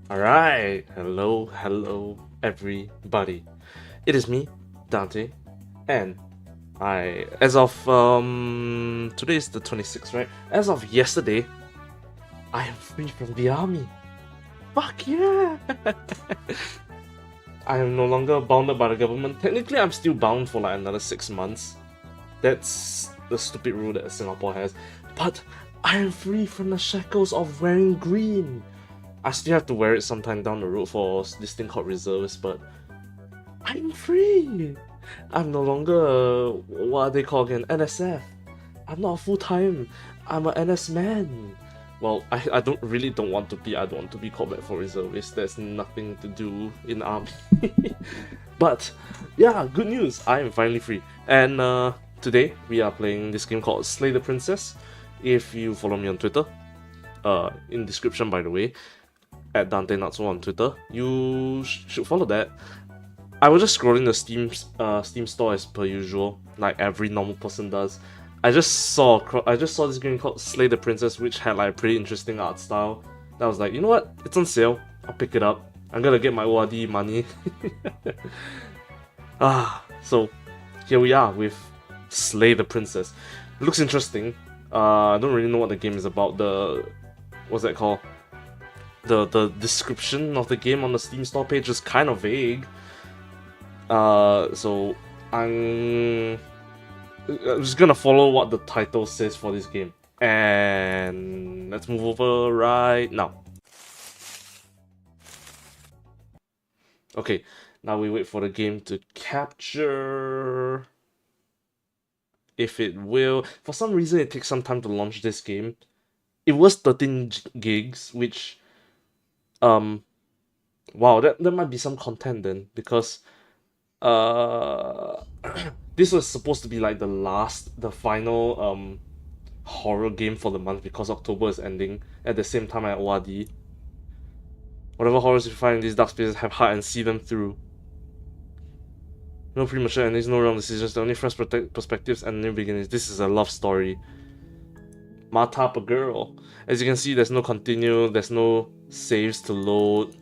Alright, hello everybody. It is me, Dante, and as of today is the 26th, right? As of yesterday, I am free from the army. Fuck yeah! I am no longer bounded by the government. Technically, I'm still bound for like another 6 months. That's the stupid rule that Singapore has. But I am free from the shackles of wearing green. I still have to wear it sometime down the road for this thing called reserves, but I'm free! I'm no longer what are they called again? NSF. I'm not full-time. I'm an NS man. Well, I don't want to be. I don't want to be called back for reservists. There's nothing to do in army. But yeah, good news. I am finally free. And today we are playing this game called Slay the Princess. If you follow me on Twitter, in description by the way, at Dante Natsu on Twitter, you should follow that. I was just scrolling the Steam store as per usual, like every normal person does. I just saw this game called Slay the Princess, which had like a pretty interesting art style. I was like, you know what? It's on sale. I'll pick it up. I'm gonna get my ORD money. So here we are with Slay the Princess. It looks interesting. I don't really know what the game is about. What's that called? The description of the game on the Steam store page is kind of vague. So I'm just gonna follow what the title says for this game. And let's move over right now. Okay, now we wait for the game to capture. If it will. For some reason it takes some time to launch this game. It was 13 gigs, which wow, that might be some content then, because this was supposed to be like the final horror game for the month, because October is ending at the same time I ORD. Whatever horrors you find in these dark spaces, have heart and see them through. No premature endings, no wrong decisions, the only fresh perspectives and new beginnings. This is a love story. My type of girl. As you can see, there's no continue, there's no saves to load.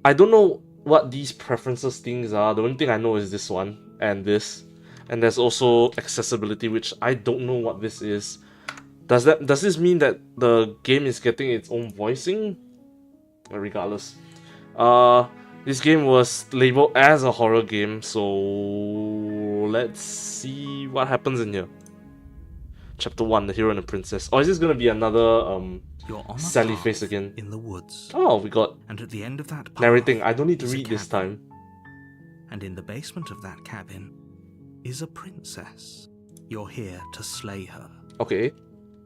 I don't know what these preferences things are. The only thing I know is this one and this. And there's also accessibility, which I don't know what this is. Does this mean that the game is getting its own voicing? Regardless. This game was labeled as a horror game, so let's see what happens in here. Chapter 1, The Hero and the Princess. Oh, is this gonna be another Sally face again? In the woods. Oh, we got and at the end of that path, narrating. I don't need to read this time. And in the basement of that cabin is a princess. You're here to slay her. Okay.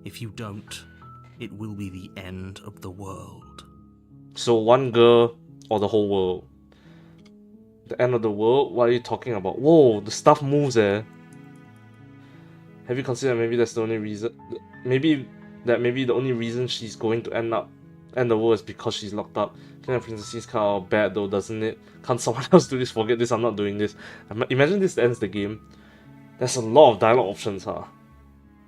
If you don't, it will be the end of the world. So one girl or the whole world? The end of the world? What are you talking about? Whoa, the stuff moves eh. Have you considered maybe that's the only reason? Maybe the only reason she's going to end the world is because she's locked up. Kind of princess seems kind of bad though, doesn't it? Can't someone else do this? Forget this, I'm not doing this. Imagine this ends the game. There's a lot of dialogue options, huh?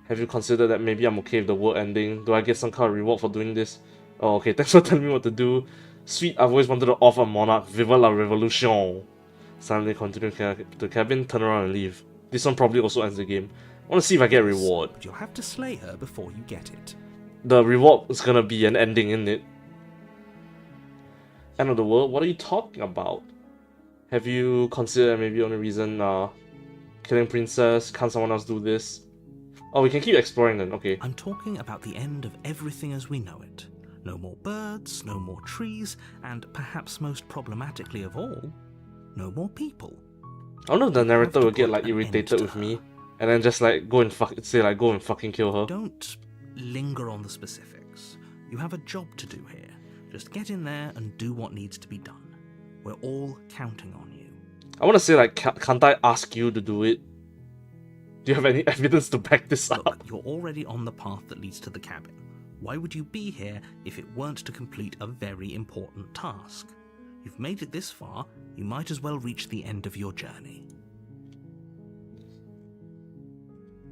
Have you considered that maybe I'm okay with the world ending? Do I get some kind of reward for doing this? Oh, okay, thanks for telling me what to do. Sweet, I've always wanted to offer a monarch. Viva la revolution. Suddenly continue to the cabin, turn around and leave. This one probably also ends the game. I want to see if I get a reward. But you'll have to slay her before you get it. the reward is gonna be an ending in it. End of the world? What are you talking about? Have you considered maybe only reason killing princess? Can't someone else do this? Oh, we can keep exploring then, okay. I'm talking about the end of everything as we know it. No more birds, no more trees, and perhaps most problematically of all, no more people. I don't know if the narrator will get like irritated with me and then just like go and fucking kill her. Don't linger on the specifics. You have a job to do here. Just get in there and do what needs to be done. We're all counting on you. I want to say like, can't I ask you to do it? Do you have any evidence to back this Look, up? you're already on the path that leads to the cabin. Why would you be here if it weren't to complete a very important task? You've made it this far, you might as well reach the end of your journey.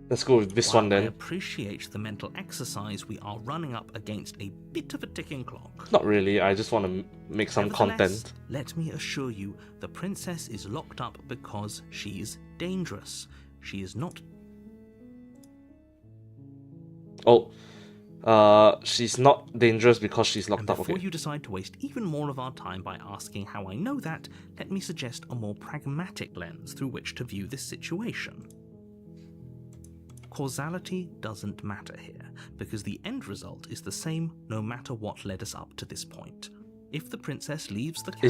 Let's go with this While one then. I appreciate the mental exercise, we are running up against a bit of a ticking clock. Not really, I just want to make some Nevertheless, content. let me assure you, the princess is locked up because she's dangerous. She is not... Oh, she's not dangerous because she's locked And up, before okay. you decide to waste even more of our time by asking how I know that, let me suggest a more pragmatic lens through which to view this situation. Causality doesn't matter here, because the end result is the same no matter what led us up to this point. If the princess leaves the cabin,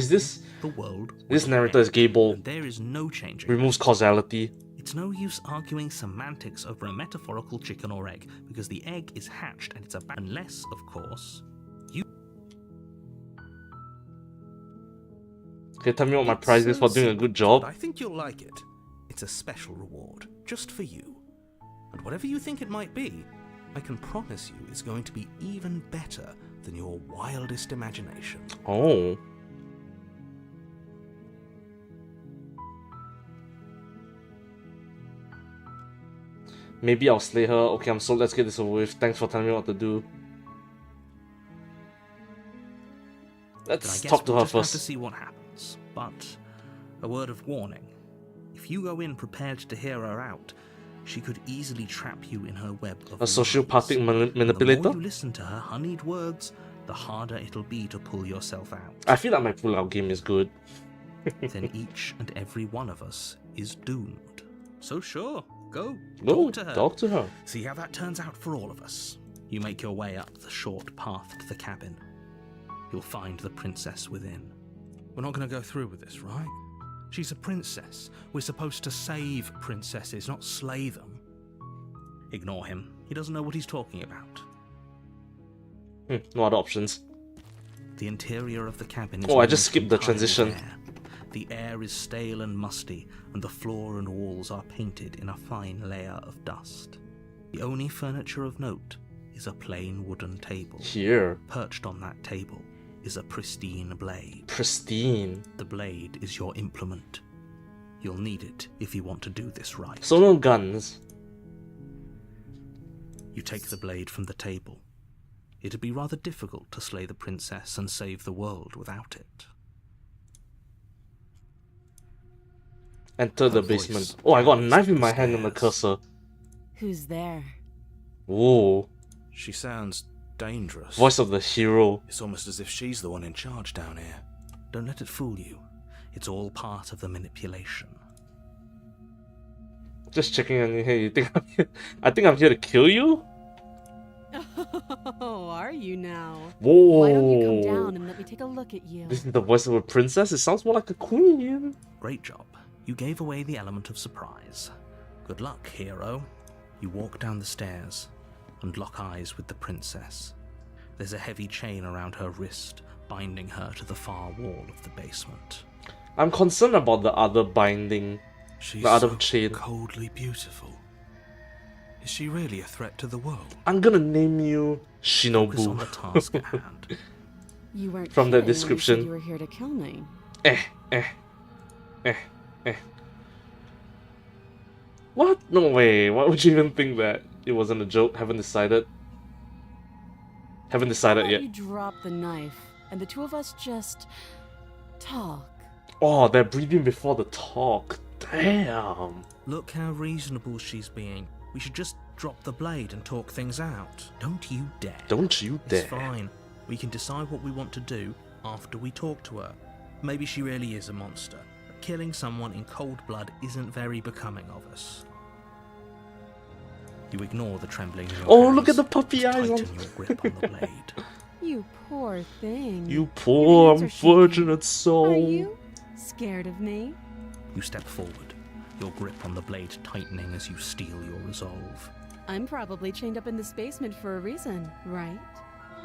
the world This will narrator is end, Gable. and there is no changing. Removes causality. It's no use arguing semantics over a metaphorical chicken or egg, because the egg is hatched and it's about, unless, of course, you... Okay, tell me what my prize is for doing a good job. I think you'll like it. It's a special reward, just for you. And whatever you think it might be, I can promise you it's going to be even better than your wildest imagination. Oh. Maybe I'll slay her. Okay, I'm sold. Let's get this over with. Thanks for telling me what to do. Let's talk to her Have to first. see what happens. But a word of warning: if you go in prepared to hear her out, she could easily trap you in her web of A sociopathic lies. manipulator? The more you listen to her honeyed words, the harder it'll be to pull yourself out. I feel like my pull-out game is good. Then each and every one of us is doomed. So sure, go No, talk to her. talk to her. See how that turns out for all of us. You make your way up the short path to the cabin. You'll find the princess within. We're not going to go through with this, right? She's a princess. We're supposed to save princesses, not slay them. Ignore him. He doesn't know what he's talking about. No other options. The interior of the cabin is... Oh, I just skipped the transition. Air. The air is stale and musty, and the floor and walls are painted in a fine layer of dust. The only furniture of note is a plain wooden table. Here. Perched on that table is a pristine blade. Pristine. The blade is your implement. You'll need it if you want to do this right. So no guns. You take the blade from the table. It'd be rather difficult to slay the princess and save the world without it. Enter the basement. Oh, I got a knife in my hand and a cursor. Who's there? Whoa. She sounds dangerous. Voice of the hero. It's almost as if she's the one in charge down here. Don't let it fool you. It's all part of the manipulation. Just checking on you. Hey, you think I'm here? I think I'm here to kill you? Oh, are you now? Whoa. Why don't you come down and let me take a look at you? This is the voice of a princess? It sounds more like a queen. Great job. You gave away the element of surprise. Good luck, hero. You walk down the stairs and lock eyes with the princess. There's a heavy chain around her wrist, binding her to the far wall of the basement. I'm concerned about the other binding. She's The other so chain. coldly beautiful. Is she really a threat to the world? I'm gonna name you Focus on the Shinobu. task at hand. You weren't From the kidding when you said description. you were here to kill me. What? No way. Why would you even think that? It wasn't a joke. Haven't decided. Haven't decided How yet. about you drop the knife and the two of us just talk? Oh, they're breathing before the talk. Damn. Look how reasonable she's being. We should just Drop the blade and talk things out. Don't you dare. Don't you dare. It's fine. We can decide what we want to do after we talk to her. Maybe she really is a monster. But killing someone in cold blood isn't very becoming of us. You ignore the trembling in your Oh, hands, look at the puppy eyes on. tighten your grip on the blade. You poor thing. You poor Your hands are shaking. unfortunate soul. Are you scared of me? You step forward, your grip on the blade tightening as you steel your resolve. I'm probably chained up in this basement for a reason, right?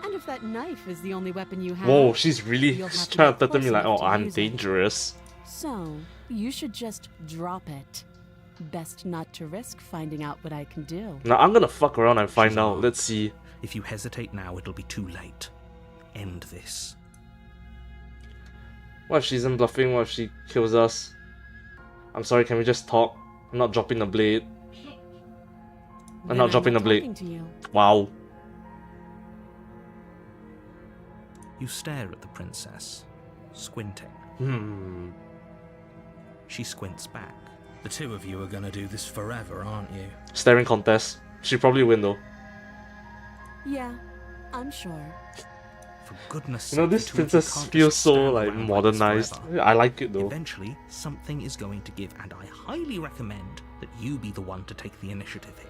And if that knife is the only weapon you have... Whoa, she's really you'll have to trying be to threaten me close like, enough oh, to I'm use it. dangerous. So, you should just drop it. Best not to risk finding out what I can do. Now I'm gonna fuck around and find She's out. armed. Let's see. If you hesitate now, it'll be too late. End this. What if she isn't bluffing? What if she kills us? I'm sorry, can we just talk? I'm not dropping the blade. Then not dropping the blade. talking to you. Wow. You stare at the princess, squinting. She squints back. The two of you are gonna do this forever, aren't you? Staring contest. She probably win though. Yeah, I'm sure. For goodness' You know, sake, this the two of you princess can't feels just so stand like around this modernized. forever. I like it though. Eventually, something is going to give, and I highly recommend that you be the one to take the initiative here.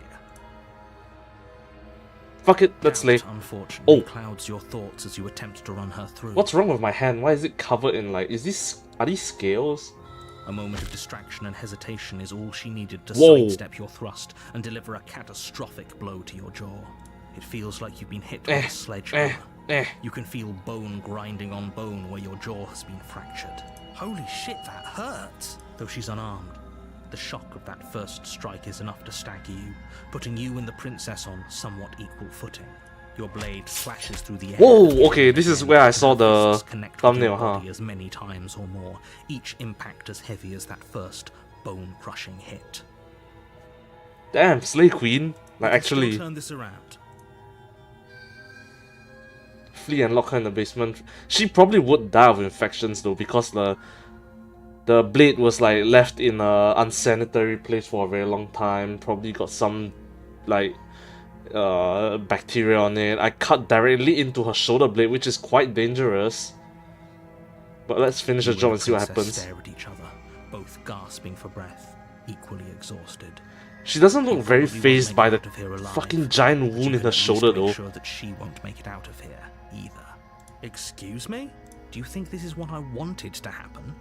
Fuck it, let's slay. Doubt, unfortunately, Oh. clouds your thoughts as you attempt to run her through. What's wrong with my hand? Why is it covered in like, are these scales? A moment of distraction and hesitation is all she needed to Whoa. sidestep your thrust and deliver a catastrophic blow to your jaw. It feels like you've been hit with a sledgehammer. You can feel bone grinding on bone where your jaw has been fractured. Holy shit, that hurts! Though she's unarmed, the shock of that first strike is enough to stagger you, putting you and the princess on somewhat equal footing. Your blade slashes through the air. Whoa, okay, this is where I saw the Fists connect with thumbnail, your huh? body as many times or more, each impact as heavy as that first bone-crushing hit. Damn, slay queen. Like You can still actually, turn this around. flee and lock her in the basement. She probably would die of infections though, because the blade was like left in a unsanitary place for a very long time. Probably got some like bacteria on it. I cut directly into her shoulder blade, which is quite dangerous. But let's finish the You job and and see what princess happens. Stare at each other, both gasping for breath, equally exhausted. She doesn't You look very probably won't phased make by it the out of here alive, fucking giant but you wound in can her at least shoulder make though. sure that she won't make it out of here either. Excuse me? Do you think this is what I wanted to happen?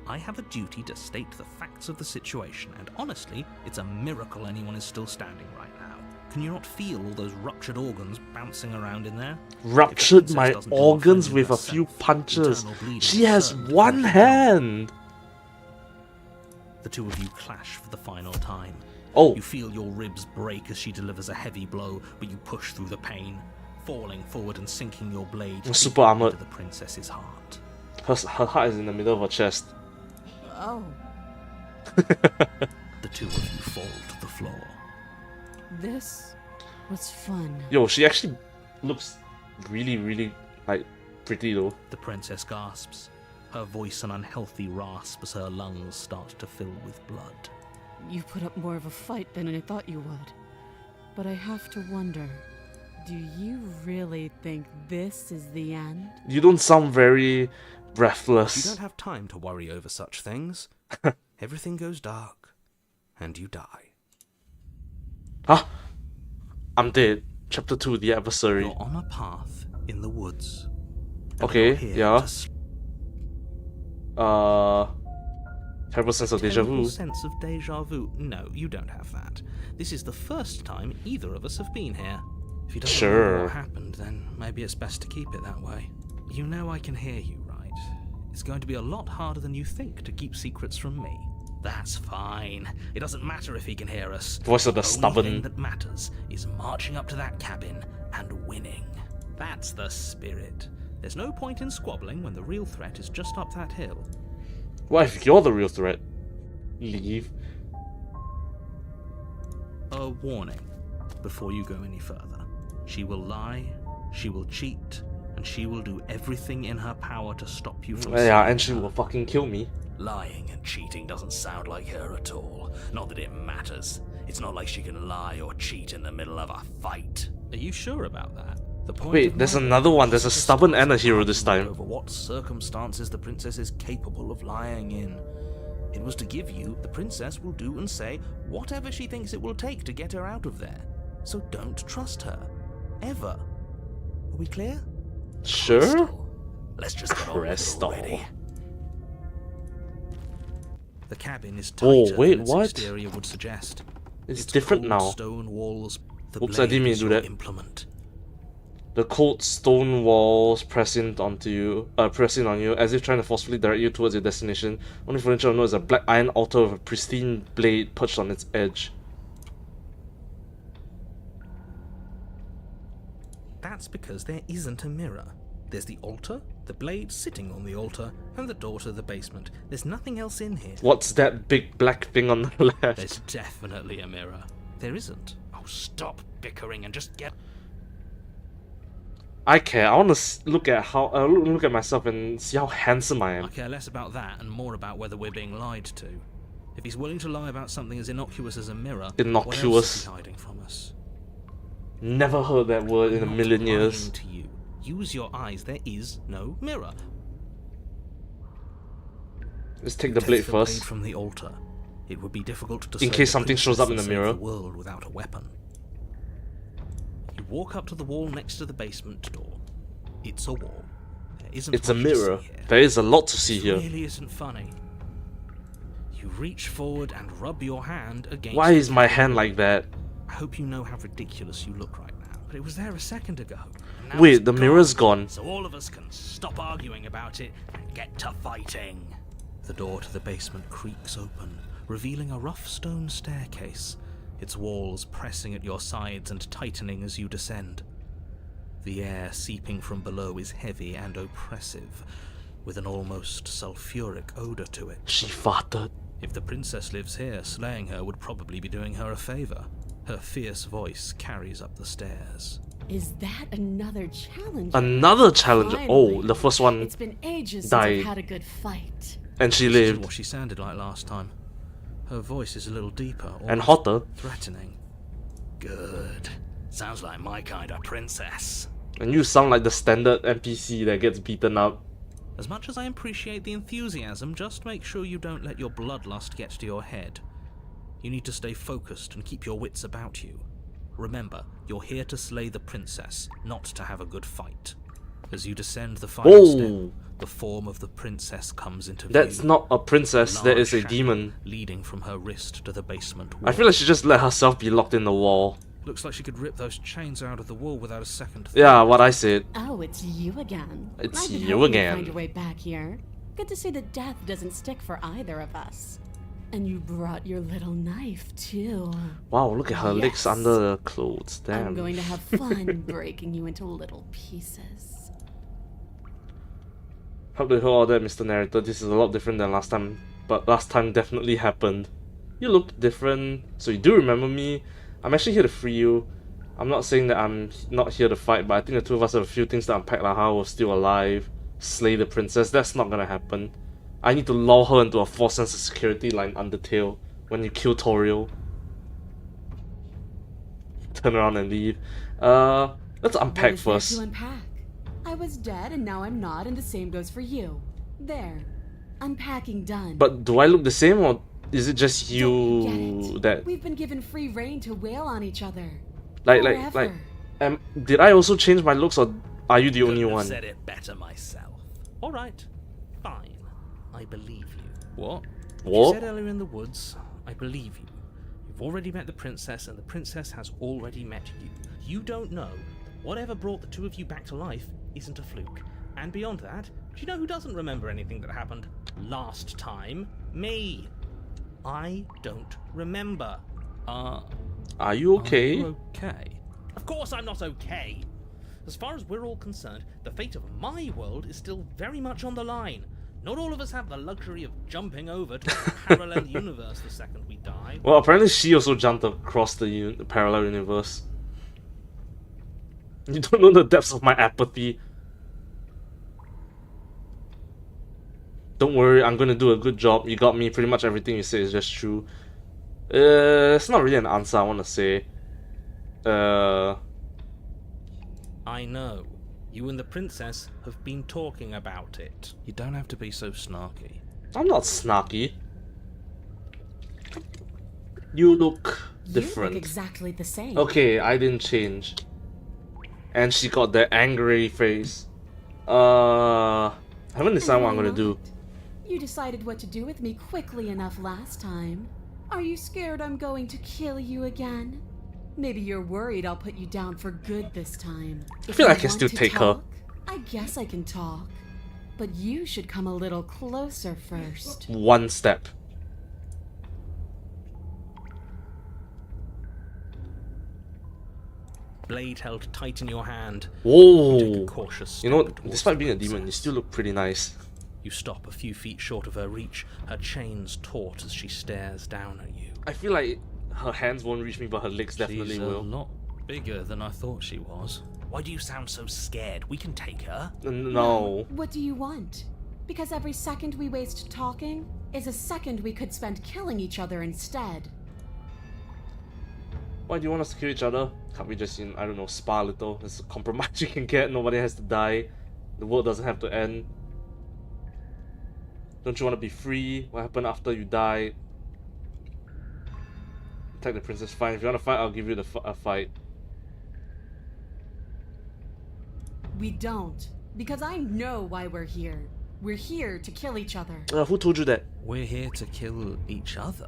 I have a duty to state the facts of the situation, and honestly, it's a miracle anyone is still standing right now. Can you not feel all those ruptured organs bouncing around in there? Ruptured If the my princess doesn't do organs offending with a few herself, punches. internal bleeding She is has certain to one finish the job. hand. The two of you clash for the final time. Oh, You feel your ribs break as she delivers a heavy blow, but you push through the pain, falling forward and sinking your blade Super deep armored. into the princess's heart. her heart is in the middle of her chest. Oh, The two of you fall to the floor. this was fun. Yo, she actually looks really, really like pretty though. The princess gasps, her voice an unhealthy rasp as her lungs start to fill with blood. You put up more of a fight than I thought you would. But I have to wonder, do you really think this is the end? You don't sound very You breathless. don't have time to worry over such things. Everything goes dark, and you die. Huh? I'm dead. Chapter 2, The Adversary. You're on a path in the woods. and Okay, you're here yeah. to s- Terrible sense of deja Terrible vu. sense of deja vu. No, you don't have that. This is the first time either of us have been here. If you don't remember Sure. what happened, then maybe it's best to keep it that way. You know I can hear you, right? It's going to be a lot harder than you think to keep secrets from me. That's fine. It doesn't matter if he can hear us. Voice of the only stubborn. thing that matters is marching up to that cabin and winning. That's the spirit. There's no point in squabbling when the real threat is just up that hill. What if you're the real threat? Leave. A warning before you go any further. She will lie, she will cheat, and she will do everything in her power to stop you from Yeah, seeing and she her. will fucking kill me. Lying and cheating doesn't sound like her at all. Not that it matters. It's not like she can lie or cheat in the middle of a fight. Are you sure about that? The point Wait, of there's my another book one. There's a isn't to stubborn start and a hero this arguing time. over what circumstances the princess is capable of lying in. It was to give you, the princess will do and say whatever she thinks it will take to get her out of there. So don't trust her. Ever. Are we clear? Sure? Crystal. Let's just get on with it Crystal. already. The cabin is Oh, tighter wait, than its what? exterior would suggest. It's different cold now. Stone walls. The Oops, I didn't blade mean is to do your that. implement. The cold stone walls pressing on you as if trying to forcefully direct you towards your destination. Only furniture to know is a black iron altar with a pristine blade perched on its edge. That's because there isn't a mirror. There's the altar, the blade sitting on the altar, and the door to the basement. There's nothing else in here. What's that big black thing on the left? There's definitely a mirror. There isn't. Oh, stop bickering and just get... I care. I want to look at how look at myself and see how handsome I am. I care less about that and more about whether we're being lied to. If he's willing to lie about something as innocuous as a mirror, Innocuous. what else is he hiding from us? Never heard that word in a I'm not million lying years. to you. Use your eyes. There is no mirror. Let's take the blade Take first. from the altar. It would be difficult to In slay case the something shows princess up in and the save mirror. The world without a weapon. You walk up to the wall next to the basement door. It's a wall. There isn't It's a much to mirror. see here. There is a lot to see It here. really isn't funny. You reach forward and rub your hand against. Why the is my cabin hand wall. like that? I hope you know how ridiculous you look right now, but it was there a second ago. and now Wait, it's the mirror's gone. So all of us can stop arguing about it and get to fighting. The door to the basement creaks open, revealing a rough stone staircase, its walls pressing at your sides and tightening as you descend. The air seeping from below is heavy and oppressive, with an almost sulfuric odor to it. She farted. If the princess lives here, slaying her would probably be doing her a favor. Her fierce voice carries up the stairs. Is that another challenge? Another challenge. Oh, Finally. the first one, It's been ages since died. I've had a good fight. and she This isn't lived. what she sounded like last time. Her voice is a little deeper, And almost hotter. threatening. Good. Sounds like my kind of princess. And you sound like the standard NPC that gets beaten up. As much as I appreciate the enthusiasm, just make sure you don't let your bloodlust get to your head. You need to stay focused and keep your wits about you. Remember, you're here to slay the princess, not to have a good fight. As you descend the final Oh. step, the form of the princess comes into view. That's not a princess, that Large is a shadow demon. leading from her wrist to the basement wall. I feel like she just let herself be locked in the wall. Looks like she could rip those chains out of the wall without a second thought. Yeah, what I said. Oh, it's you again. It's I've been you hoping you'd again. Find your way back here. Good to see that death doesn't stick for either of us. And you brought your little knife too. Wow, look at her legs Yes. under the clothes. Damn. I'm going to have fun breaking you into little pieces. Hope to hear all that, Mr. Narrator. This is a lot different than last time, but last time definitely happened. You look different, so you do remember me. I'm actually here to free you. I'm not saying that I'm not here to fight, but I think the two of us have a few things to unpack, like how we're still alive, slay the princess. That's not gonna happen. I need to lull her into a false sense of security like Undertale when you kill Toriel. Turn around and leave. Let's unpack What is there first. to unpack? I was dead and now I'm not, and the same goes for you. There. Unpacking done. But do I look the same, or is it just Don't you get it. that We've been given free reign to wail on each other. like Forever. did I also change my looks, or are you the only Couldn't have one? said it better myself. All right, fine. I believe you. What? You What? said earlier in the woods, I believe you. You've already met the princess, and the princess has already met you. You don't know that whatever brought the two of you back to life isn't a fluke. And beyond that, do you know who doesn't remember anything that happened last time? Me. I don't remember. Are you okay? Are you okay? Of course I'm not okay. As far as we're all concerned, the fate of my world is still very much on the line. Not all of us have the luxury of jumping over to a parallel universe the second we die. Well, apparently she also jumped across the parallel universe. You don't know the depths of my apathy. Don't worry, I'm gonna do a good job. You got me. Pretty much everything you say is just true. It's not really an answer I want to say. I know. You and the princess have been talking about it. You don't have to be so snarky. I'm not snarky. You look different. You look exactly the same. Okay, I didn't change. And she got that angry face. I haven't decided what I'm gonna do. You decided what to do with me quickly enough last time. Are you scared I'm going to kill you again? Maybe you're worried I'll put you down for good this time. I feel like I can still take her. I guess I can talk. But you should come a little closer first. One step. Blade held tight in your hand. Whoa! You take a cautious step You know, towards despite the being a demon, you princess. still look pretty nice. You stop a few feet short of her reach, her chains taut as she stares down at you. I feel like her hands won't reach me, but her legs definitely She's a will. lot bigger than I thought she was. Why do you sound so scared? We can take her. No. What do you want? Because every second we waste talking is a second we could spend killing each other instead. Why do you want us to kill each other? Can't we just, I don't know, spar a little? It's a compromise you can get. Nobody has to die. The world doesn't have to end. Don't you want to be free? What happened after you die? Attack the princess. Fine. If you want to fight, I'll give you a fight. We don't. Because I know why we're here. We're here to kill each other. Who told you that? We're here to kill each other.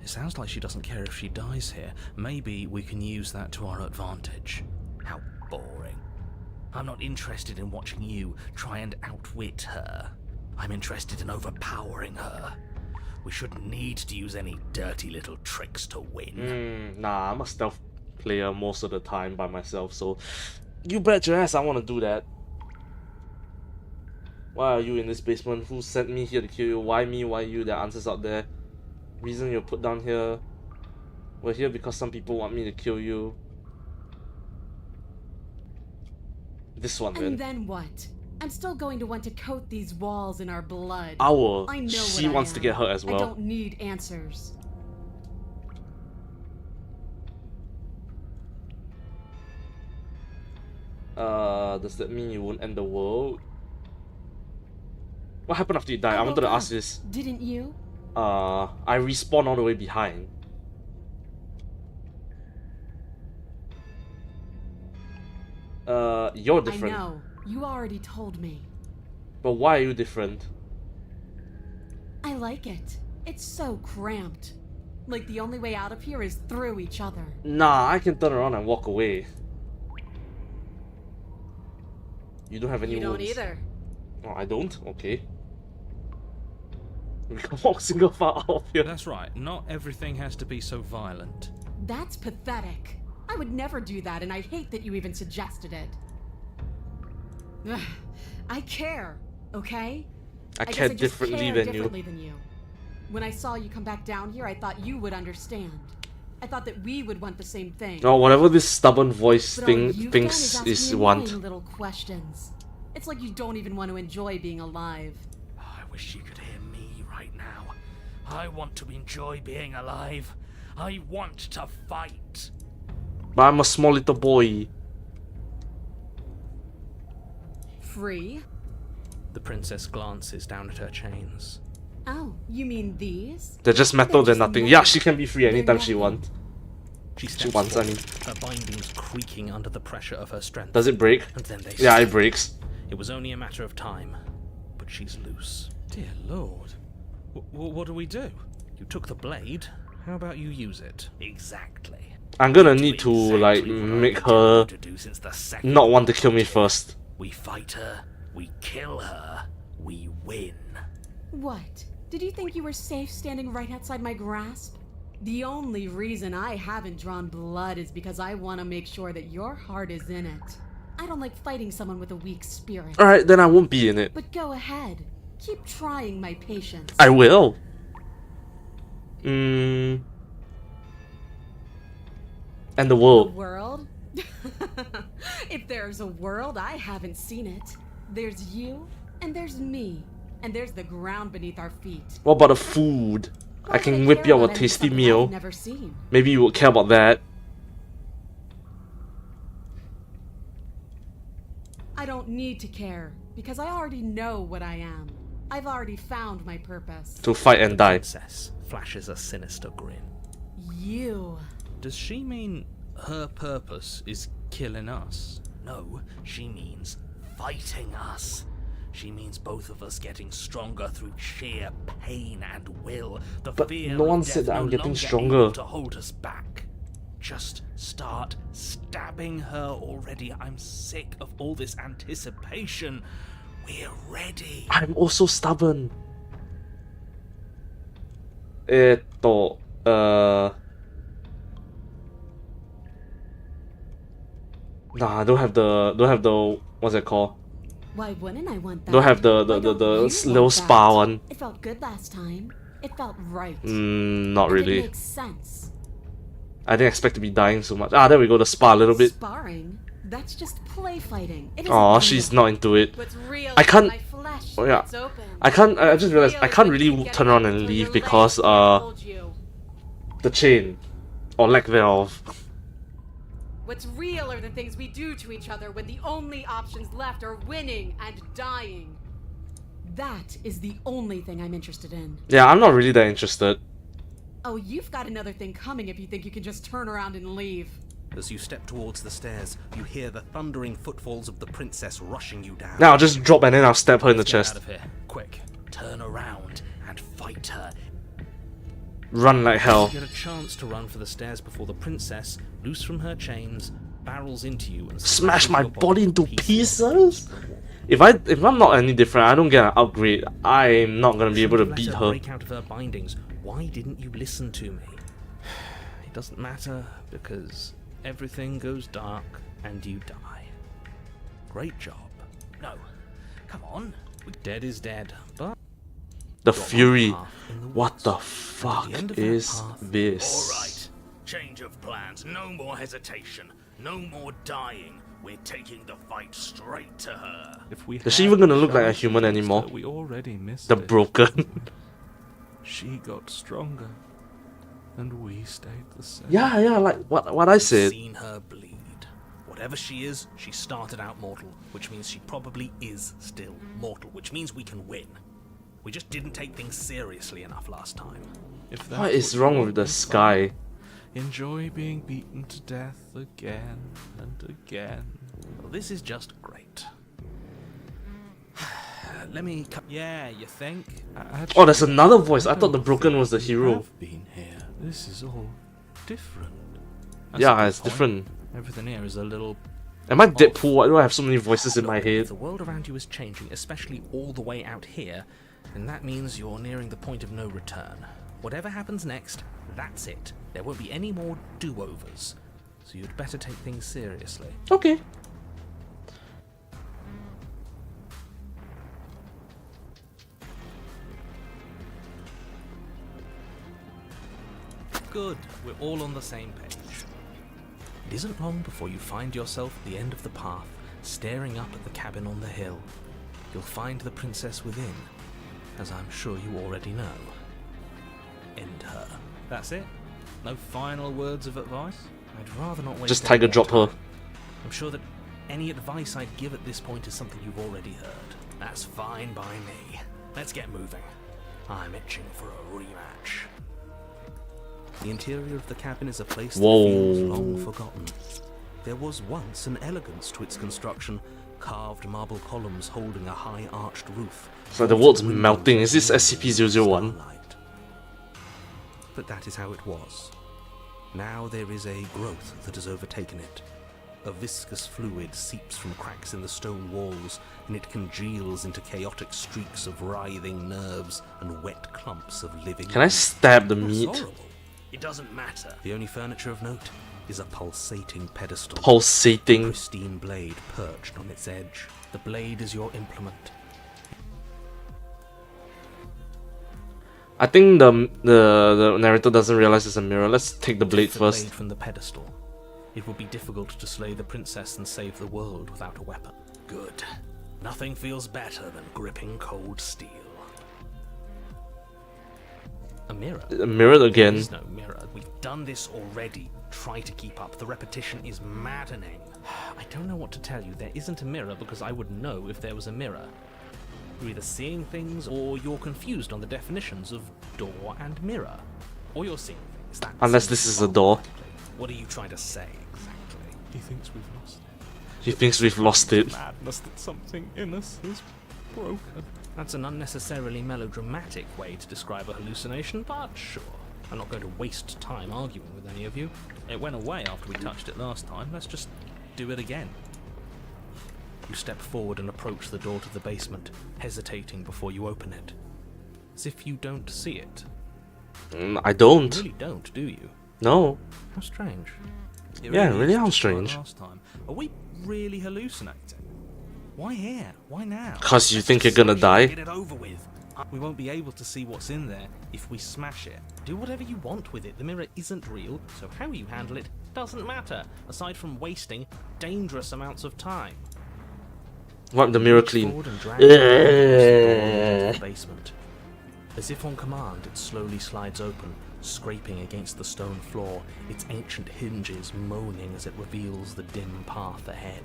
It sounds like she doesn't care if she dies here. Maybe we can use that to our advantage. How boring. I'm not interested in watching you try and outwit her. I'm interested in overpowering her. We shouldn't need to use any dirty little tricks to win. Nah, I'm a stealth player most of the time by myself, so you bet your ass I want to do that. Why are you in this basement? Who sent me here to kill you? Why me? Why you? There are answers out there. Reason you're put down here. We're here because some people want me to kill you. This one, And then what? I'm still going to want to coat these walls in our blood. I know She wants to get hurt as well. I don't need answers. Does that mean you won't end the world? What happened after you died? I wanted to ask this. Didn't you? I respawn all the way behind. You're different. I know. You already told me. But why are you different? I like it. It's so cramped. Like the only way out of here is through each other. Nah, I can turn around and walk away. You don't have any You don't wounds. either. Oh, I don't? Okay. We can walk single file out of here. That's right. Not everything has to be so violent. That's pathetic. I would never do that, and I hate that you even suggested it. Ugh, I care, okay? I guess care just differently care than differently than you. When I saw you come back down here, I thought you would understand. I thought that we would want the same thing. Oh, whatever this stubborn voice But all thing you've thinks done is ask me want. annoying little questions. It's like you don't even want to enjoy being alive. I wish you could hear me right now. I want to enjoy being alive. I want to fight. But I'm a small little boy. Free? The princess glances down at her chains. Oh, you mean these? They're just metal, They're they're just nothing. metal. Yeah, she can be free They're anytime she nothing. wants. She She steps wants, I forward, mean. her bindings creaking under the pressure of her strength. Does it break? And then they Yeah, it snap. breaks. It was only a matter of time, but she's loose. Dear Lord. What do we do? You took the blade. How about you use it? Exactly. I'm gonna need to, like, make her not want to kill me first. We fight her, we kill her, we win. What? Did you think you were safe standing right outside my grasp? The only reason I haven't drawn blood is because I want to make sure that your heart is in it. I don't like fighting someone with a weak spirit. Alright, then I won't be in it. But go ahead. Keep trying my patience. I will. And the The world. world? If there's a world, I haven't seen it. There's you, and there's me, and there's the ground beneath our feet. What about the food? I can whip you up a tasty meal. Never seen. Maybe you would care about that. I don't need to care, because I already know what I am. I've already found my purpose. To fight and die. Princess flashes a sinister grin. You. Does she mean her purpose is killing us? No, she means fighting us. She means both of us getting stronger through sheer pain and will. The But fear no one of said death that I'm no getting longer stronger. able to hold us back. Just start stabbing her already. I'm sick of all this anticipation. We're ready. I'm also stubborn. Nah, don't have the what's it called? Why wouldn't I want that? Don't have the Why don't you little want spa that? one. It felt good last time. It felt right. Not And really. It makes sense. I didn't expect to be dying so much. Ah, there we go, the spa a little bit. Sparring? That's just play fighting. It isn't Aw, real. she's not into it. What's real I can't- is my flesh Oh, yeah. that's open. I just realized I Real can't is really when you turn get around up and until leave your because legs can't hold you. the chain. Or lack thereof. What's real are the things we do to each other when the only options left are winning and dying. That is the only thing I'm interested in. Yeah, I'm not really that interested. Oh, you've got another thing coming if you think you can just turn around and leave. As you step towards the stairs, you hear the thundering footfalls of the princess rushing you down. Now I'll just drop and then I'll stab her in the Let's get chest. out of here. Quick, turn around and fight her. Run like hell. You get a chance to run for the stairs before the princess, loose from her chains, barrels into you and Smash smashes my your body into pieces? If I'm not any different, I don't get an upgrade, I'm not gonna be able to Let beat her her. break out of her bindings. Why didn't you listen to me? It doesn't matter because everything goes dark and you die. Great job. No, come on. Dead is dead, but The Fury. path in the What woods. the And fuck at the end of that is path- this? Alright, change of plans. No more hesitation. No more dying. We're taking the fight straight to her. If we Is she had even gonna the look like a chance human to anymore? do so, we already missed The it. broken. She got stronger, and we stayed the same. yeah, like what I said. Seen her bleed. Whatever she is, she started out mortal, which means she probably is still mortal, which means we can win. We just didn't take things seriously enough last time. If that's What is you wrong want, with the then sky? fine. Enjoy being beaten to death again and again. Well, this is just great. Let me cut. Yeah, you think? Oh, there's another voice. I thought the broken was the hero. I've been here. This is all different. That's a Yeah, good it's point. different. Everything here is a little. Am I Deadpool? Why do I have so many voices in my If head? the world around you is changing, especially all the way out here, then that means you're nearing the point of no return. Whatever happens next, that's it. There won't be any more do-overs. So you'd better take things seriously. Okay. Good, we're all on the same page. It isn't long before you find yourself at the end of the path, staring up at the cabin on the hill. You'll find the princess within, as I'm sure you already know. End her. That's it? No final words of advice? I'd rather not waste Just any tiger more drop her. time. I'm sure that any advice I'd give at this point is something you've already heard. That's fine by me. Let's get moving. I'm itching for a rematch. The interior of the cabin is a place that feels Whoa. long forgotten. There was once an elegance to its construction, carved marble columns holding a high arched roof. It's like the world's melting. Is this SCP-001? Starlight. But that is how it was. Now there is a growth that has overtaken it. A viscous fluid seeps from cracks in the stone walls, and it congeals into chaotic streaks of writhing nerves and wet clumps of living. Can I stab the That's meat? horrible. It doesn't matter. The only furniture of note is a pulsating pedestal. Pulsating. Pristine blade perched on its edge. The blade is your implement. I think the narrator doesn't realize it's a mirror. Let's take the blade Take the first. blade from the pedestal. It would be difficult to slay the princess and save the world without a weapon. Good. Nothing feels better than gripping cold steel. A mirror? Mirrored again. There is no mirror. We've done this already. Try to keep up. The repetition is maddening. I don't know what to tell you. There isn't a mirror because I would know if there was a mirror. You're either seeing things or you're confused on the definitions of door and mirror. Or you're seeing things. That Unless this is a door. What are you trying to say exactly? He thinks we've lost it. He thinks we've lost it. Madness that something in us is broken. That's an unnecessarily melodramatic way to describe a hallucination, but sure. I'm not going to waste time arguing with any of you. It went away after we touched it last time. Let's just do it again. You step forward and approach the door to the basement, hesitating before you open it. As if you don't see it. I don't. You really don't, do you? No. How strange. It Yeah, is really how just like strange. last time. Are we really hallucinating? Why here? Why now? 'Cause you think you're gonna die? Get it over with. We won't be able to see what's in there if we smash it. Do whatever you want with it. The mirror isn't real, so how you handle it doesn't matter, aside from wasting dangerous amounts of time. Wipe the mirror Reach clean. forward and drag it across the basement. As if on command, it slowly slides open, scraping against the stone floor, its ancient hinges moaning as it reveals the dim path ahead.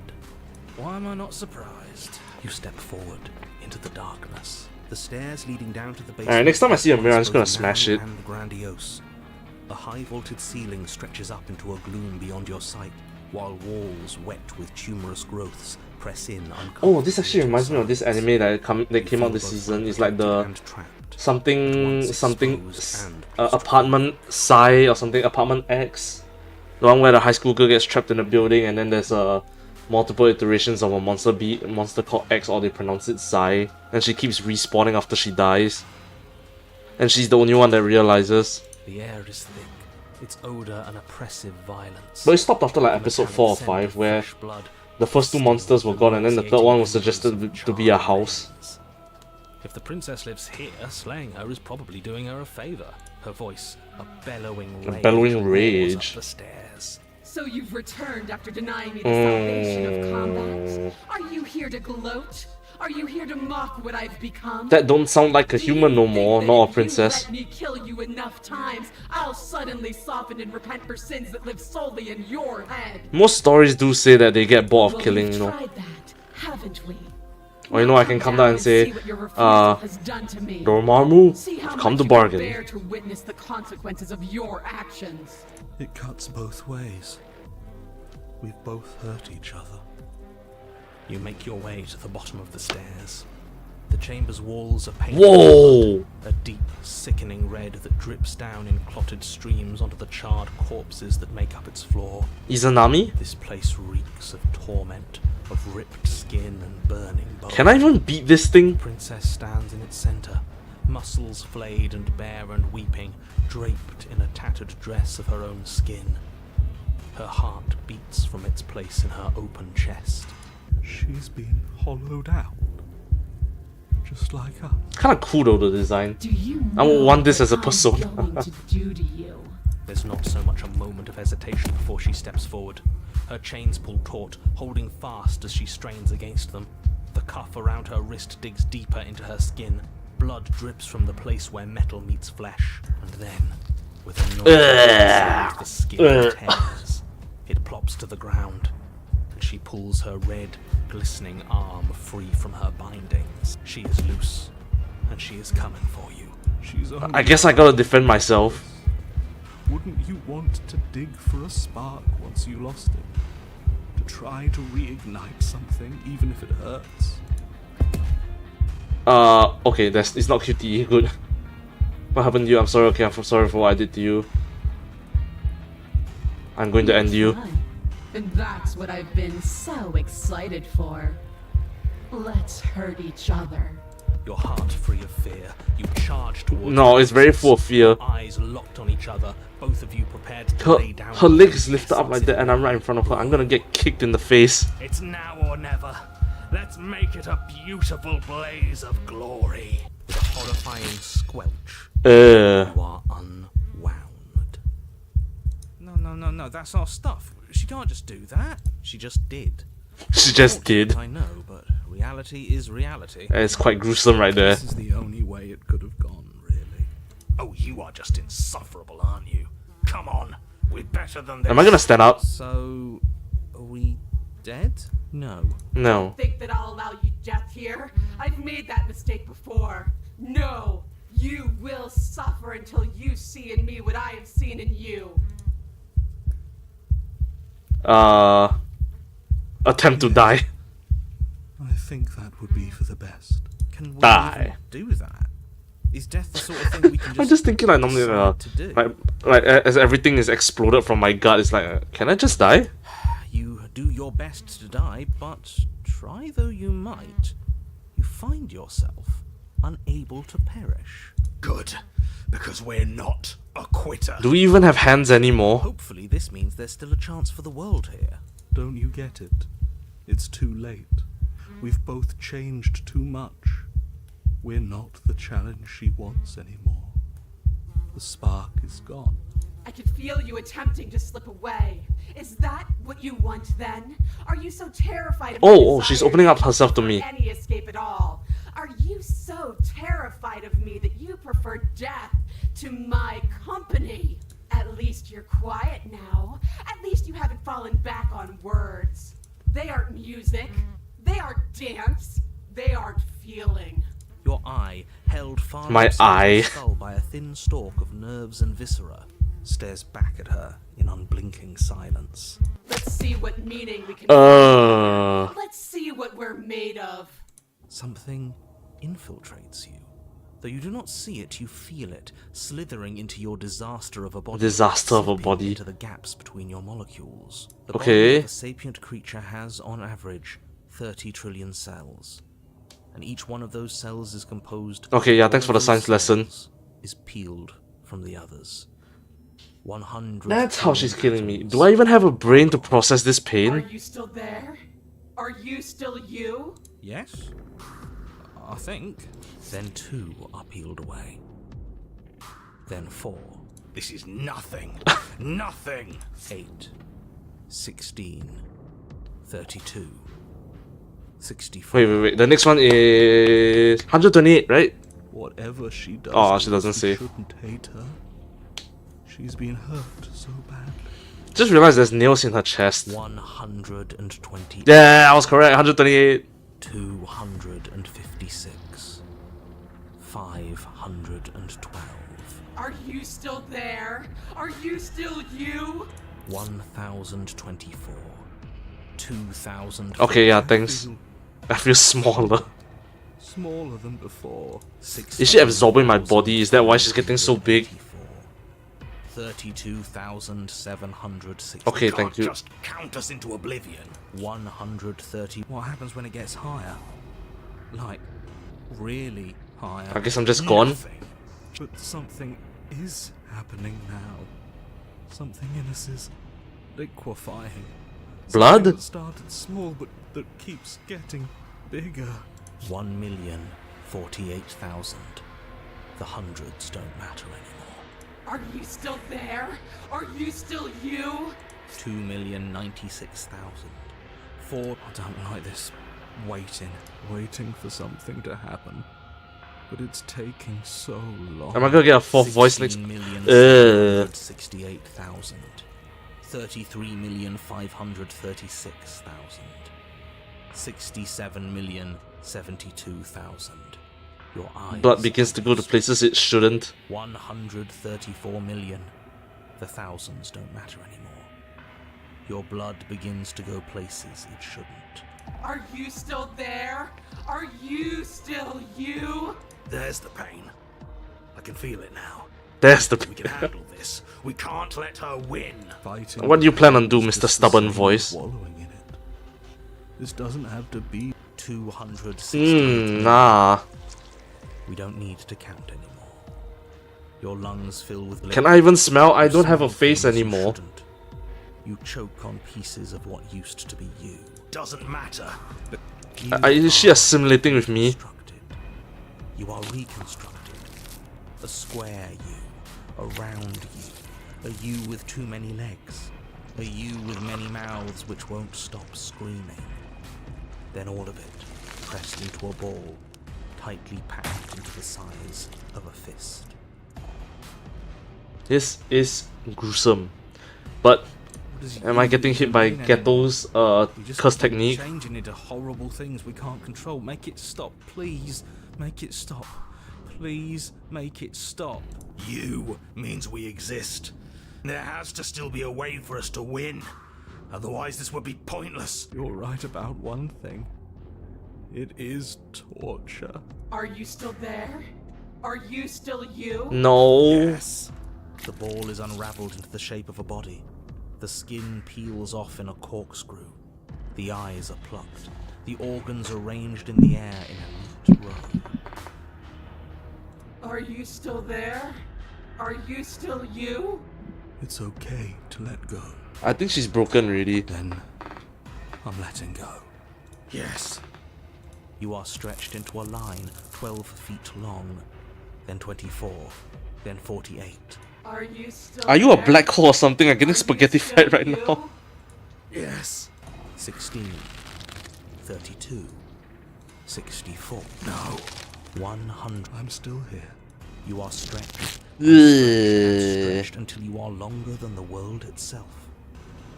Why am I not surprised? You step forward into the darkness. The stairs leading down to the basement. Alright, next time I see a mirror, I'm just gonna both smash narrow it. and grandiose. The high vaulted ceiling stretches up into a gloom beyond your sight, while walls wet with tumorous growths press in uncomfortably. Oh, this actually reminds me of this anime that came out this season. It's like the something apartment Psy or something, apartment X. The one where the high school girl gets trapped in a building and then there's multiple iterations of a monster called X, or they pronounce it Psy, and she keeps respawning after she dies. And she's the only one that realizes. The air is thick, its odor an oppressive violence. But it stopped after like episode 4 or 5, where the first two monsters were gone and then the third one was suggested to be a house. If the princess lives here, slaying her is probably doing her a favor. Her voice, a bellowing rage, roars up the stairs. So you've returned after denying me the salvation of combat? Are you here to gloat? Are you here to mock what I've become? That don't sound like a human no more, not a princess. Let me kill you enough times, I'll suddenly soften and repent for sins that live solely in your head. Most stories do say that they get bored of killing, we've you know. tried that, haven't we? Or you know, I can come down and say, Dormammu, I've come to bargain. Bear to witness the consequences of your actions. It cuts both ways. We've both hurt each other. You make your way to the bottom of the stairs. The chamber's walls are painted Whoa! a deep, sickening red that drips down in clotted streams onto the charred corpses that make up its floor. Izanami? This place reeks of torment, of ripped skin and burning bones. Can I even beat this thing? The princess stands in its center, muscles flayed and bare and weeping, draped in a tattered dress of her own skin. Her heart beats from its place in her open chest. She's been hollowed out. Just like us. Kinda cool though, the design. Do you I would want this know as a what persona. I'm going to do to you? There's not so much a moment of hesitation before she steps forward. Her chains pull taut, holding fast as she strains against them. The cuff around her wrist digs deeper into her skin. Blood drips from the place where metal meets flesh. And then, with a noise, the skin tears. It plops to the ground, and she pulls her red, glistening arm free from her bindings. She is loose, and she is coming for you. She's only I guess I gotta defend myself. Wouldn't you want to dig for a spark once you lost it? To try to reignite something, even if it hurts? Okay, it's not QTE, good. What happened to you? I'm sorry, okay, I'm sorry for what I did to you. I'm going to end you. Fine. And that's what I've been so excited for. Let's hurt each other. Your heart free of fear, you charge towards No, it's very full of fear. Eyes locked on each other, both of you prepared to lay down. Her legs lifted up like that and I'm right in front of her. I'm gonna get kicked in the face. It's now or never. Let's make it a beautiful blaze of glory. With a horrifying squelch, you are unwound. No, that's our stuff. She can't just do that. She just did. She just did. I know, but reality is reality. It's quite gruesome right there. This is the only way it could have gone, really. Oh, you are just insufferable, aren't you? Come on, we're better than this. Am I gonna stand up? So, are we dead? No. No. Think that I'll allow you death here? I've made that mistake before. No, you will suffer until you see in me what I have seen in you. Attempt to die. I think that would be for the best. Can we Die. even do that? Is death the sort of thing we can just I'm just thinking like normally, decide to do? like as everything is exploded from my gut, it's like, can I just die? You do your best to die, but try though you might, you find yourself unable to perish. Good, because we're not a quitter. Do we even have hands anymore? Hopefully this means there's still a chance for the world here. Don't you get it? It's too late. We've both changed too much. We're not the challenge she wants anymore. The spark is gone. I could feel you attempting to slip away. Is that what you want then? Are you so terrified of my Oh, she's desire opening up that you herself to don't me. want any escape at all? Are you so terrified of me that you prefer death to my company? At least you're quiet now. At least you haven't fallen back on words. They aren't music. They aren't dance. They aren't feeling. Your eye, held far My outside eye. your skull by a thin stalk of nerves and viscera, stares back at her in unblinking silence. Let's see what meaning we can Let's see what we're made of. Something infiltrates you. Though you do not see it, you feel it, slithering into your disaster of a body. Disaster of a seeping body. Into the gaps between your molecules. The Okay. body of a sapient creature has, on average, 30 trillion cells. And each one of those cells is composed. Okay, yeah, one thanks of for the those science lesson. cells Is peeled from the others. 100. That's how she's trillion killing me. atoms. Do I even have a brain to process this Are pain? you still there? Are you still you? Yes? I think. Then 2 are peeled away. Then 4. This is nothing. Nothing. 8. 16. 32. 64. Wait. The next one is 128, right? Whatever she does, Oh, she to doesn't us, we say. shouldn't hate her. She's been hurt so badly. Just realized there's nails in her chest. 120. Yeah, I was correct. 128. 256. 512. Are you still there? Are you still you? 1024. 2000. Okay, yeah, thanks. I feel smaller. Smaller than before. Is she absorbing my body? Is that why she's getting so big? 32,760. Okay, You thank can't you. just count us into oblivion. 130. What happens when it gets higher? Like, really higher? I guess I'm just gone. Nothing. But something is happening now. Something in us is liquefying. Blood? Something that started small, but that keeps getting bigger. 1,048,000. The hundreds don't matter anymore. Are you still there? Are you still you? 2,096,000. 4. I don't like this. Waiting for something to happen. But it's taking so long. Am I gonna get a fourth voice next? 16,768,000. 33,536,000. 67,072,000. Your eyes. Blood begins to go to places it shouldn't. 134 million. The thousands don't matter anymore. Your blood begins to go places it shouldn't. Are you still there? Are you still you? There's the pain. I can feel it now. There's We the. can handle this. We can't let her win. Fighting. What do you plan on do, is Mr. just Stubborn the same Voice? as wallowing in it. This doesn't have to be. 260. Nah. We don't need to count anymore. Your lungs fill with Can I even smell? I don't have a smell face things you anymore. shouldn't. You choke on pieces of what used to be you. Doesn't matter. Is she assimilating with me? Reconstructed. You are reconstructed. A square you. A round you. A you with too many legs. A you with many mouths which won't stop screaming. Then all of it, pressed into a ball, tightly packed into the size of a fist. This is gruesome. But am I getting hit by Ghetto's curse technique? Changing into horrible things we can't control. Make it stop, please. Make it stop. Please make it stop. You means we exist. There has to still be a way for us to win. Otherwise this would be pointless. You're right about one thing. It is torture. Are you still there? Are you still you? No. Yes. The ball is unraveled into the shape of a body. The skin peels off in a corkscrew. The eyes are plucked. The organs arranged in the air in a neat row. Are you still there? Are you still you? It's okay to let go. I think she's broken already. Then I'm letting go. Yes. You are stretched into a line 12 feet long, then 24, then 48. Are you still Are you a there? black hole or something? I'm getting Are you spaghetti still fried right you? now. Yes. 16, 32, 64. No. 100. I'm still here. You are stretched, Ugh. stretched until you are longer than the world itself.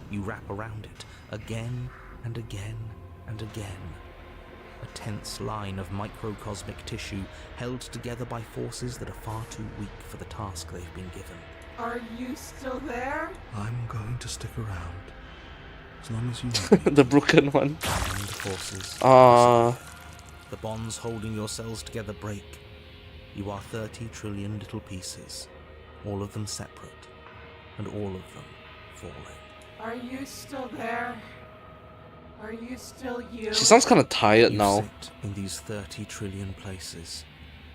You wrap around it again and again and again. A tense line of microcosmic tissue held together by forces that are far too weak for the task they've been given. Are you still there? I'm going to stick around. As long as you know. The broken one. Mind forces. The bonds holding your cells together break. You are 30 trillion little pieces, all of them separate, and all of them falling. Are you still there? Are you still you? She sounds kind of tired You now. sit in these 30 trillion places,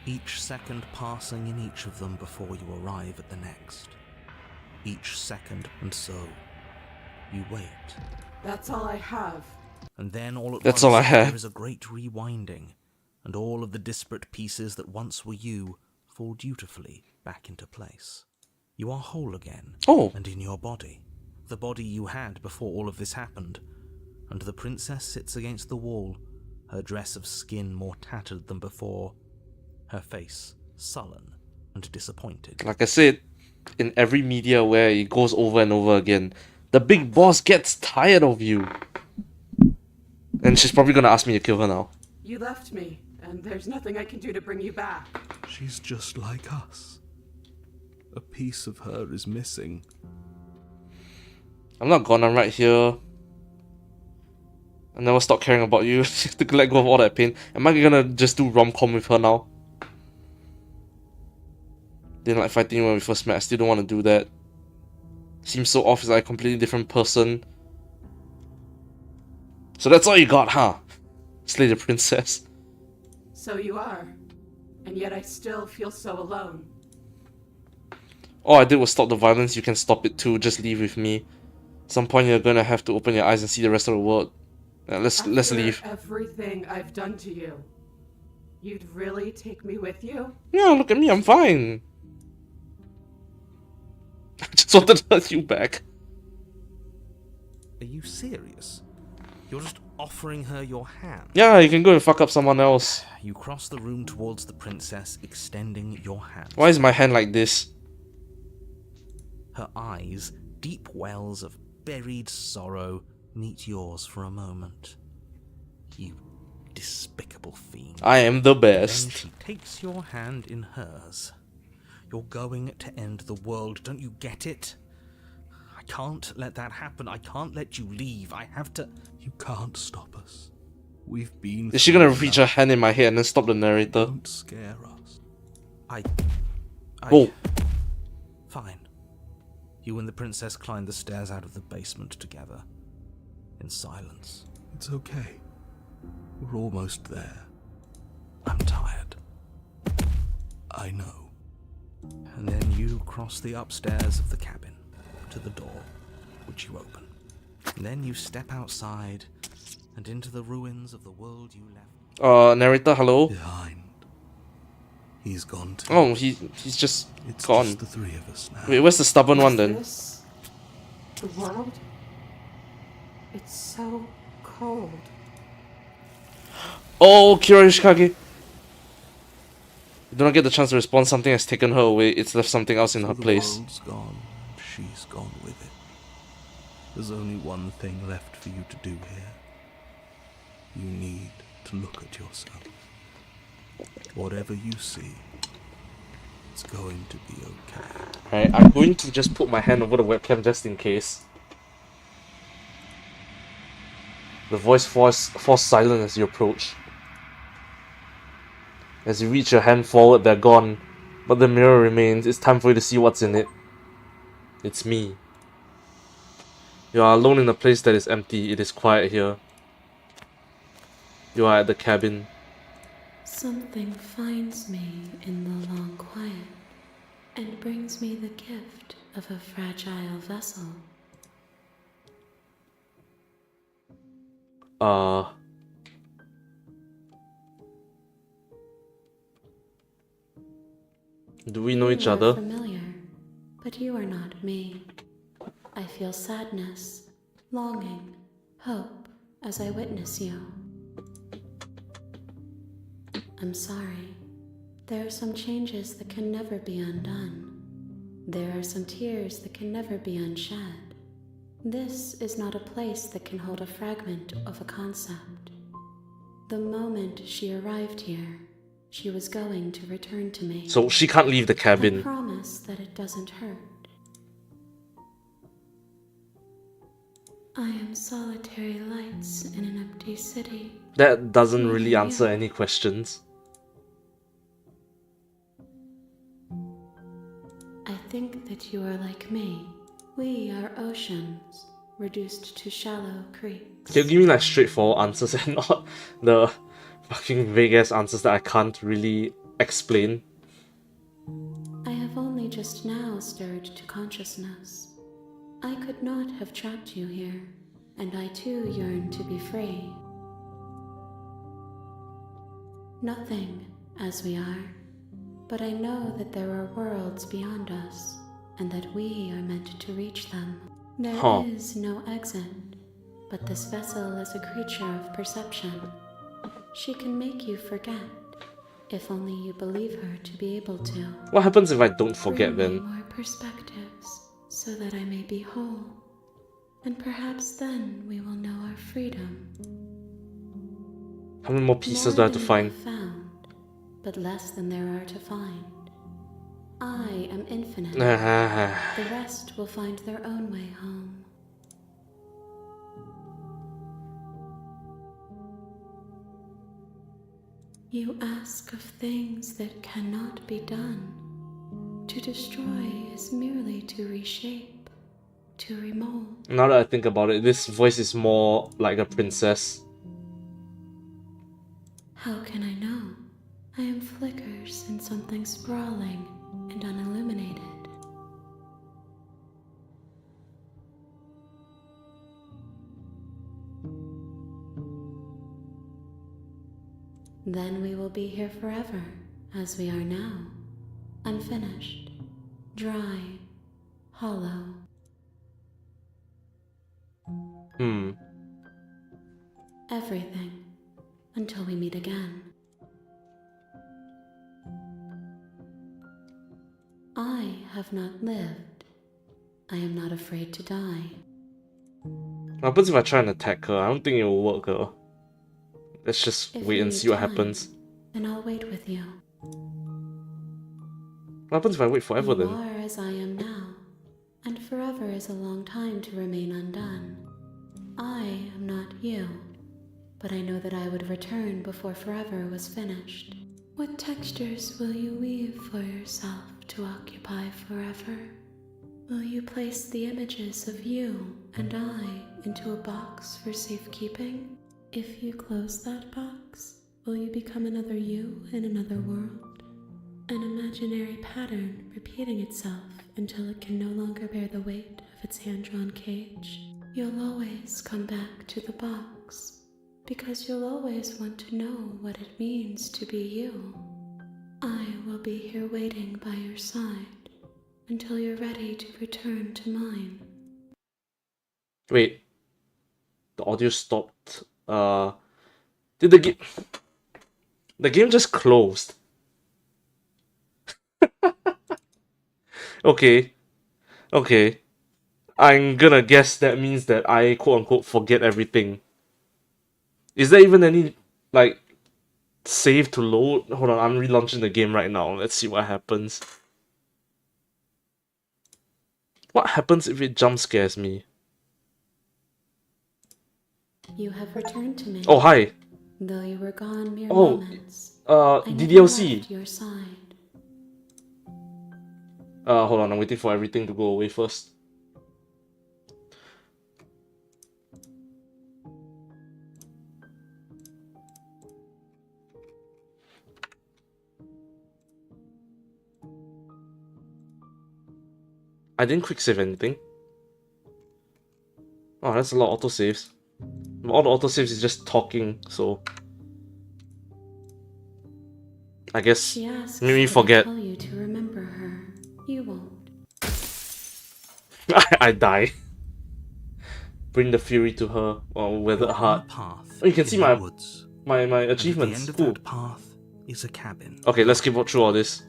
each second passing in each of them before you arrive at the next. Each second, and so you wait. That's all I have. And then all at That's once, all I have. there is a great rewinding, and all of the disparate pieces that once were you fall dutifully back into place. You are whole again, Oh. and in your body, the body you had before all of this happened, and the princess sits against the wall, her dress of skin more tattered than before, her face sullen and disappointed. Like I said, in every media where it goes over and over again, the big boss gets tired of you. And she's probably gonna ask me to kill her now. You left me, and there's nothing I can do to bring you back. She's just like us. A piece of her is missing. I'm not gone, I'm right here. I never stop caring about you. To let go of all that pain. Am I gonna just do rom-com with her now? Didn't like fighting when we first met. I still don't want to do that. Seems so off, it's like a completely different person. So that's all you got, huh? Slay the princess. So you are. And yet I still feel so alone. All I did was stop the violence, you can stop it too, just leave with me. At some point you're gonna have to open your eyes and see the rest of the world. Let's After leave. everything I've done to you, you'd really take me with you? Yeah, look at me, I'm fine. I just wanted to hurt you back. Are you serious? You're just offering her your hand. Yeah, you can go and fuck up someone else. You cross the room towards the princess, extending your hand. Why is my hand like this? Her eyes, deep wells of buried sorrow, meet yours for a moment. You despicable fiend. I am the Then best. she takes your hand in hers. You're going to end the world, don't you get it? I can't let that happen. I can't let you leave. I have to... You can't stop us. We've been. Is she gonna through reach her enough. hand in my head and then stop the narrator? Don't scare us. I... Whoa. Fine. You and the princess climb the stairs out of the basement together. In silence. It's okay. We're almost there. I'm tired. I know. And then you cross the upstairs of the cabin to the door, which you open. And then you step outside and into the ruins of the world you left. Narrator, hello? Behind. He's gone too. Oh, he's just It's gone. just the three of us now. Wait, where's the stubborn one then? This? The world? It's so cold. Oh, Kirishikage. You do not get the chance to respond. Something has taken her away. It's left something else in her The place. world's gone, and she's gone with it. There's only one thing left for you to do here. You need to look at yourself. Whatever you see, it's going to be okay. Alright, I'm going to just put my hand over the webcam just in case. The voice falls silent as you approach. As you reach your hand forward, they're gone. But the mirror remains. It's time for you to see what's in it. It's me. You are alone in a place that is empty. It is quiet here. You are at the cabin. Something finds me in the long quiet and brings me the gift of a fragile vessel. Do we know each You are other? familiar, but you are not me. I feel sadness, longing, hope as I witness you. I'm sorry. There are some changes that can never be undone. There are some tears that can never be unshed. This is not a place that can hold a fragment of a concept. The moment she arrived here, she was going to return to me. So she can't leave the I cabin. promise that it doesn't hurt. I am solitary lights in an empty city. That doesn't What really are answer you? any questions. I think that you are like me. We are oceans, reduced to shallow creeks. Can you give me like straightforward answers and not the fucking vague ass answers that I can't really explain? I have only just now stirred to consciousness. I could not have trapped you here, and I too yearn to be free. Nothing, as we are, but I know that there are worlds beyond us, and that we are meant to reach them. There is no exit, but this vessel is a creature of perception. She can make you forget, if only you believe her to be able to. What happens if I don't forget Bring me then? more perspectives, so that I may be whole, and perhaps then we will know our freedom. How many more pieces do I More have to than find? you have found, but less than there are to find. I am infinite. The rest will find their own way home. You ask of things that cannot be done. To destroy is merely to reshape, to remold. Now that I think about it, this voice is more like a princess. How can I know? I am flickers in something sprawling and unilluminated. Then we will be here forever, as we are now, unfinished, dry, hollow. Everything, until we meet again. I have not lived. I am not afraid to die. What happens if I try and attack her? I don't think it will work, girl. Let's just If wait you and need see what time, happens. then I'll wait with you. What happens if I wait forever You then? are as I am now, and forever is a long time to remain undone. I am not you, but I know that I would return before forever was finished. What textures will you weave for yourself to occupy forever? Will you place the images of you and I into a box for safekeeping? If you close that box, will you become another you in another world? An imaginary pattern repeating itself until it can no longer bear the weight of its hand-drawn cage. You'll always come back to the box, because you'll always want to know what it means to be you. I will be here waiting by your side until you're ready to return to mine. Wait. The audio stopped. Did the game... The game just closed. Okay. Okay. I'm gonna guess that means that I quote unquote forget everything. Is there even any like save to load? Hold on, I'm relaunching the game right now. Let's see what happens. What happens if it jump scares me? You have returned to me. Oh, hi. Though you were gone mere Oh, moments. I never DDLC. left your side. Hold on, I'm waiting for everything to go away first. I didn't quick save anything. Oh, that's a lot of autosaves. All the autosaves is just talking, so I guess She asks made me that forget. I tell you to remember her. You won't. I die. Bring the fury to her, or weathered heart. Oh, you can see my achievements. At the end of Cool. that path is a cabin. Okay, let's keep through all this.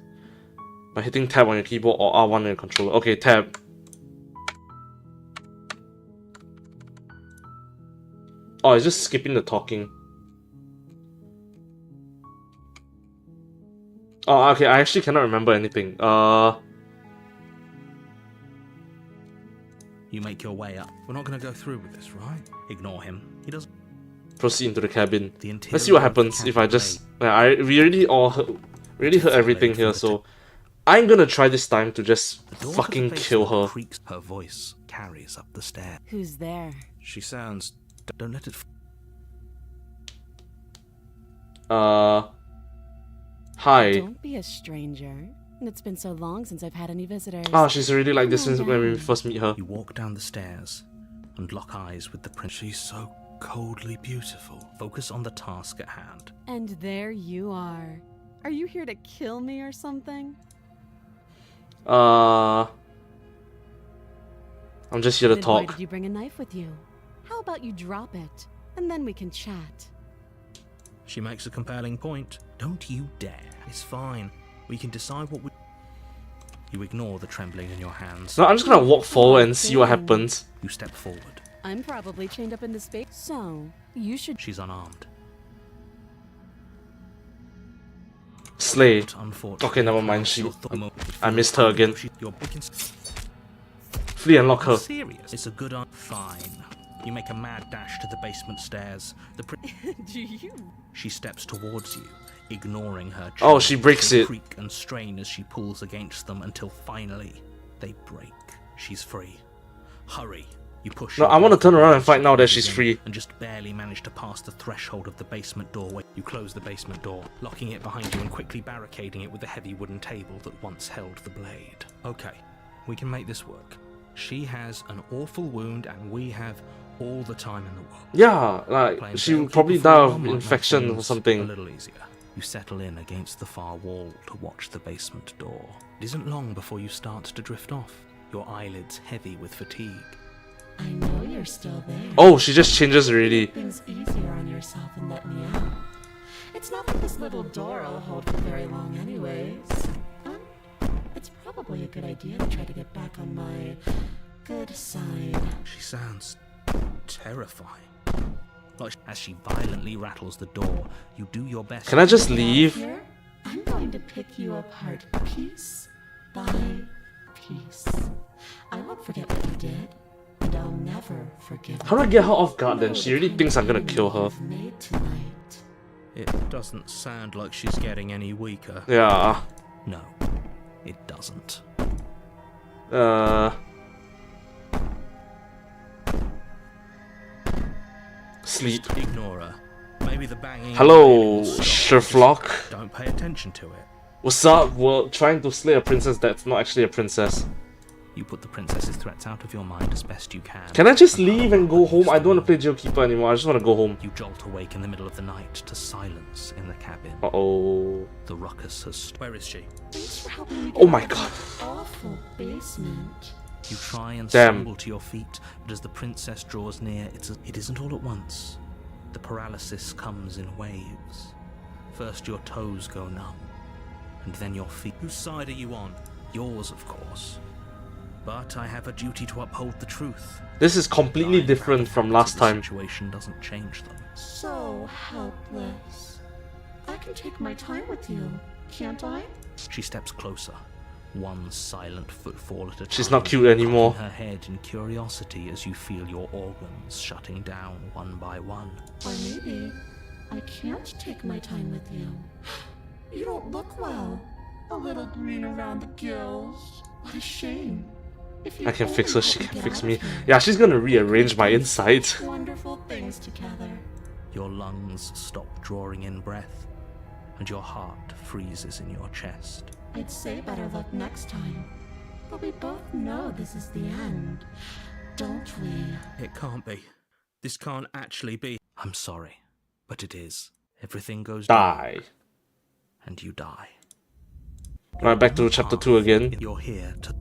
By hitting tab on your keyboard or R1 on your controller. Okay, tab. Oh, it's just skipping the talking. Oh, okay, I actually cannot remember anything. You make your way up. We're not going to go through with this, right? Ignore him. He doesn't. Proceed into the cabin. The interior Let's see what of the happens if I cabin just... we already heard everything here, so... I'm gonna try this time to just The door to the fucking basement kill her. creaks. Her voice carries up the stair. Who's there? She sounds. Don't let it. Hi. Don't be a stranger. It's been so long since I've had any visitors. Ah, she's already like this Come on since when we down. first meet her. You walk down the stairs and lock eyes with the prince. She's so coldly beautiful. Focus on the task at hand. And there you are. Are you here to kill me or something? I'm just here to Then why talk. did you bring a knife with you? How about you drop it, and then we can chat. She makes a compelling point. Don't you dare. It's fine. We can decide what we. You ignore the trembling in your hands. No, I'm just gonna walk forward and see what happens. You step forward. I'm probably chained up into space, so you should. She's unarmed. Slay. Unfortunately, Okay, never mind. She. your thought- I missed her again. You're Flee and lock her. serious. It's a good fine. You make a mad dash to the basement stairs. Do you? She steps towards you, ignoring her. Oh, chains. she breaks They it. creak and strain as she pulls against them until finally they break. She's free. Hurry. You push. No, her I want to back turn around and as fight she now that closes she's in free. And just barely manage to pass the threshold of the basement doorway. You close the basement door, locking it behind you and quickly barricading it with the heavy wooden table that once held the blade. Okay, we can make this work. She has an awful wound and we have all the time in the world. Yeah, like Playing she would Janky probably before die one of might make infection or things A something. little easier. You settle in against the far wall to watch the basement door. It isn't long before you start to drift off, your eyelids heavy with fatigue. I know you're still there. Oh, she just changes already. Things easier on yourself and let me out. It's not like this little door will hold for very long anyways. It's probably a good idea to try to get back on my good side. She sounds terrifying. Like as she violently rattles the door, you do your best. Can I just Get out of leave? here. I'm going to pick you apart piece by piece. I won't forget what you did, and I'll never forgive How do I you. get her off guard then? You know She the already kind thinks of I'm gonna enemy kill her. you've made tonight. It doesn't sound like she's getting any weaker. Yeah. No, it doesn't. Sleep. Just ignore her. Maybe the banging. Hello, will stop. Sherflock. Just don't pay attention to it. What's up? We're trying to slay a princess that's not actually a princess. You put the princess's threats out of your mind as best you can. Can I just leave and go home? I don't want to play Jailkeeper anymore. I just want to go home. You jolt awake in the middle of the night to silence in the cabin. Uh-oh. The ruckus has. Where is she? Thanks for helping me Oh get my out of god. that awful basement. You try and Damn. stumble to your feet, but as the princess draws near, it isn't all at once. The paralysis comes in waves. First your toes go numb, and then your feet. Whose side are you on? Yours, of course. But I have a duty to uphold the truth. This is completely Lying different about the from facts last of the time. Situation doesn't change them. So helpless. I can take my time with you, can't I? She steps closer, one silent footfall at a time. She's not cute anymore. Cocking her head in curiosity as you feel your organs shutting down one by one. Or maybe I can't take my time with you. You don't look well. A little green around the gills. What a shame. If you I can only fix her, let she me can get fix out me. of here. Yeah, she's gonna rearrange my insides. Wonderful things together. Your lungs stop drawing in breath, and your heart freezes in your chest. I'd say better luck next time. But we both know this is the end, don't we? It can't be. This can't actually be. I'm sorry, but it is. Everything goes Die. dark, and you die. Right, back to chapter 2 again. You're here to.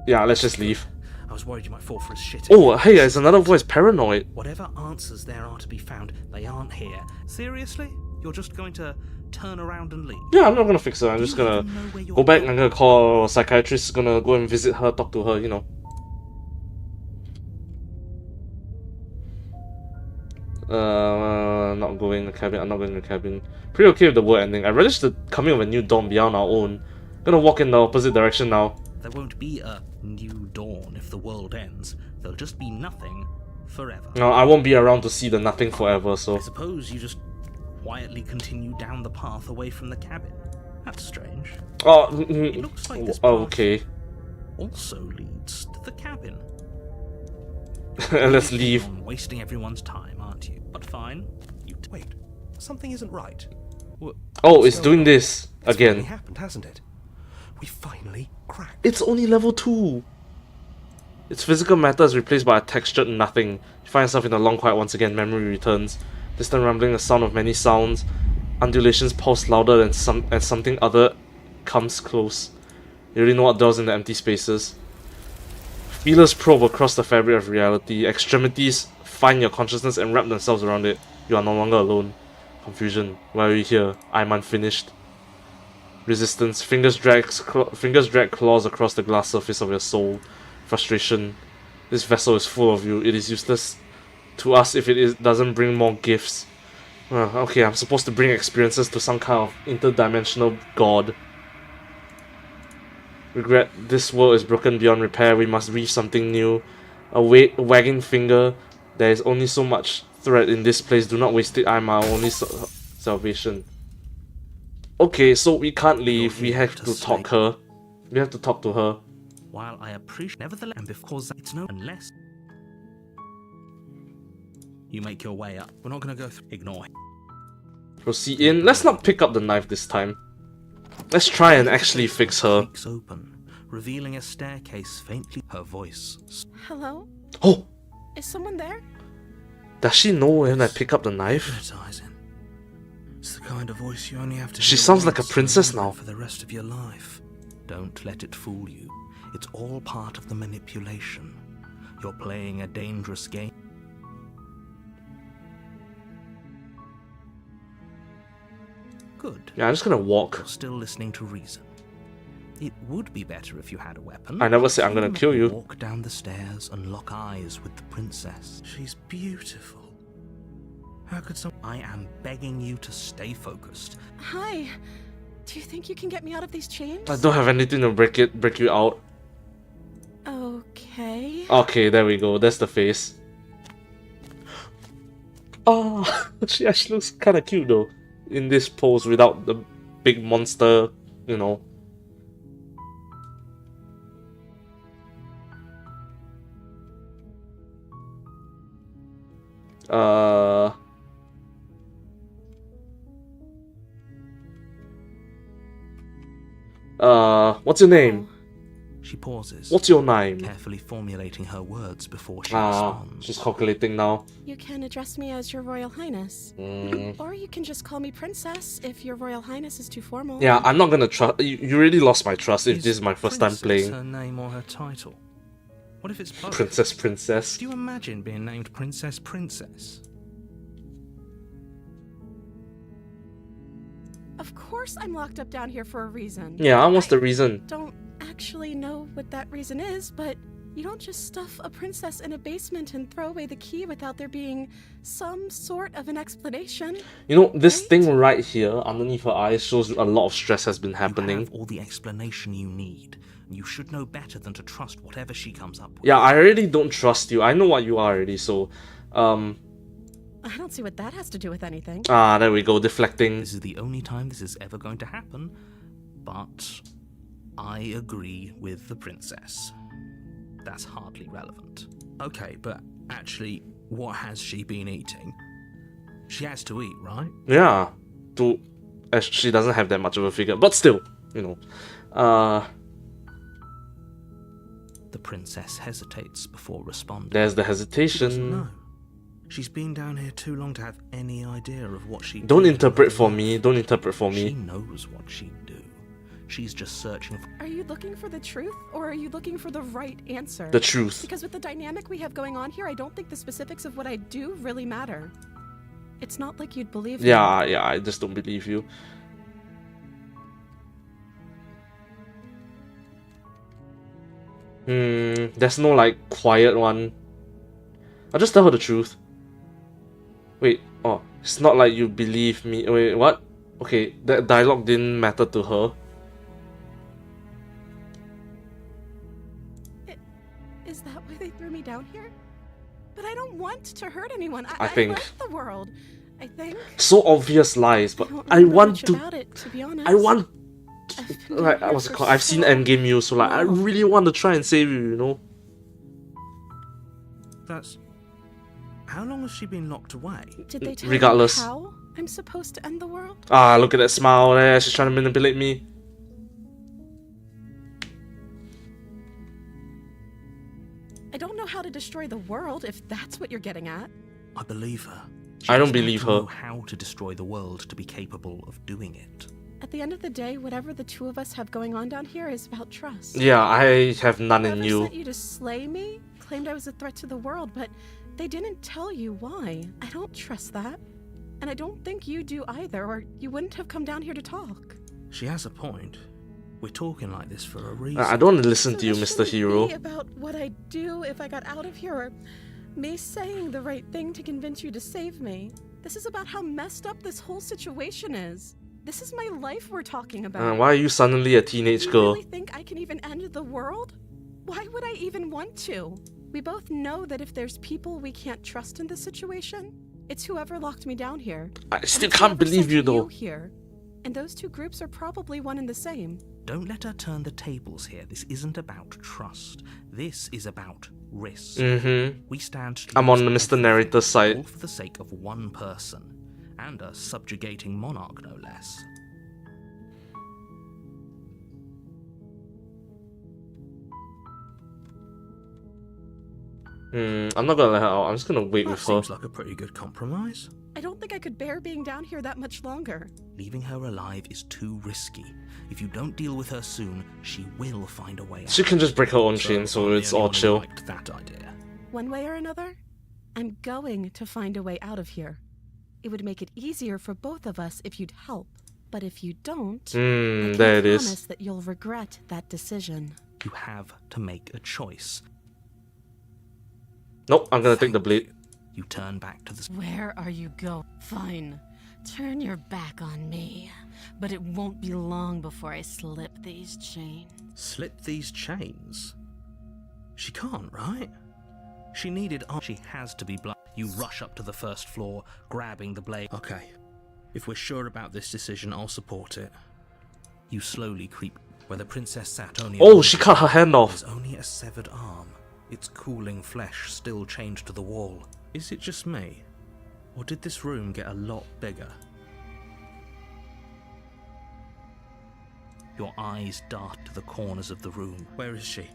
Yeah, let's just leave. I was worried you might fall for his shit. Oh, hey, there's another voice, Paranoid. Whatever answers there are to be found, they aren't here. Seriously? You're just going to turn around and leave? Yeah, I'm not gonna fix her. I'm just gonna go back. I'm gonna call a psychiatrist. Gonna go and visit her, talk to her, you know. Not going to the cabin. I'm not going to the cabin. Pretty okay with the world ending. I relish the coming of a new dawn beyond our own. Gonna walk in the opposite direction now. There won't be a new dawn if the world ends. There'll just be nothing forever. No, I won't be around to see the nothing forever, so... I suppose you just quietly continue down the path away from the cabin. That's strange. Oh, It looks like this path okay. also leads to the cabin. Let's leave. You're wasting everyone's time, aren't you? But fine. Wait, something isn't right. Oh, it's doing this It's finally again. happened, hasn't it? We finally cracked. It's only level 2. Its physical matter is replaced by a textured nothing. You find yourself in the long quiet once again. Memory returns. Distant rumbling, the sound of many sounds. Undulations pulse louder than something other comes close. You already know what dwells in the empty spaces. Feelers probe across the fabric of reality. Extremities find your consciousness and wrap themselves around it. You are no longer alone. Confusion. Why are you here? I'm unfinished. Resistance. Fingers drag claws across the glass surface of your soul. Frustration. This vessel is full of you. It is useless to us if it doesn't bring more gifts. Okay, I'm supposed to bring experiences to some kind of interdimensional god. Regret, this world is broken beyond repair. We must reach something new. A wagging finger. There is only so much thread in this place. Do not waste it. I'm our only salvation. Okay, so we can't leave. We have to talk her. We have to talk to her. While I appreciate, nevertheless, and because it's no unless you make your way up. We're not going to go through. Ignore him. Proceed in. Let's not pick up the knife this time. Let's try and actually fix her. Creaks open, revealing a staircase faintly. Her voice. Hello? Oh! Is someone there? Does she know when I pick up the knife? Hypnotizing. It's the kind of voice you only have to. She hear sounds like a once and princess remember now. for the rest of your life. Don't let it fool you. It's all part of the manipulation. You're playing a dangerous game. Good. Yeah, I'm just gonna walk. You're still listening to reason. It would be better if you had a weapon. I never said I'm gonna kill you. Walk down the stairs and lock eyes with the princess. She's beautiful. How could some? I am begging you to stay focused. Hi. Do you think you can get me out of these chains? I don't have anything to break you out. Okay. Okay, there we go. That's the face. Oh, she actually looks kind of cute though. In this pose without the big monster, you know. What's your name? She pauses. What's your name? Carefully formulating her words before she Ah, responds. she's calculating now. You can address me as Your Royal Highness. Or you can just call me Princess if Your Royal Highness is too formal. Yeah, I'm not gonna trust. You really lost my trust if this is my first time Princess playing. her name or her title? What if it's both? Princess. Do you imagine being named Princess? Of course I'm locked up down here for a reason. Yeah, what's the reason? Don't actually know what that reason is, but you don't just stuff a princess in a basement and throw away the key without there being some sort of an explanation. You know, this right? thing right here underneath her eyes shows a lot of stress has been You happening. have all the explanation you need. You should know better than to trust whatever she comes up with. Yeah, I already don't trust you. I know what you are already, so I don't see what that has to do with anything. there we go, deflecting. This is the only time this is ever going to happen, but I agree with the princess. That's hardly relevant. Okay, but actually, what has she been eating? She has to eat, right? Yeah, she doesn't have that much of a figure, but still, you know. The princess hesitates before responding. There's the She doesn't hesitation. know. She's been down here too long to have any idea of what she Don't interpret for me. Don't interpret for She me. knows what she'd do. She's just searching for... Are you looking for the truth, or are you looking for the right answer? The truth. Because with the dynamic we have going on here, I don't think the specifics of what I do really matter. It's not like you'd believe me. Yeah, I just don't believe you. There's no like quiet one. I'll just tell her the truth. Wait, oh, it's not like you believe me. Wait, what? Okay, that dialogue didn't matter to her. Is that why they threw me down here? But I don't want to hurt anyone. I think- like the world. I think. So obvious lies, but don't I remember want much to. about it, to be honest. I want. I've been Like, down here what's it for called? I've seen so Endgame you, so like, I long. really want to try and save you, you know? That's... How long has she been locked away? Did they tell Regardless. you how I'm supposed to end the world? Ah, look at that smile there. She's trying to manipulate me. I don't know how to destroy the world, if that's what you're getting at. I believe her. I don't doesn't believe have to her. know how to destroy the world to be capable of doing it. At the end of the day, whatever the two of us have going on down here is about trust. Yeah, I have none in Whoever you. sent you to slay me claimed I was a threat to the world, but they didn't tell you why. I don't trust that. And I don't think you do either, or you wouldn't have come down here to talk. She has a point. We're talking like this for a reason. I don't want to listen So to you, this Mr. shouldn't Hero. be about what I'd do if I got out of here, or me saying the right thing to convince you to save me. This is about how messed up this whole situation is. This is my life we're talking about. Why are you suddenly a teenage Do you girl? really think I can even end the world? Why would I even want to? We both know that if there's people we can't trust in this situation, it's whoever locked me down here. I And still it's can't whoever believe sent you though. here. And those two groups are probably one and the same. Don't let her turn the tables here. This isn't about trust. This is about risk. We stand to I'm on lose Mr. everything, Narrator's side. all for the sake of one person, and a subjugating monarch, no less. I'm not gonna let her out. I'm just gonna wait That with her. seems like a pretty good compromise. I don't think I could bear being down here that much longer. Leaving her alive is too risky. If you don't deal with her soon, she will find a way out. She can just break her own chain, so I'm the it's only all one who chill. liked that idea. One way or another, I'm going to find a way out of here. It would make it easier for both of us if you'd help. But if you don't, I can There it is. promise that you'll regret that decision. You have to make a choice. Nope, I'm gonna take the blade. You turn back to the... Where are you going? Fine. Turn your back on me. But it won't be long before I slip these chains. Slip these chains? She can't, right? She needed... She has to be blood. You rush up to the first floor, grabbing the blade. Okay. If we're sure about this decision, I'll support it. You slowly creep where the princess sat only... a Oh, moment she cut her hand off. There's only a severed arm. Its cooling flesh still chained to the wall. Is it just me? Or did this room get a lot bigger? Your eyes dart to the corners of the room. Where is she?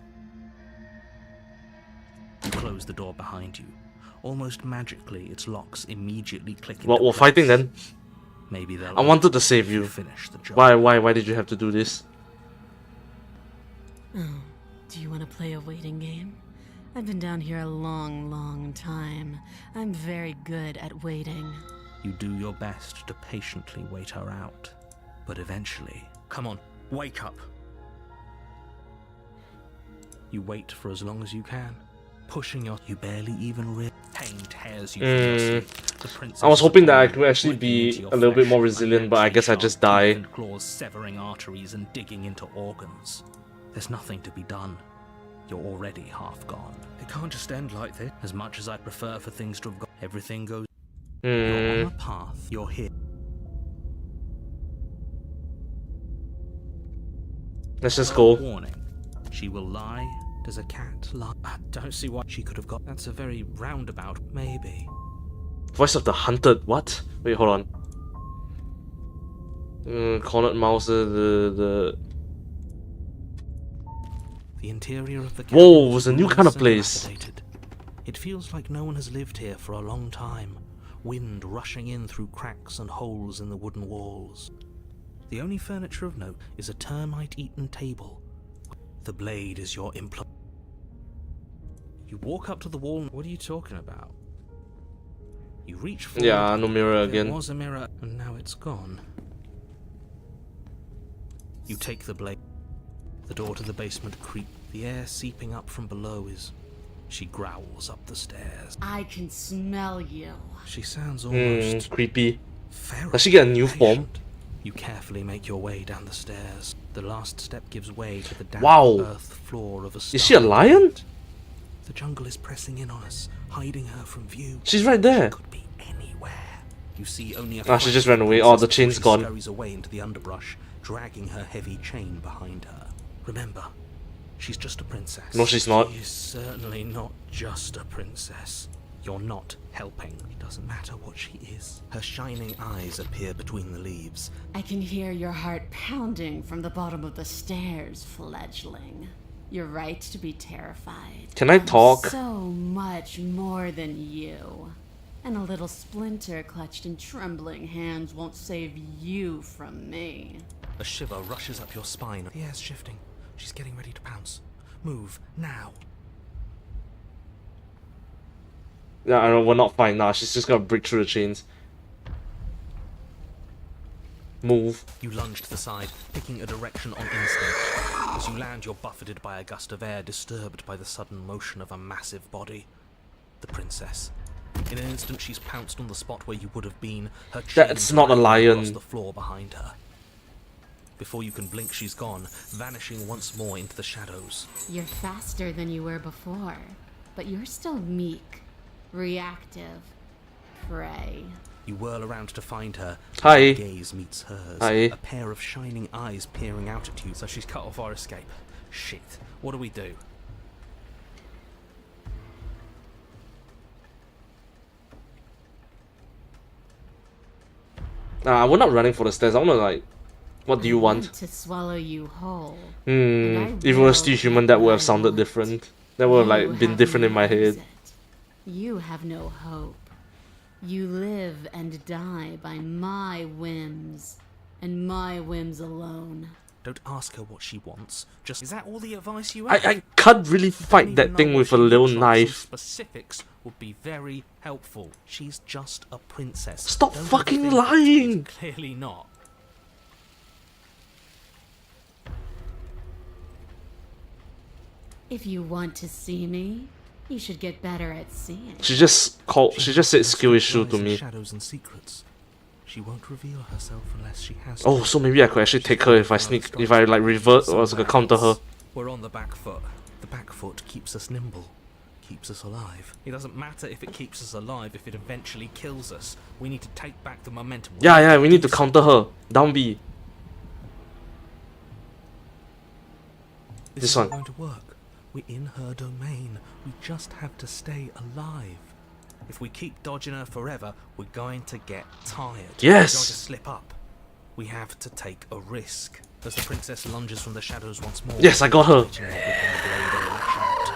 You close the door behind you. Almost magically, its locks immediately click into Well, we're place. fighting then. Maybe they'll I wanted to save you. finish the job. Why did you have to do this? Oh, do you want to play a waiting game? I've been down here a long time. I'm very good at waiting. You do your best to patiently wait her out. But eventually, come on, wake up. You wait for as long as you can, pushing you barely even realize. Pain tears you from your sleep. The princess I was hoping that I could is actually breaking into be your a little bit flesh, more resilient, but I guess I unnaturally just sharp die. teeth and claws severing arteries and digging into organs. There's nothing to be done. You're already half gone. It can't just end like this. As much as I prefer for things to have gone, everything goes. You're on a path. You're here. Let's just go. Warning. She will lie. Does a cat lie? I don't see why she could have got. That's a very roundabout. Maybe. Voice of the hunted. What? Wait, hold on. Cornered mouse. The interior of the Whoa, cabin it's a is new kind of ruinous and place. dilapidated. It feels like no one has lived here for a long time. Wind rushing in through cracks and holes in the wooden walls. The only furniture of note is a termite-eaten table. The blade is your implant. You walk up to the wall. What are you talking about? You reach forward. Yeah, no mirror There again. was a mirror, and now it's gone. You take the blade. The door to the basement creaks. The air seeping up from below is. She growls up the stairs. I can smell you. She sounds almost Creepy. feral. Does she get a new form? Patient. You carefully make your way down the stairs. The last step gives way to the damp Wow. earth floor of a Is she a lion? The jungle is pressing in on us, hiding her from view. She's right there. Could be anywhere. You see only a Ah, she just ran away. Oh, the chain's gone. She scurries away into the underbrush, dragging her heavy chain behind her. Remember, she's just a princess. No, she's not. She is certainly not just a princess. You're not helping. It doesn't matter what she is. Her shining eyes appear between the leaves. I can hear your heart pounding from the bottom of the stairs, fledgling. You're right to be terrified. Can I I'm talk? So much more than you. And a little splinter clutched in trembling hands won't save you from me. A shiver rushes up your spine. The air's shifting. She's getting ready to pounce. Move, now. Yeah, I know, we're not fine now. She's just gonna break through the chains. Move. You lunge to the side, picking a direction on instinct. As you land, you're buffeted by a gust of air, disturbed by the sudden motion of a massive body. The princess. In an instant, she's pounced on the spot where you would have been. Her chain That's not a dragging lion. across the floor behind her. Before you can blink, she's gone, vanishing once more into the shadows. You're faster than you were before, but you're still meek, reactive, prey. You whirl around to find her. Hi. Her gaze meets hers. Hi. A pair of shining eyes peering out at you. So she's cut off our escape. Shit. What do we do? We're not running for the stairs. I wanna like, what do you I want? To swallow you whole. If it was still human, that would have sounded different. That would have You like been have different in my no head. exit. You have no hope. You live and die by my whims, and my whims alone. Don't ask her what she wants. Just, is that all the advice you have? I can't really You fight don't that even thing know with what a she little looks like, so knife. Specifics would be very helpful. She's just a princess. Stop Don't fucking overthink it. lying! She's clearly not. If you want to see me, you should get better at seeing. She just said skill issue to Lies in me. Shadows and secrets. She won't reveal herself unless she has Oh, to. so maybe I could actually take her if I like revert or I counter her. We're on the back foot. The back foot keeps us nimble, keeps us alive. It doesn't matter if it keeps us alive if it eventually kills us. We need to take back the momentum. Yeah, we need to counter her. Down B. This This isn't one. going to work. We're in her domain. We just have to stay alive. If we keep dodging her forever, we're going to get tired. Yes. We're going to slip up. We have to take a risk. As the princess lunges from the shadows once more. Yes, I got her. Reaching her grip on the blade and lash out.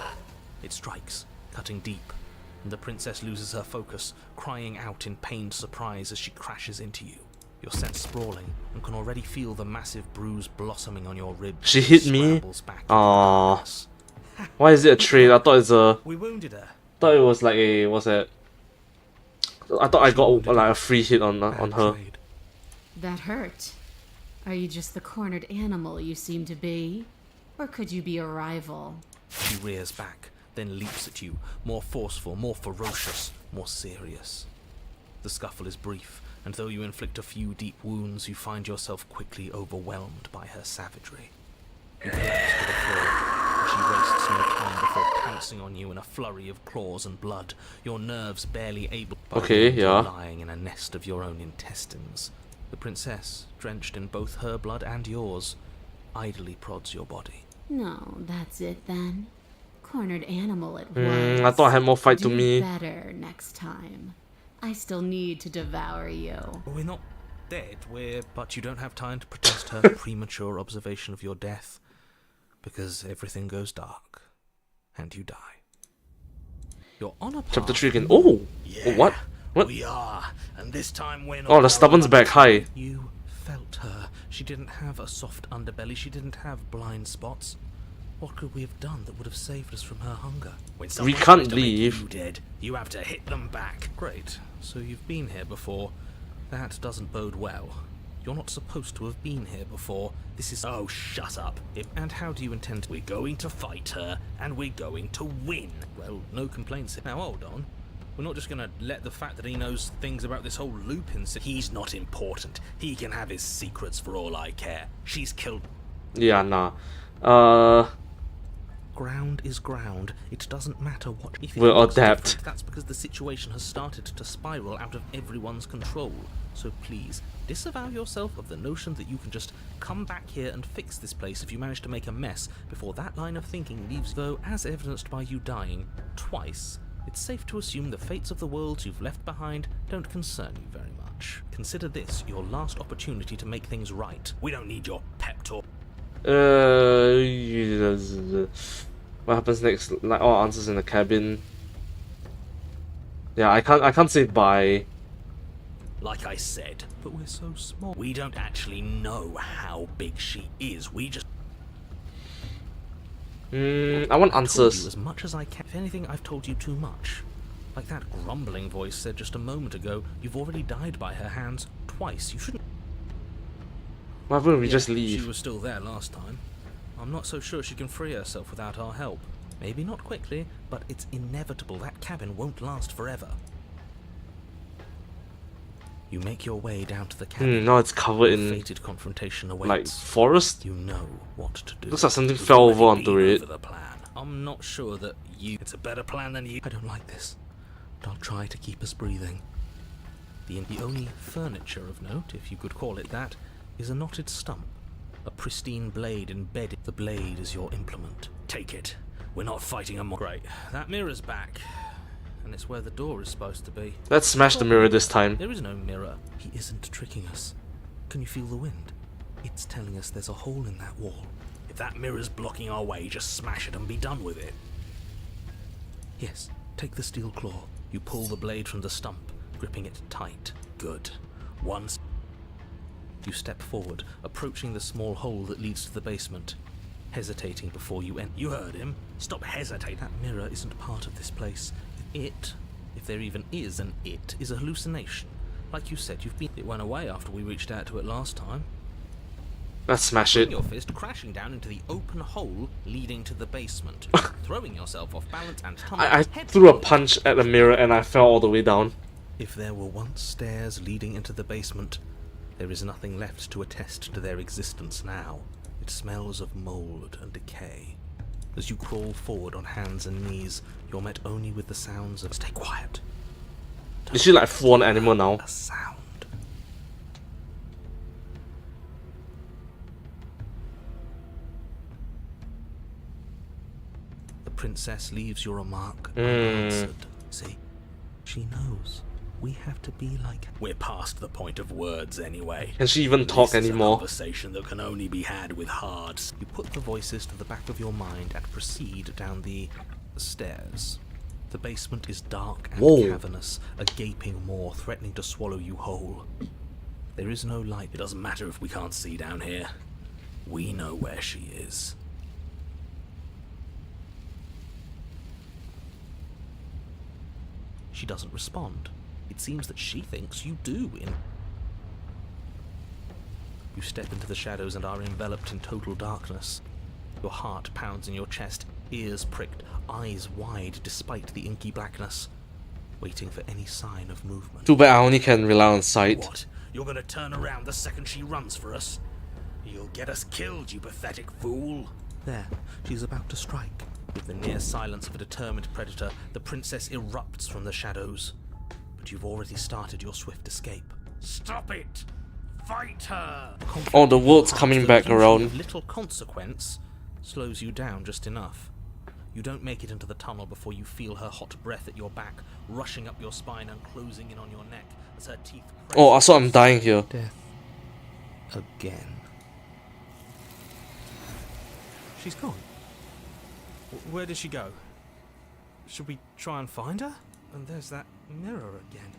It strikes, cutting deep, and the princess loses her focus, crying out in pained surprise as she crashes into you. Your sense sprawling, and can already feel the massive bruise blossoming on your ribs. She hit me? Scrambles back into Aww. the darkness. Why is it a trade? I thought We wounded her. it was like a what's that? I thought I got like a free hit on Bad her. trade. That hurt. Are you just the cornered animal you seem to be? Or could you be a rival? She rears back, then leaps at you, more forceful, more ferocious, more serious. The scuffle is brief, and though you inflict a few deep wounds, you find yourself quickly overwhelmed by her savagery. You collapse to the floor, and she wastes no time before pouncing on you in a flurry of claws and blood, your nerves barely able lying in a nest of your own intestines. The princess, drenched in both her blood and yours, idly prods your body. No, that's it then. Cornered animal it was. I thought I had more fight to Do me. better next time. I still need to devour you. We're not dead, but you don't have time to protest her premature observation of your death, because everything goes dark, and you die. You're on a path. Chapter 3 again. Oh! Yeah, What? What? We are, and this time we're not. Oh, the stubborn's back. Hi. You felt her. She didn't have a soft underbelly. She didn't have blind spots. What could we have done that would have saved us from her hunger? When We someone can't tries to make leave. you dead, you have to hit them back. Great. So you've been here before. That doesn't bode well. You're not supposed to have been here before. This is... Oh, shut up. And how do you intend to... We're going to fight her, and we're going to win. Well, no complaints. Now, hold on. We're not just going to let the fact that he knows things about this whole Lupin... He's not important. He can have his secrets for all I care. She's killed... Yeah, nah. Ground is ground. It doesn't matter what... If it We'll looks adapt. different, that's because the situation has started to spiral out of everyone's control. So please, disavow yourself of the notion that you can just come back here and fix this place if you manage to make a mess before that line of thinking leaves... Though, as evidenced by you dying twice, it's safe to assume the fates of the worlds you've left behind don't concern you very much. Consider this your last opportunity to make things right. We don't need your pep talk. What happens next? Like all answers in the cabin. Yeah, I can't say bye. Like I said, But we're so small. we don't actually know how big she is. We just... I want Told you answers. as much as I can. If anything, I've told you too much. Like that grumbling voice said just a moment ago, you've already died by her hands twice. You shouldn't... Why wouldn't we just She leave? was still there last time. I'm not so sure she can free herself without our help. Maybe not quickly, but it's inevitable. That cabin won't last forever. You make your way down to the cabin. Now it's covered in Fated confrontation like awaits. forest. You know what to do. Looks like something we've fell already over onto been it. over the plan. I'm not sure that you... It's a better plan than you... I don't like this, but I'll try to keep us breathing. The only furniture of note, if you could call it that, is a knotted stump. A pristine blade embedded. The blade is your implement. Take it. We're not fighting a Great. That mirror's back. And it's where the door is supposed to be. Let's smash the mirror this time. There is no mirror. He isn't tricking us. Can you feel the wind? It's telling us there's a hole in that wall. If that mirror's blocking our way, just smash it and be done with it. Yes, take the steel claw. You pull the blade from the stump, gripping it tight. Good. Once... You step forward, approaching the small hole that leads to the basement, hesitating before you enter. You heard him. Stop hesitating. That mirror isn't part of this place. It, if there even is an it, is a hallucination. Like you said, It went away after we reached out to it last time. Let's smash Bring it. your fist crashing down into the open hole leading to the basement, throwing yourself off balance and tumbling I head threw a forward. punch at the mirror and I fell all the way down. If there were once stairs leading into the basement, there is nothing left to attest to their existence now. It smells of mold and decay. As you crawl forward on hands and knees, you're met only with the sounds of... Stay quiet. Is she like full-on animal now? A sound. The princess leaves your remark unanswered. See, she knows. We have to be like... We're past the point of words anyway. Can she even talk This is a anymore? conversation that can only be had with hard... You put the voices to the back of your mind and proceed down the stairs. The basement is dark and Whoa. cavernous, a gaping maw threatening to swallow you whole. There is no light. It doesn't matter if we can't see down here. We know where she is. She doesn't respond. It seems that she thinks you do. You step into the shadows and are enveloped in total darkness. Your heart pounds in your chest, ears pricked, eyes wide despite the inky blackness, waiting for any sign of movement. Too bad I only can rely on sight. What? You're gonna turn around the second she runs for us? You'll get us killed, you pathetic fool. There, she's about to strike. With the near silence of a determined predator, the princess erupts from the shadows. But you've already started your swift escape. Stop it! Fight her! Oh, the world's coming back Usually around. of little consequence slows you down just enough. You don't make it into the tunnel before you feel her hot breath at your back, rushing up your spine and closing in on your neck as her teeth press. Oh, I saw I'm dying here. Death. Again. She's gone. Where did she go? Should we try and find her? And there's that mirror again.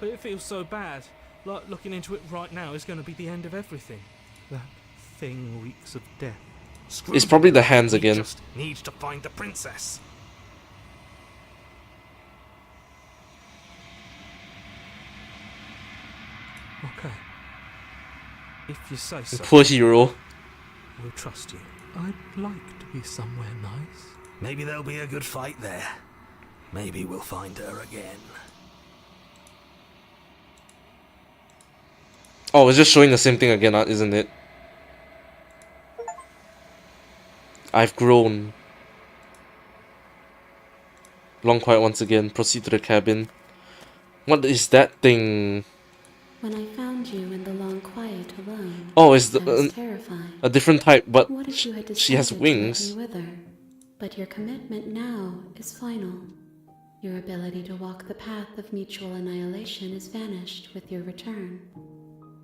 But it feels so bad. Like looking into it right now is going to be the end of everything. That thing reeks of death. It's probably the hands We again. just need to find the princess. Okay. If you say so, Poor hero. we'll trust you. I'd like to be somewhere nice. Maybe there'll be a good fight there. Maybe we'll find her again. Oh, it's just showing the same thing again, isn't it? I've grown. Long quiet once again. Proceed to the cabin. What is that thing? When I found you in the long quiet alone, Oh, it's I was the, terrified. a different type, but What if you had she has decided to wings. let me with her? But your commitment now is final. Your ability to walk the path of mutual annihilation is vanished with your return.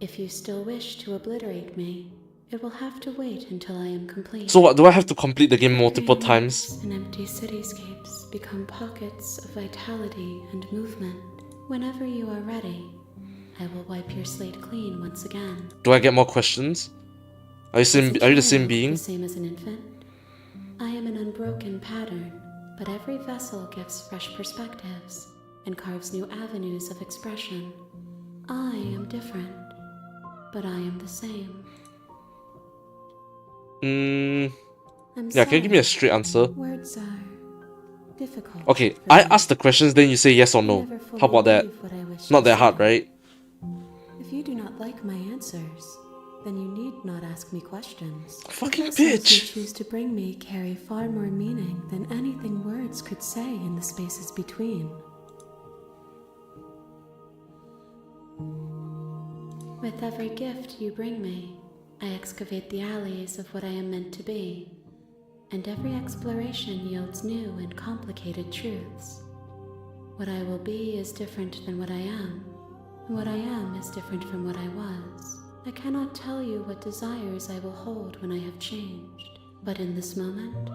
If you still wish to obliterate me, it will have to wait until I am complete. So what, do I have to complete the game multiple Dreams times? and empty cityscapes become pockets of vitality and movement. Whenever you are ready, I will wipe your slate clean once again. Do I get more questions? Are you As a are you the same child, being? The same as an infant? I am an unbroken pattern, but every vessel gives fresh perspectives and carves new avenues of expression. I am different, but I am the same. I'm Yeah, can you give me a sorry. straight answer? Words are difficult. Okay, for I me. ask the questions, then you say yes or I no. never fully How about that? believe what I wish Not to that hard, say. right? If you do not like my answers, then you need not ask me questions. Fucking The lessons you bitch! choose to bring me carry far more meaning than anything words could say in the spaces between. With every gift you bring me, I excavate the alleys of what I am meant to be, and every exploration yields new and complicated truths. What I will be is different than what I am, and what I am is different from what I was. I cannot tell you what desires I will hold when I have changed, but in this moment,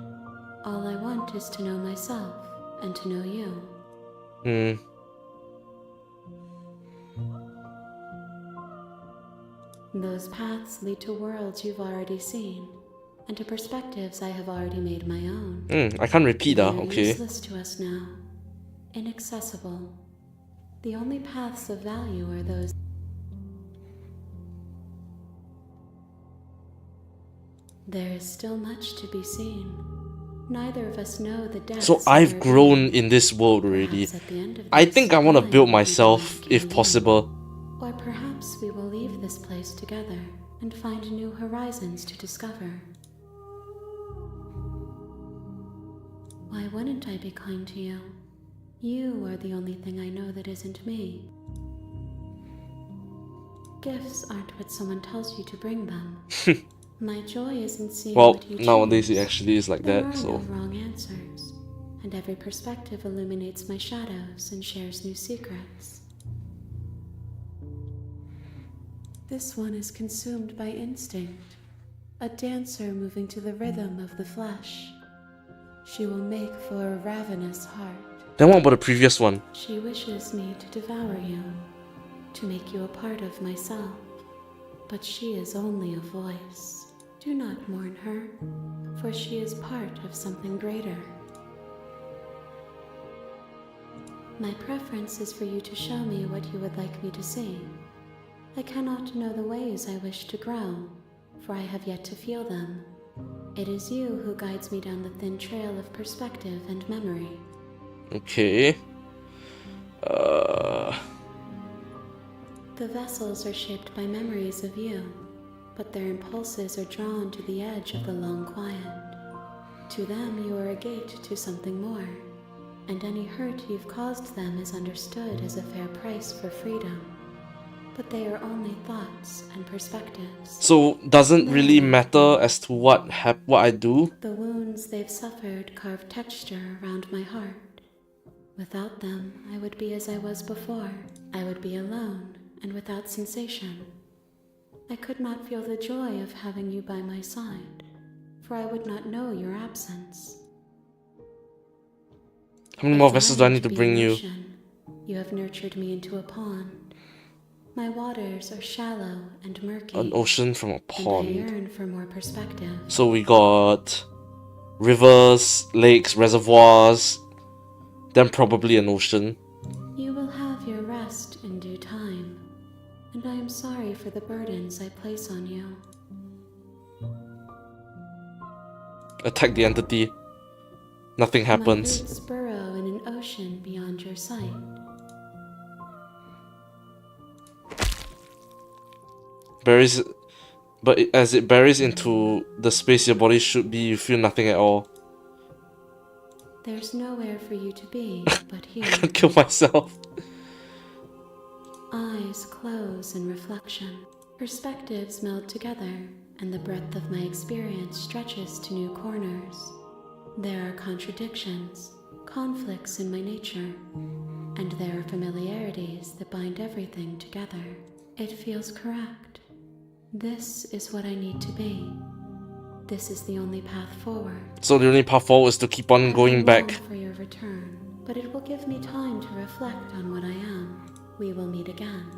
all I want is to know myself and to know you. Those paths lead to worlds you've already seen, and to perspectives I have already made my own. I can't repeat that, They are okay. useless to us now, inaccessible. The only paths of value are those. There is still much to be seen. Neither of us know the depths. So of I've our grown being. in this world already. Perhaps at the end of I this, think I want to will build be myself, the one if who can possible. lead. Or perhaps we will leave this place together and find new horizons to discover. Why wouldn't I be kind to you? You are the only thing I know that isn't me. Gifts aren't what someone tells you to bring them. My joy isn't seeing Well, what you nowadays it choose. actually is like There that, are so. no wrong answers, and every perspective illuminates my shadows and shares new secrets. This one is consumed by instinct, a dancer moving to the rhythm of the flesh. She will make for a ravenous heart. Then what about the previous one? She wishes me to devour you, to make you a part of myself. But she is only a voice. Do not mourn her, for she is part of something greater. My preference is for you to show me what you would like me to see. I cannot know the ways I wish to grow, for I have yet to feel them. It is you who guides me down the thin trail of perspective and memory. Okay. The vessels are shaped by memories of you, but their impulses are drawn to the edge of the long quiet. To them, you are a gate to something more, and any hurt you've caused them is understood as a fair price for freedom. But they are only thoughts and perspectives. So doesn't really matter as to what I do. The wounds they've suffered carve texture around my heart. Without them, I would be as I was before. I would be alone and without sensation. I could not feel the joy of having you by my side, for I would not know your absence. How many more vessels do I need to Be bring an you? ocean. You have nurtured me into a pond. My waters are shallow and murky. An ocean from a And I pond. yearn for more perspective. So we got rivers, lakes, reservoirs, then probably an ocean. You will have your rest in due time, and I am sorry for the burdens I place on you. Attack the entity. Nothing happens. My roots burrow in an ocean beyond your sight. Buries, but as it buries into the space your body should be, you feel nothing at all. There's nowhere for you to be but here. I can't kill myself. Eyes close in reflection. Perspectives meld together, and the breadth of my experience stretches to new corners. There are contradictions, conflicts in my nature, and there are familiarities that bind everything together. It feels correct. This is what I need to be. This is the only path forward. So the only path forward is to keep on going back. For your return, but it will give me time to reflect on what I am. We will meet again.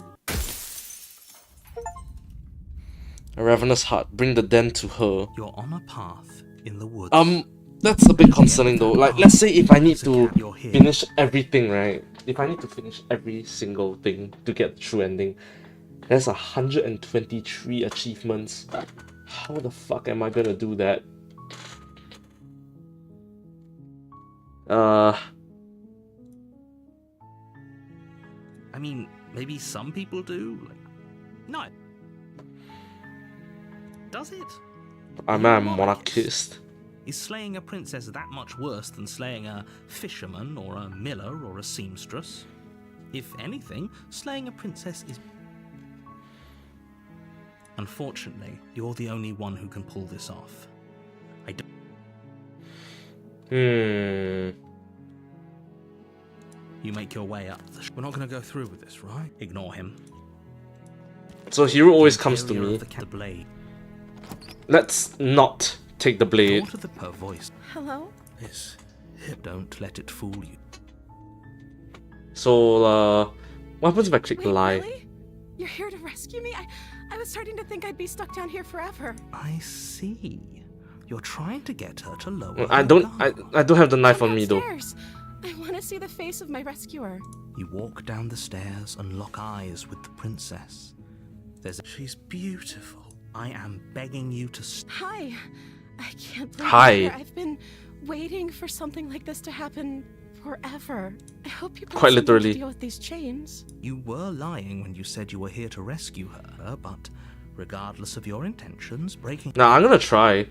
A ravenous heart. Bring the den to her. You're on a path in the woods. That's a bit concerning though. Like, let's say if I need to finish everything, right? If I need to finish every single thing to get the true ending, there's 123 achievements. How the fuck am I gonna do that? I mean, maybe some people do. Like, no. Does it? I'm a monarchist. Is slaying a princess that much worse than slaying a fisherman or a miller or a seamstress? If anything, slaying a princess is... Unfortunately, you're the only one who can pull this off. I don't... You make your way up the... We're not going to go through with this, right? Ignore him. So hero always comes to me. The blade. Let's not take the blade. Her voice. Hello? This. Don't let it fool you. So, what happens if I click Wait, lie? Really? You're here to rescue me? I was starting to think I'd be stuck down here forever. I see. You're trying to get her to lower I her don't have the knife Come on me though. downstairs. I want to see the face of my rescuer. You walk down the stairs and lock eyes with the princess. She's beautiful. I am begging you to Hi. I can't believe Hi. you're here. I've been waiting for something like this to happen forever. I hope you brought Quite something literally. to deal with these chains. You were lying when you said you were here to rescue her, but regardless of your intentions, breaking... Nah, I'm gonna try.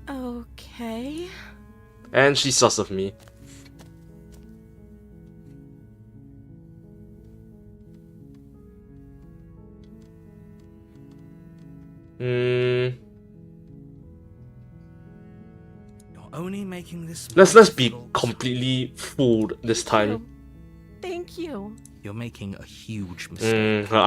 Okay. And she's sus of me. You're only making this... Let's be completely fooled this time. Thank you. You're making a huge mistake. Her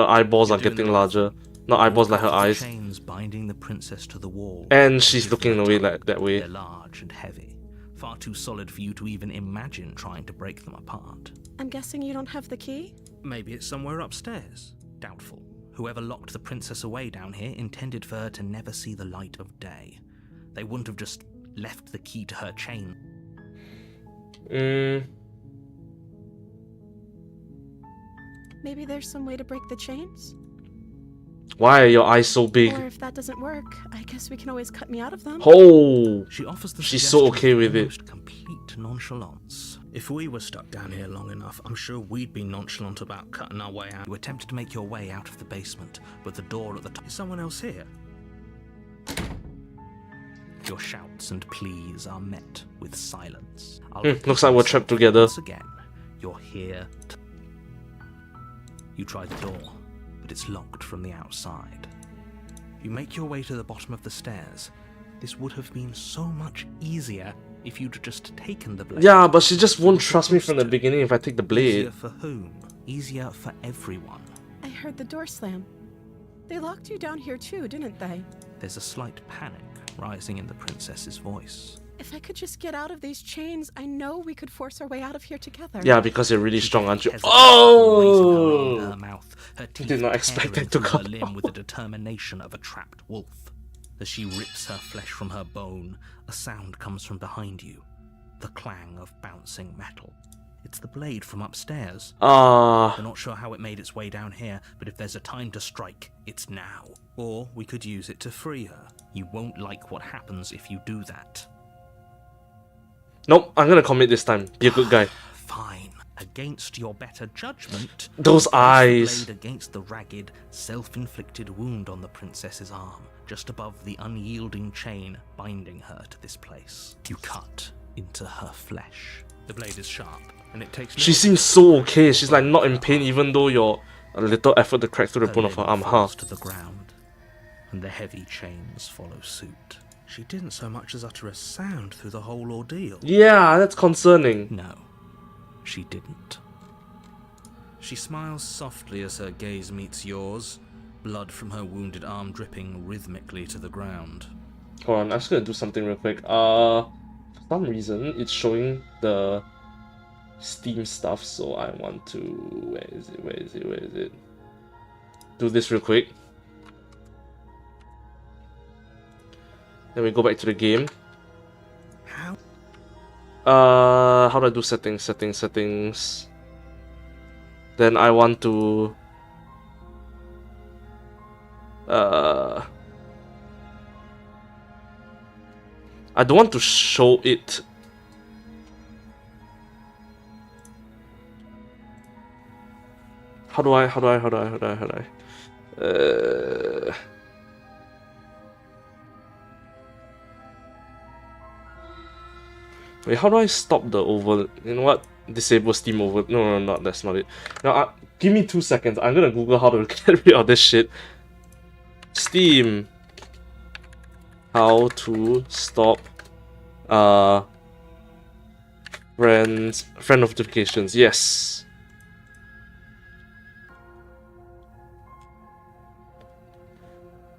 eyeballs are getting larger. Not eyeballs, like her eyes. Chains binding the princess to the wall. And she's looking away like that way. They're large and heavy, far too solid for you to even imagine trying to break them apart. I'm guessing you don't have the key? Maybe it's somewhere upstairs. Doubtful. Whoever locked the princess away down here intended for her to never see the light of day. They wouldn't have just left the key to her chain. Maybe there's some way to break the chains? Why are your eyes so big? Or if that doesn't work, I guess we can always cut me out of them. Oh! She offers the She's so okay with it. almost complete nonchalance. If we were stuck down here long enough, I'm sure we'd be nonchalant about cutting our way out. You attempt to make your way out of the basement, but the door at the top... Is someone else here? Your shouts and pleas are met with silence. Looks like we're trapped together. Once again, you're here. You try the door, but it's locked from the outside. You make your way to the bottom of the stairs. This would have been so much easier if you'd just taken the blade. Yeah, but she just won't trust me from the beginning if I take the blade. Easier for whom? Easier for everyone. I heard the door slam. They locked you down here too, didn't they? There's a slight panic rising in the princess's voice. If I could just get out of these chains, I know we could force our way out of here together. Yeah, because you're really strong, aren't you? Raising her arm in her Oh! mouth, her teeth Did not expect tearing that to through come her limb with the determination of a trapped wolf. As she rips her flesh from her bone, a sound comes from behind you. The clang of bouncing metal. It's the blade from upstairs. You're not sure how it made its way down here, but if there's a time to strike, it's now. Or we could use it to free her. You won't like what happens if you do that. Nope, I'm gonna commit this time. Be a good guy. Fine. Against your better judgment, Those place the eyes. blade against the ragged, self-inflicted wound on the princess's arm, just above the unyielding chain binding her to this place. You cut into her flesh. The blade is sharp, and it takes... She seems so okay. She's like not in pain, even though you're a little effort to crack through the bone of her arm, huh? falls to the ground, and the heavy chains follow suit. She didn't so much as utter a sound through the whole ordeal. Yeah, that's concerning. No, she didn't. She smiles softly as her gaze meets yours, blood from her wounded arm dripping rhythmically to the ground. Hold on, I'm just gonna do something real quick. For some reason, it's showing the Steam stuff, so I want to... Where is it? Do this real quick. Then we go back to the game. How? How do I do settings? Then I want to... I don't want to show it. How do I? Wait, how do I stop the over? You know what? Disable Steam over. No, that's not it. Now, give me 2 seconds. I'm gonna Google how to get rid of this shit. Steam. How to stop friend notifications. Yes.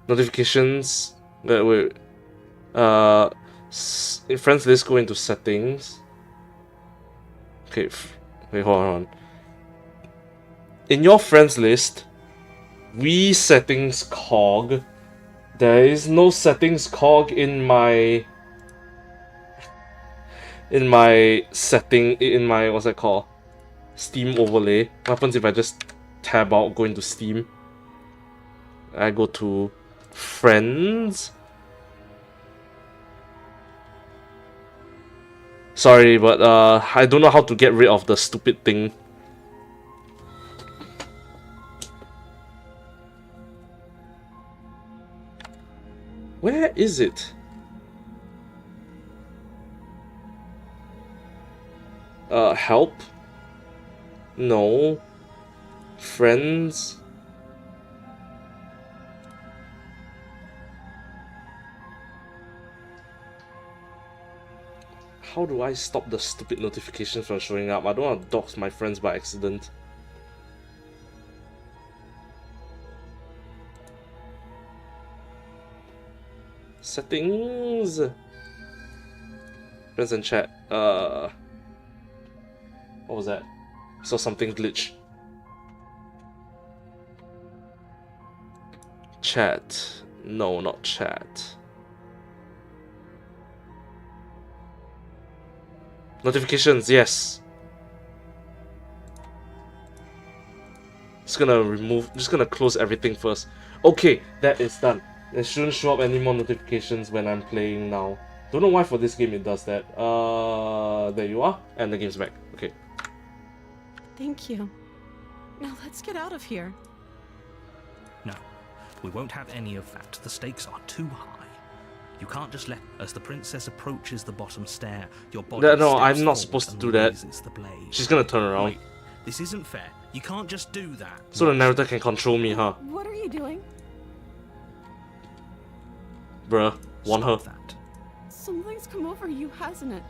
Notifications. Wait. In friends list, go into settings. Okay. Wait, hold on. In your friends list, settings cog. There is no settings cog in my what's that called? Steam overlay. What happens if I just tab out, go into Steam? I go to friends. Sorry, but I don't know how to get rid of the stupid thing. Where is it? Help? No. Friends? How do I stop the stupid notifications from showing up? I don't want to dox my friends by accident. Settings. Friends and chat. What was that? I saw something glitch. Chat. No, not chat. Notifications, yes. Just gonna close everything first. Okay, that is done. It shouldn't show up any more notifications when I'm playing now. Don't know why for this game it does that. There you are, and the game's back. Okay. Thank you. Now let's get out of here. No, we won't have any of that. The stakes are too high. You can't just let... As the princess approaches the bottom stair, your body No, I'm steps not forward supposed to and do that. raises the blade. She's gonna turn around. Wait, this isn't fair. You can't just do that. So the narrator can control me, huh? What are you doing? Bruh, want her. Stop that. Something's come over you, hasn't it?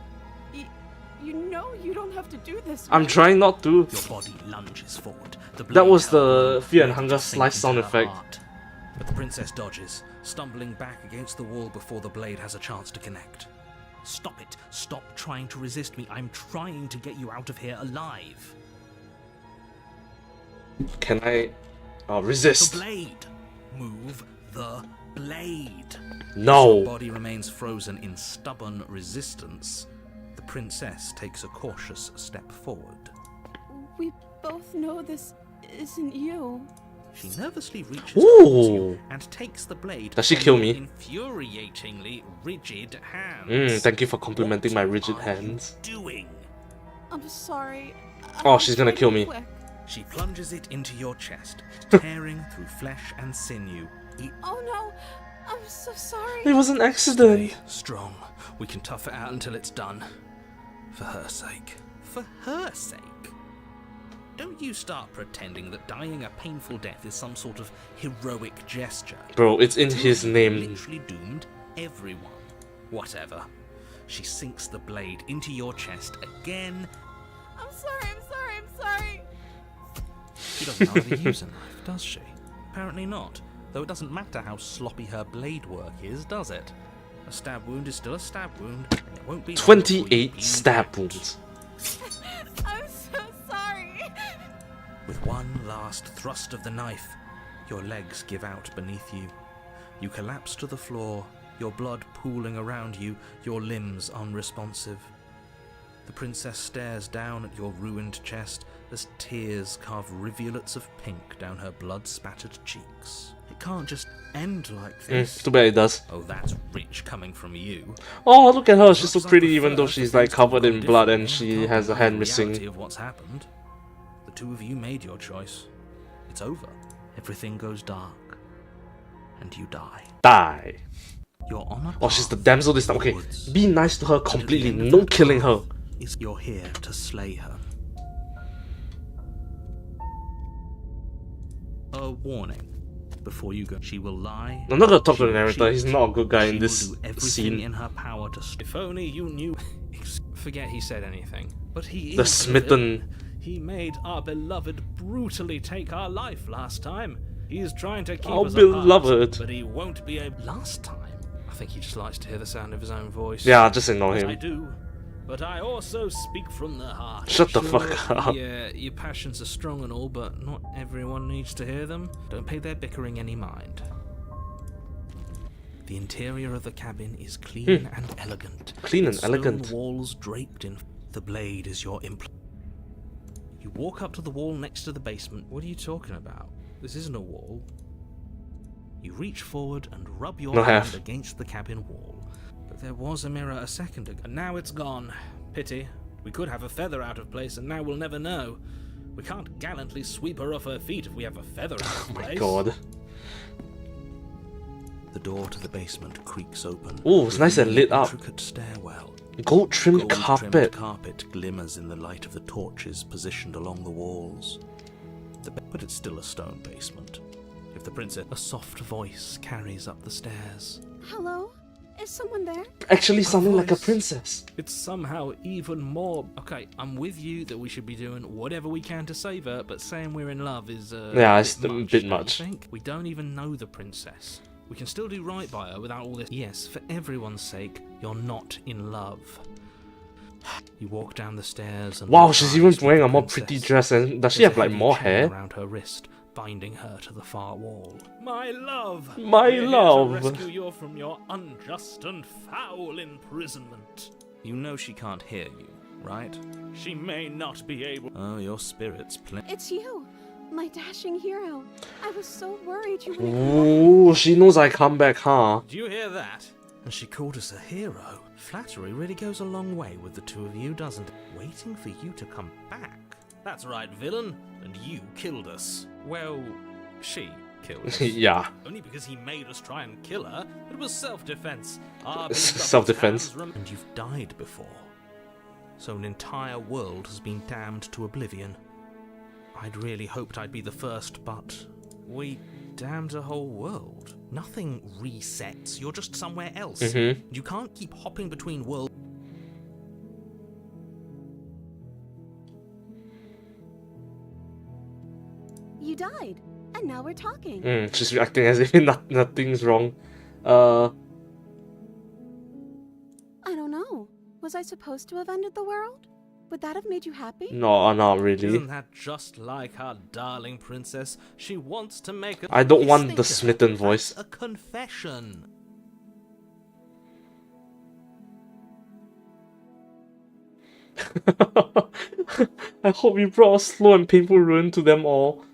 You know you don't have to do this. I'm right? trying not to. Your body lunges forward. The That was blade the held Fear and ready Hunger to sink slice into sound her effect. heart. But the princess dodges, stumbling back against the wall before the blade has a chance to connect. Stop it. Stop trying to resist me. I'm trying to get you out of here alive. Can I The resist? blade. Move the blade. No. Your body remains frozen in stubborn resistance. The princess takes a cautious step forward. We both know this isn't you. She nervously reaches Ooh. towards you and takes the blade. Does she from kill your me? Infuriatingly rigid hands. Thank you for complimenting my What rigid are you hands. doing? I'm sorry. Oh, I'll she's gonna try to kill be me. quick. She plunges it into your chest, tearing through flesh and sinew. Oh no, I'm so sorry. It was an accident. Stay strong. We can tough it out until it's done. For her sake. For her sake? Don't you start pretending that dying a painful death is some sort of heroic gesture. Bro, it's in Two his of you name. Literally doomed everyone. Whatever. She sinks the blade into your chest again. I'm sorry. She doesn't know how to use a knife, does she? Apparently not. Though it doesn't matter how sloppy her blade work is, does it? A stab wound is still a stab wound, and it won't be long before you 28 bleed stab out. wounds. I'm so sorry. With one last thrust of the knife, your legs give out beneath you. You collapse to the floor, your blood pooling around you, your limbs unresponsive. The princess stares down at your ruined chest as tears carve rivulets of pink down her blood-spattered cheeks. It can't just end like this. Too bad it does. Oh, that's rich coming from you. Oh, look at her. She's so Much as I pretty even prefer though for she's things like to covered go in blood and differently, she I has a can't deny hand the missing. reality of what's happened. The two of you made your choice. It's over. Everything goes dark. And you die. Die. You're on a Oh, she's the path damsel this time. Okay, forwards. be nice to her But at the completely. end of No that killing her. path you're here to slay her. A warning. Before you go, she will lie. I'm not gonna talk to the She will narrator. He's cheat. not a good guy She in this will do everything scene. in her power to. If only you knew. Forget he said anything. But he The is smitten. villain. He made our beloved brutally take our life last time. He's trying to keep Our us beloved. apart, but he won't be able. Last time, I think he just likes to hear the sound of his own voice. Yeah, just ignore Yes, I him. do. But I also speak from the heart. Shut the Sure, fuck up. Yeah, your passions are strong and all, but not everyone needs to hear them. Don't pay their bickering any mind. The interior of the cabin is clean and elegant. Clean and with stone elegant. walls draped in. The blade is your You walk up to the wall next to the basement. What are you talking about? This isn't a wall. You reach forward and rub your No hand have. against the cabin wall. But there was a mirror a second ago, and now it's gone. Pity. We could have a feather out of place, and now we'll never know. We can't gallantly sweep her off her feet if we have a feather out of Oh my place. god. The door to the basement creaks open. Ooh, it's nice and revealing lit up. an intricate stairwell. Gold trimmed Gold-trimmed carpet. carpet glimmers in the light of the torches positioned along the walls. But it's still a stone basement. If the princess... A soft voice carries up the stairs. Hello? Is someone there? Actually sounding like a voice. princess. It's somehow even more... Okay, I'm with you that we should be doing whatever we can to save her, but saying we're in love is Yeah, it's a bit don't you much. think? We don't even know the princess. We can still do right by her without all this... Yes, for everyone's sake, you're not in love. You walk down the stairs and... Wow, lock she's eyes even with wearing the a more princess. pretty dress, and does she There's have a like heavy more chain hair? around her wrist, binding her to the far wall. My love! My We're love. Here to rescue you from your unjust and foul imprisonment. You know she can't hear you, right? She may not be able... Oh, your spirit's playing... It's you. My dashing hero. I was so worried you wouldn't come Ooh, she knows I come back, huh? Do you hear that? And she called us a hero. Flattery really goes a long way with the two of you, doesn't it? Waiting for you to come back. That's right, villain. And you killed us. Well, she killed us. Yeah. Only because he made us try and kill her. It was self-defense. Self-defense. And you've died before. So an entire world has been damned to oblivion. I'd really hoped I'd be the first, but we damned a whole world. Nothing resets. You're just somewhere else. You can't keep hopping between worlds. You died, and now we're talking. She's reacting as if nothing's wrong. I don't know. Was I supposed to have ended the world? Would that have made you happy? No, not really. Isn't that just like our darling princess? She wants to make a... I don't want the smitten voice. That's a confession. I hope you brought a slow and painful ruin to them all.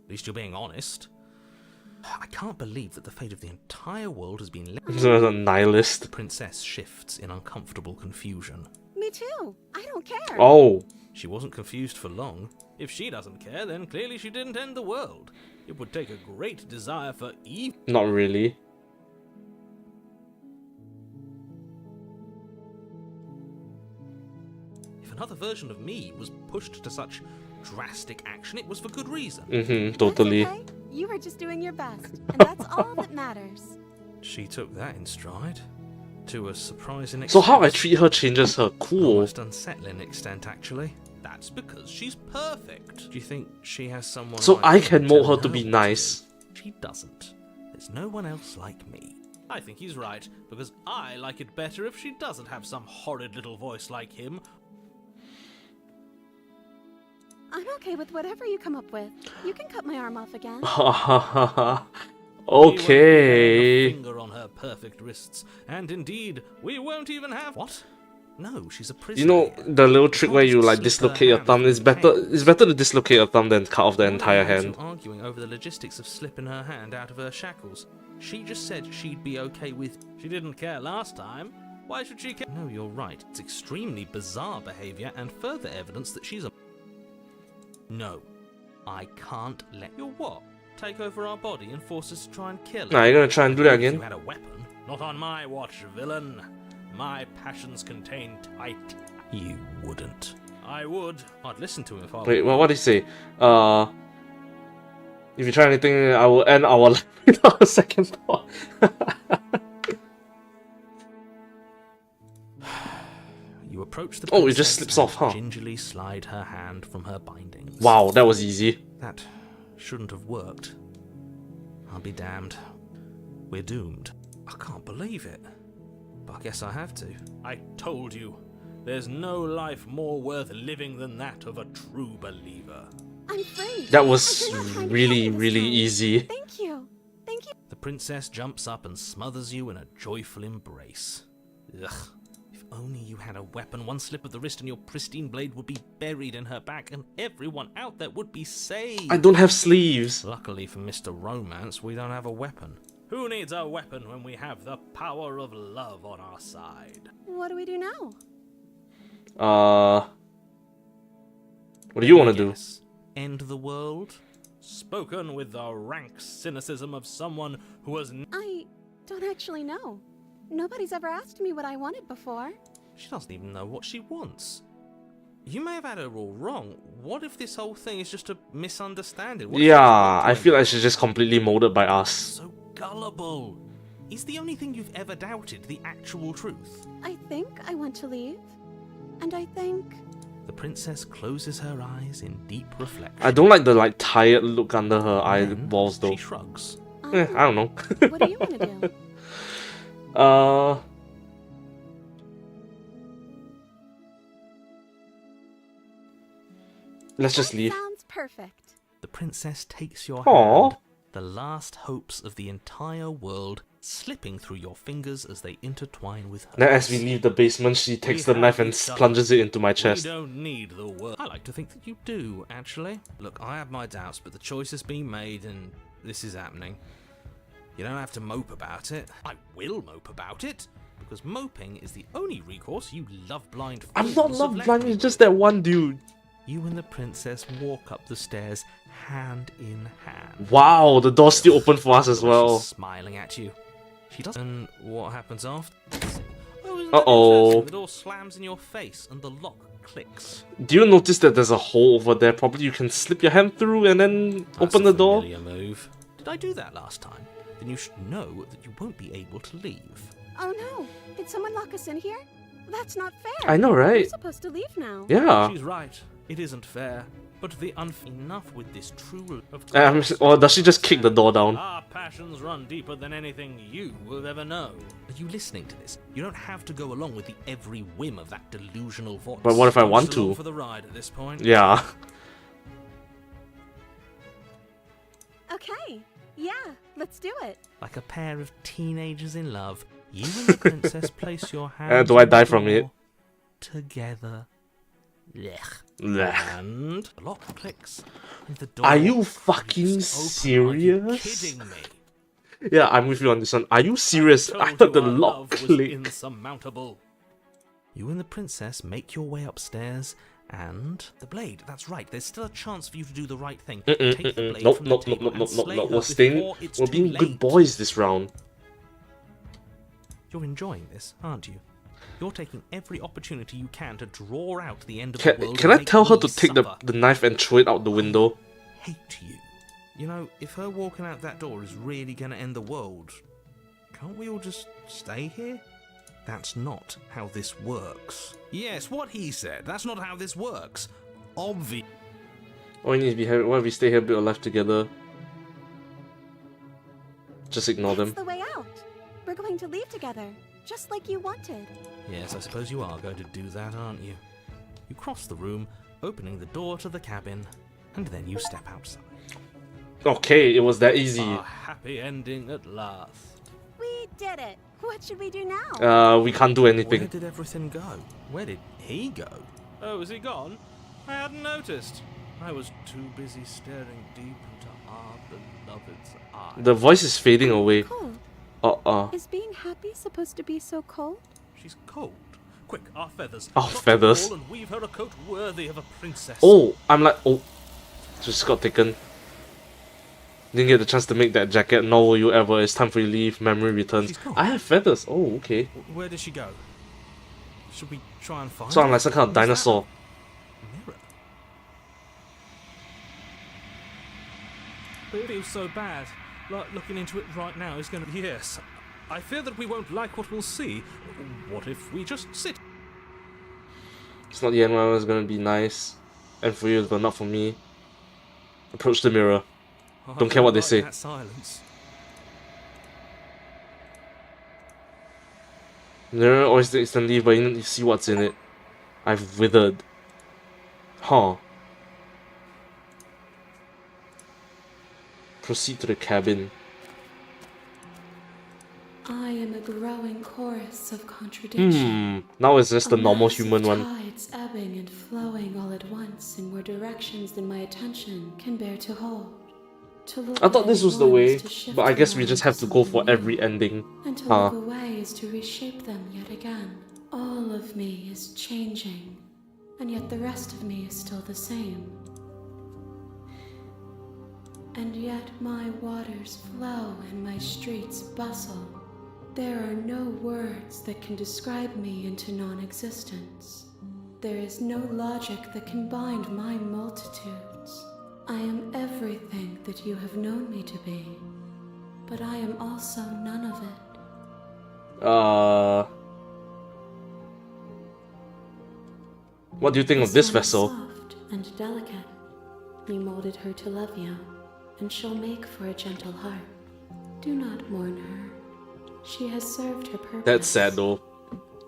At least you're being honest. I can't believe that the fate of the entire world has been left. A nihilist. The princess shifts in uncomfortable confusion. Me too. I don't care. Oh. She wasn't confused for long. If she doesn't care, then clearly she didn't end the world. It would take a great desire for evil. Not really. If another version of me was pushed to such drastic action, it was for good reason. Totally. That's okay. You were just doing your best, and that's all that matters. She took that in stride. To a surprising extent. So how I treat her changes her. Cool. Almost unsettling extent, actually. That's because she's perfect. Do you think she has someone So like I me can tell mold her to be what nice. do? She doesn't. There's no one else like me. I think he's right, because I like it better if she doesn't have some horrid little voice like him. I'm okay with whatever you come up with. You can cut my arm off again. Okay. We won't even have a finger on her perfect wrists, and indeed, we won't even have... What? No, she's a prisoner. You know the little trick where you like dislocate your thumb? It's better to dislocate your thumb than cut off the entire hand. Arguing over the logistics of slipping her hand out of her shackles. She just said she'd be okay with... She didn't care last time. Why should she care? No, you're right. It's extremely bizarre behavior and further evidence that she's a... No, I can't let you what? Take over our body and force us to try and kill her? Nah, you're gonna try and do that If you again? had a weapon, not on my watch, villain. My passions contain tight. You wouldn't. I would. I'd listen to him if I Wait, well, what did he say? If you try anything, I will end our life without a second thought. You approach the Oh, it just princess slips off, huh? and gingerly slide her hand from her bindings. Wow, that was easy. That shouldn't have worked. I'll be damned. We're doomed. I can't believe it. But I guess I have to. I told you. There's no life more worth living than that of a true believer. I'm free. That was You're not trying to really, kill me this really time. easy. Thank you. Thank you. The princess jumps up and smothers you in a joyful embrace. Ugh. If only you had a weapon, one slip of the wrist and your pristine blade would be buried in her back and everyone out there would be saved. I don't have sleeves. Luckily for Mr. Romance, we don't have a weapon. Who needs a weapon when we have the power of love on our side? What do we do now? What do you want to do? Yes. End the world? Spoken with the rank cynicism of someone who has... I don't actually know. Nobody's ever asked me what I wanted before. She doesn't even know what she wants. You may have had her all wrong. What if this whole thing is just a misunderstanding? What if Yeah, she's I feel like she's just completely molded by us. so gullible. Is the only thing you've ever doubted the actual truth? I think I want to leave. And I think... The princess closes her eyes in deep reflection. I don't like the tired look under her Then eyeballs though. She shrugs. I don't know. What do you want to do? Let's just That leave. sounds perfect. The princess takes your Aww. hand. The last hopes of the entire world slipping through your fingers as they intertwine with hers. Then as we leave the basement, she takes the knife and plunges it into my chest. We don't need the word. I like to think that you do, actually. Look, I have my doubts, but the choice has been made and this is happening. You don't have to mope about it. I will mope about it, because moping is the only recourse you love-blind fools I'm not have love left blind, me it's just that one dude. You and the princess walk up the stairs hand in hand. Wow, the door's still open for us as well. She's smiling at you. She doesn't. And what happens after? Uh-oh. The door slams in your face and the lock clicks. Do you notice that there's a hole over there? Probably you can slip your hand through and then open the door. That's a familiar move. Did I do that last time? Then you should know that you won't be able to leave. Oh no! Did someone lock us in here? That's not fair. I know, We're right? supposed to leave now. Yeah. She's right. It isn't fair. But the enough with this true of Or does she just kick the door down? Our passions run deeper than anything you will ever know. Are you listening to this? You don't have to go along with the every whim of that delusional voice. But what if I I'm want just along to? for the ride at this point. Yeah. Okay. Yeah, let's do it. Like a pair of teenagers in love, you and the princess place your hands do I on the die from it? door together. Blech. Blech. And the lock clicks. And the door Are you fucking creaks open. Are you serious? kidding me? Yeah, I'm with you on this one. Are you serious? I thought the lock was clicked. insurmountable. You and the princess make your way upstairs, and the blade. That's right. There's still a chance for you to do the right thing. Take the blade Nope, from the nope, table nope, and nope, nope, slay nope. her We're staying. before it's We're too being good late. boys this round. You're enjoying this, aren't you? You're taking every opportunity you can to draw out the end of the world. Can and I make tell her me to take the suffer. knife and throw it out the window? Hate you. You know, if her walking out that door is really gonna end the world, can't we all just stay here? That's not how this works. Yes, what he said. That's not how this works. Obvious. All we need to be here. What if we stay here, build a life together? Just ignore That's them. the way out. We're going to leave together, just like you wanted. Yes, I suppose you are going to do that, aren't you? You cross the room, opening the door to the cabin, and then you step outside. Okay, it was that easy. A happy ending at last. We did it. What should we do now? We can't do Where anything. did everything go? Where did he go? Oh, is he gone? I hadn't noticed. I was too busy staring deep into our beloved's eyes. The voice is fading away. Cold. Is being happy supposed to be so cold? She's cold. Quick, our feathers. Our Drop the feathers? ball and weave her a coat worthy of a princess. Oh, I'm like, oh, just got taken. Didn't get the chance to make that jacket. Nor will you ever. It's time for you to leave. Memory returns. She's gone. I have feathers. Oh, okay. Where did she go? Should we try and find So I'm her? like some kind of What was dinosaur. that? Mirror. It feels so bad. Like looking into it right now is going to. Yes. I fear that we won't like what we'll see. What if we just sit? It's not the end where it's gonna be nice. And for you, but not for me. Approach the mirror. Don't care what they like say. That silence. Mirror always instantly, but you see what's in it. I've withered. Huh. Proceed to the cabin. I am a growing chorus of contradiction. Now it's just the normal mass of human one. tides ebbing and flowing all at once in more directions than my attention can bear to hold. To look I thought this at was the one way, is to shift but I guess we them just into have to go for something every new, ending. and to Huh. look away is to reshape them yet again. All of me is changing, and yet the rest of me is still the same. And yet my waters flow and my streets bustle. There are no words that can describe me into non-existence. There is no logic that can bind my multitudes. I am everything that you have known me to be, but I am also none of it. What do you think of this vessel? Soft and delicate. You molded her to love you, and she'll make for a gentle heart. Do not mourn her. She has served her purpose. That's sad though.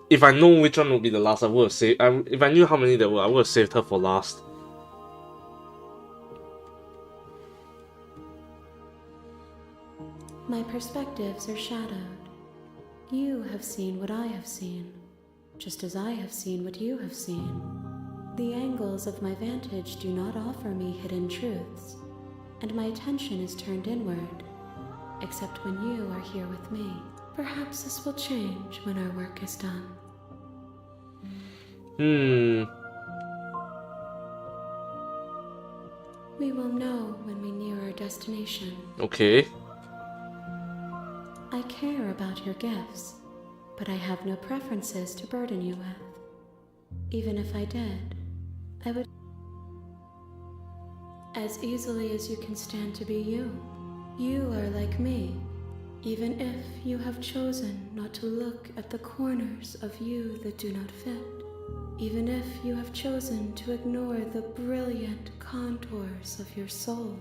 If I know which one would be the last, I would have saved. If I knew how many there were, I would have saved her for last. My perspectives are shadowed. You have seen what I have seen, just as I have seen what you have seen. The angles of my vantage do not offer me hidden truths, and my attention is turned inward, except when you are here with me. Perhaps this will change when our work is done. We will know when we near our destination. Okay. I care about your gifts, but I have no preferences to burden you with. Even if I did, I would as easily as you can stand to be you. You are like me, even if you have chosen not to look at the corners of you that do not fit. Even if you have chosen to ignore the brilliant contours of your soul.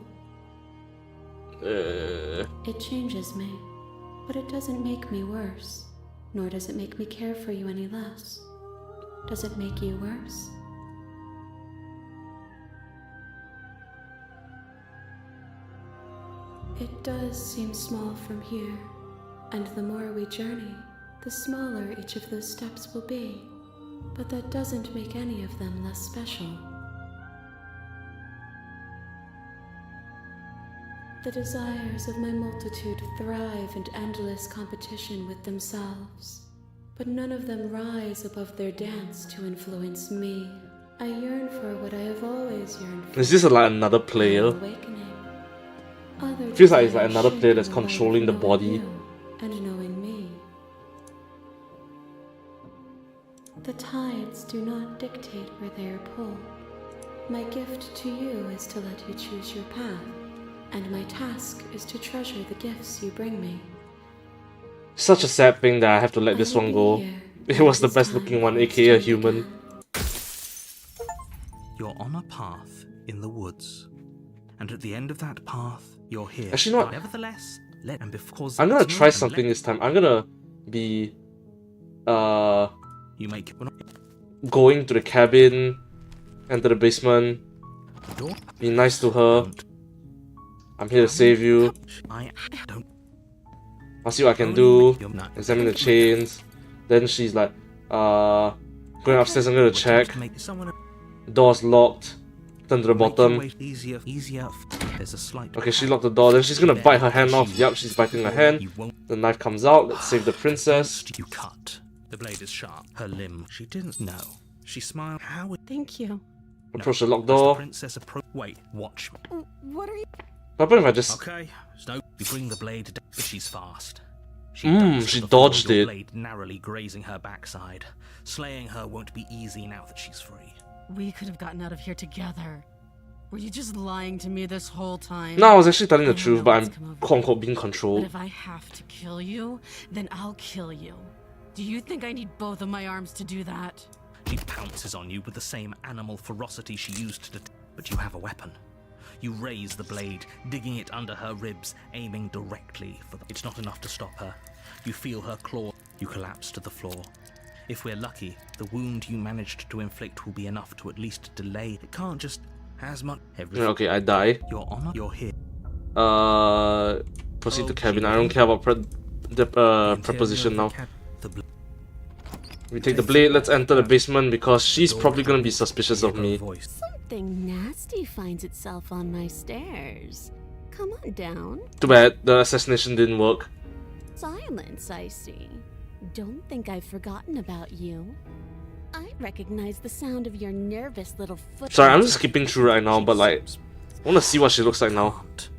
It changes me, but it doesn't make me worse, nor does it make me care for you any less. Does it make you worse? It does seem small from here, and the more we journey, the smaller each of those steps will be. But that doesn't make any of them less special. The desires of my multitude thrive in endless competition with themselves, but none of them rise above their dance to influence me. I yearn for what I have always yearned for. Is this like another player? Awakening. Other Feels like it's like desires another player shape that's the life controlling the knowing body. you and knowing me. The tides do not dictate where they are pulled. My gift to you is to let you choose your path, and my task is to treasure the gifts you bring me. Such a sad thing that I have to let this one go. It was the best looking one, aka a human. You're on a path in the woods, and at the end of that path, you're here. Actually, not. Nevertheless, because I'm gonna it's try not- something this time. I'm gonna be You make going to the cabin, enter the basement, be nice to her. I'm here to save you. I don't. I'll see what I can do. Examine the chains. Then she's like, going upstairs. I'm gonna check. Door's locked. Turn to the bottom. Easier. There's a slight. Okay, she locked the door. Then she's gonna bite her hand off. Yup, she's biting her hand. The knife comes out. Let's save the princess. You cut. The blade is sharp. Her limb. She didn't know. She smiled. How would Thank you. Approach the locked the door. princess Wait, watch me. What are you? What happens if I just... Okay, so you bring the blade down, but she's fast. She ducks to the dodged floor, your it. blade narrowly grazing her backside. Slaying her won't be easy now that she's free. We could have gotten out of here together. Were you just lying to me this whole time? No, I was actually telling the I don't truth, know but what's I'm come over quote you. unquote being But controlled. if I have to kill you, then I'll kill you. Do you think I need both of my arms to do that? She pounces on you with the same animal ferocity she used to but you have a weapon. You raise the blade, digging it under her ribs, aiming directly for It's not enough to stop her. You feel her claw. You collapse to the floor. If we're lucky, the wound you managed to inflict will be enough to at least delay. It can't just has much. Okay, I die. Your honor, you're here. Proceed to cabin. I don't care about the preposition now. We take the blade, let's enter the basement because she's probably gonna be suspicious of me. Something nasty finds itself on my stairs. Come on down. Too bad, the assassination didn't work. Silence, I see. Don't think I've forgotten about you. I recognize the sound of your nervous little foot. Sorry, I'm just skipping through right now, but like, I wanna see what she looks like now. Can't.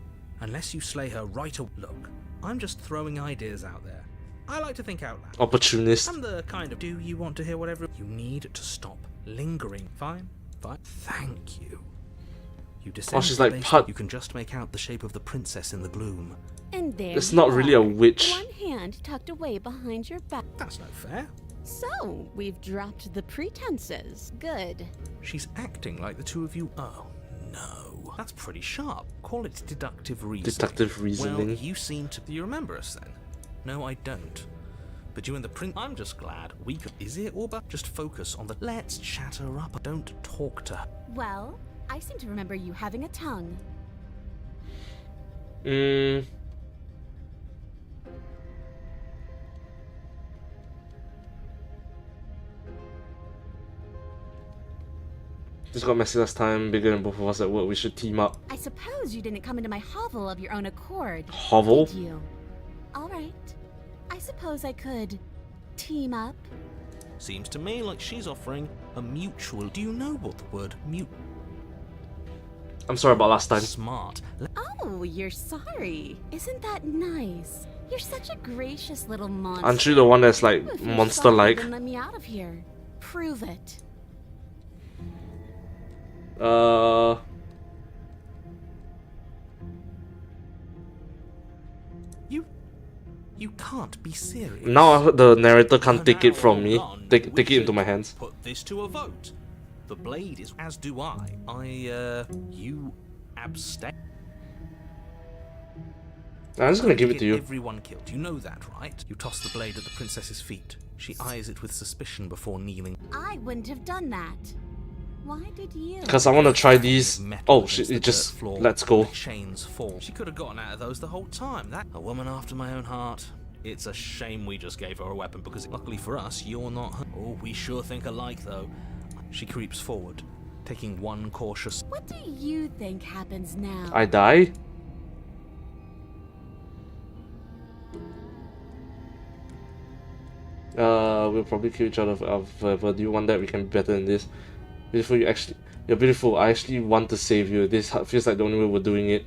Unless you slay her right away. Look, I'm just throwing ideas out there. I like to think out loud. Opportunist. I'm the kind of do you want to hear whatever you need to stop lingering. Fine. Thank you. You descend. Oh, she's like Put. You can just make out the shape of the princess in the gloom. And there It's you not really a are, witch. One hand tucked away behind your back. That's no fair. So, we've dropped the pretenses. Good. She's acting like the two of you. Oh no, that's pretty sharp. Call it deductive reasoning. Deductive Well, reasoning. you seem to. Do you remember us then? No, I don't. But you and the prince. I'm just glad we could. Is it or but just focus on the. Let's chat her up. Don't talk to her. Well, I seem to remember you having a tongue. This got messy last time, bigger than both of us at work, we should team up. I suppose you didn't come into my hovel of your own accord. Hovel? Did you? Alright. I suppose I could team up. Seems to me like she's offering a mutual. Do you know what the word I'm sorry about last time. smart? Oh, you're sorry. Isn't that nice? You're such a gracious little monster. Aren't you the one that's like If you're monster-like? sorry, then let me out of here. Prove it. You can't be serious. Now the narrator can't take it from me. Hold on, Take we it into should my hands. Put this to a vote. The blade is, as do I. You abstain. I'm just gonna give it to you. Everyone killed. You know that, right? You toss the blade at the princess's feet. She eyes it with suspicion before kneeling. I wouldn't have done that. Why did you? Because I want to try these. Metal Oh against shit! the It just dirt floor. let's go. The chains fall. She could have gotten out of those the whole time. That a woman after my own heart. It's a shame we just gave her a weapon because, luckily for us, you're not her. Oh, we sure think alike, though. She creeps forward, taking one cautious. What do you think happens now? I die. We'll probably kill each other forever. Do you want that? We can be better than this. Beautiful, you're beautiful. I actually want to save you. This feels like the only way we're doing it.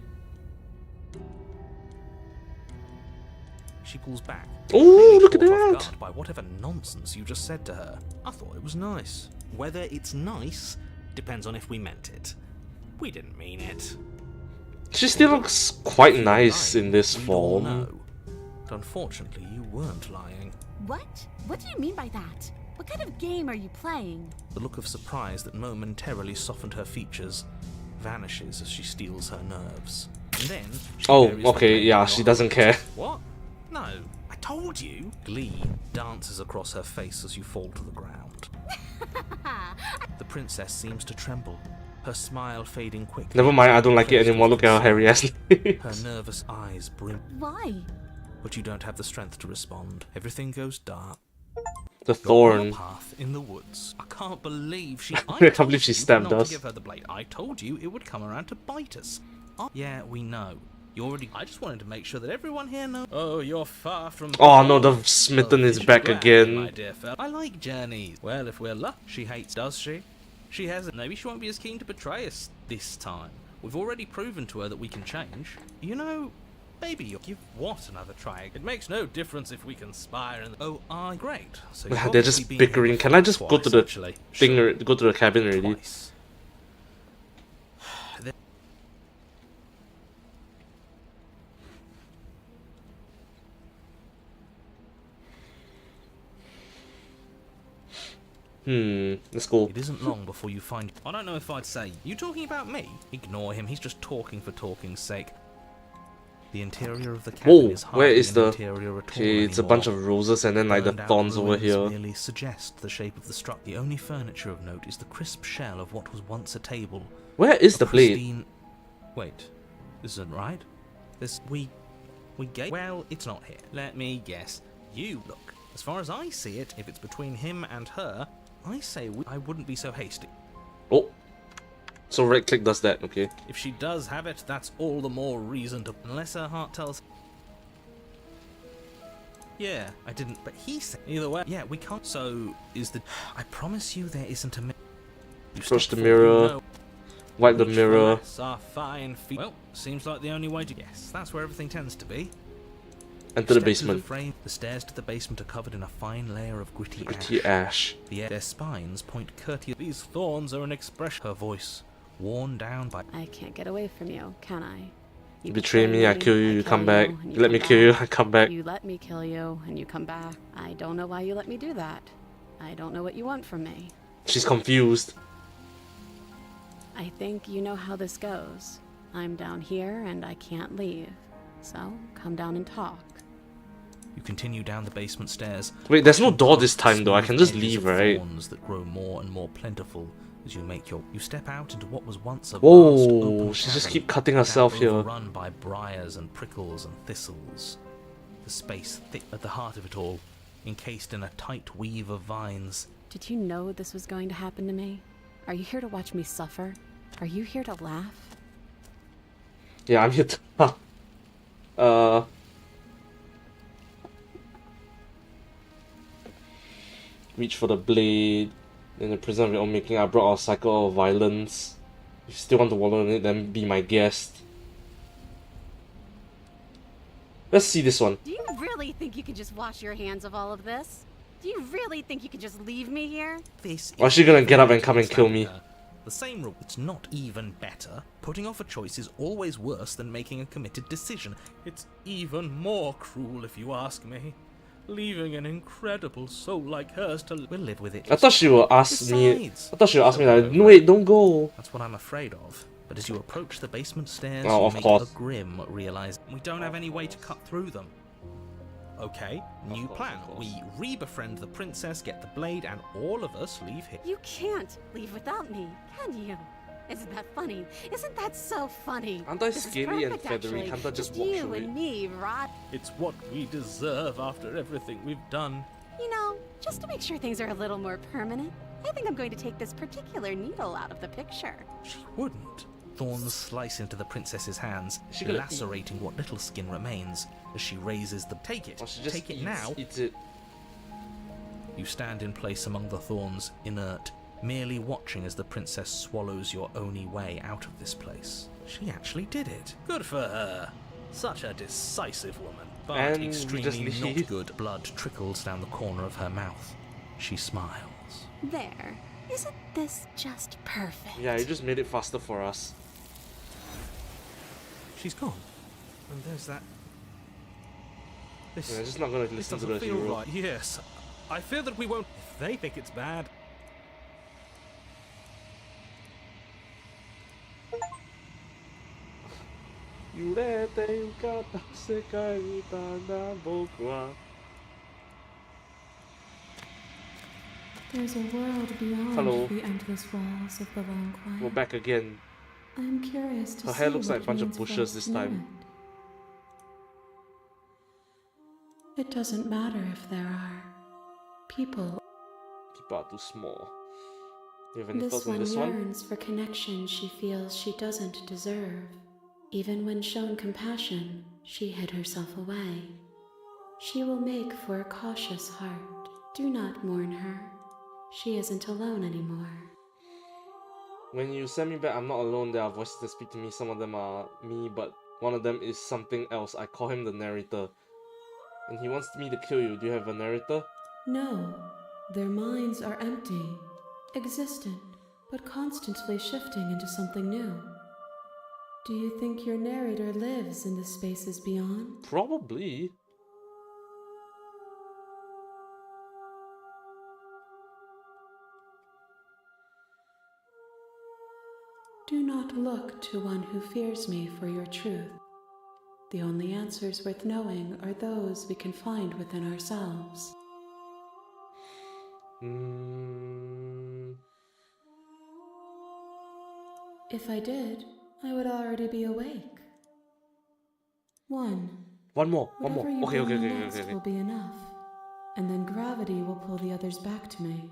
She pulls back. Oh, look at caught off that! guard by whatever nonsense you just said to her. I thought it was nice. Whether it's nice depends on if we meant it. We didn't mean it. She still looks quite nice Lying, in this we'd all form. know. But unfortunately, you weren't lying. What? What do you mean by that? What kind of game are you playing? The look of surprise that momentarily softened her features vanishes as she steals her nerves. And then she Oh, buries the okay, blade yeah, in she your doesn't heart. care. What? No, I told you. Glee dances across her face as you fall to the ground. The princess seems to tremble, her smile fading quickly. Never mind, I don't like it anymore. Look at how hairy ass. Her nervous eyes brim. Why? But you don't have the strength to respond. Everything goes dark. The You're on thorn. a path in the woods. I can't believe she. I can't believe she told you stabbed not us. to give her the blade. I told you it would come around to bite us. Oh, yeah, we know. You already. I just wanted to make sure that everyone here knows. Oh, you're far from. Oh no, the smitten is back My again. dear fellow. I like journeys. Well, if we're lucky, she hates, does she? She hasn't. Maybe she won't be as keen to betray us this time. We've already proven to her that we can change. You know, maybe you'll give what another try. It makes no difference if we conspire and. Oh, great. So you've They're just obviously been bickering. here Can I just go twice, to the actually. thing? Sure. Go to the cabin already. Twice. Let's go. It isn't long before you find. I don't know if I'd say. You talking about me? Ignore him. He's just talking for talking's sake. The interior of the cabin Whoa, is where hardly is an the? interior at all Okay, it's a anymore. bunch of roses and then like the Burned out thorns over ruins here. merely suggest the shape of the structure. The only furniture of note is the crisp shell of what was once a table. Where is A the blade? pristine- Wait, this isn't right. This we gave. Well, it's not here. Let me guess. You look. As far as I see it, if it's between him and her, I say I wouldn't be so hasty. Oh, so right click does that. Okay. If she does have it, that's all the more reason to. Unless her heart tells. Yeah, I didn't. But he said either way. Yeah, we can't. So is the. I promise you, there isn't a. Approach the mirror. Wipe the mirror. Well, seems like the only way to. Yes, that's where everything tends to be. Enter the Step to basement. frame. The stairs to the basement are covered in a fine layer of gritty Gritty ash. ash. Their spines point courteous. These thorns are an expression. Her voice, worn down by. I can't get away from you, can I? You betray me, I kill you, you come back. and You let me come kill you, back. I come back. You let me kill you, and you come back. I don't know why you let me do that. I don't know what you want from me. She's confused. I think you know how this goes. I'm down here, and I can't leave. So, come down and talk. You continue down the basement stairs. Wait, there's no door this time though. I can just Edges leave, of right? Thorns that grow more and more plentiful as you make your. You step out into what was once a vast Whoa, open she just cavern, keep cutting now herself here. overrun by briars and prickles and thistles. The space thick at the heart of it all, encased in a tight weave of vines. Did you know this was going to happen to me? Are you here to watch me suffer? Are you here to laugh? Yeah, I'm here to. Reach for the blade. In the prison of your own making, I brought a cycle of violence. If you still want to wallow in it, then be my guest. Let's see this one. Do you really think you can just wash your hands of all of this? Do you really think you can just leave me here? This Or is she gonna get up and come and kill me? The same rule. It's not even better. Putting off a choice is always worse than making a committed decision. It's even more cruel if you ask me. Leaving an incredible soul like hers to... We'll live with it. I thought she would ask me. Besides, I thought she would ask me like, no, wait, don't go. That's what I'm afraid of. But as you approach the basement stairs, Oh, you of make course. a grim realize we don't have any way to cut through them. Okay, new plan. We re-befriend the princess, get the blade, and all of us leave here. You can't leave without me, can you? Isn't that funny? Isn't that so funny? Aren't I This is scaly and perfect, feathery? actually. Can't I just walk you through it? and me, right? It's what we deserve after everything we've done. You know, just to make sure things are a little more permanent, I think I'm going to take this particular needle out of the picture. She wouldn't. Thorns slice into the princess's hands, She gonna lacerating what little skin remains as she raises the... Take it! Or she just Take it eats, now! Eats it. You stand in place among the thorns, inert, merely watching as the princess swallows your only way out of this place. She actually did it. Good for her. Such a decisive woman. But And we just extremely leave. not good. Blood trickles down the corner of her mouth. She smiles. There. Isn't this just perfect? Yeah, you just made it faster for us. She's gone. And there's that... This, Yeah, just not gonna this listen to doesn't the feel hero. right. Yes. I fear that we won't... If they think it's bad... There's a world beyond Hello. the endless walls of the long quiet. We're back again. I'm curious to Her see hair looks what like a bunch of means bushes for us this to know time. It doesn't matter if there are people. People are too small. Do you have any This thoughts on one this one? yearns for connection she feels she doesn't deserve. Even when shown compassion, she hid herself away. She will make for a cautious heart. Do not mourn her. She isn't alone anymore. When you send me back, I'm not alone. There are voices that speak to me. Some of them are me, but one of them is something else. I call him the narrator. And he wants me to kill you. Do you have a narrator? No, their minds are empty, existent, but constantly shifting into something new. Do you think your narrator lives in the spaces beyond? Probably. Do not look to one who fears me for your truth. The only answers worth knowing are those we can find within ourselves. If I did, I would already be awake. One One Whatever more. you Okay, bring me okay. next will be enough, and then gravity will pull the others back to me.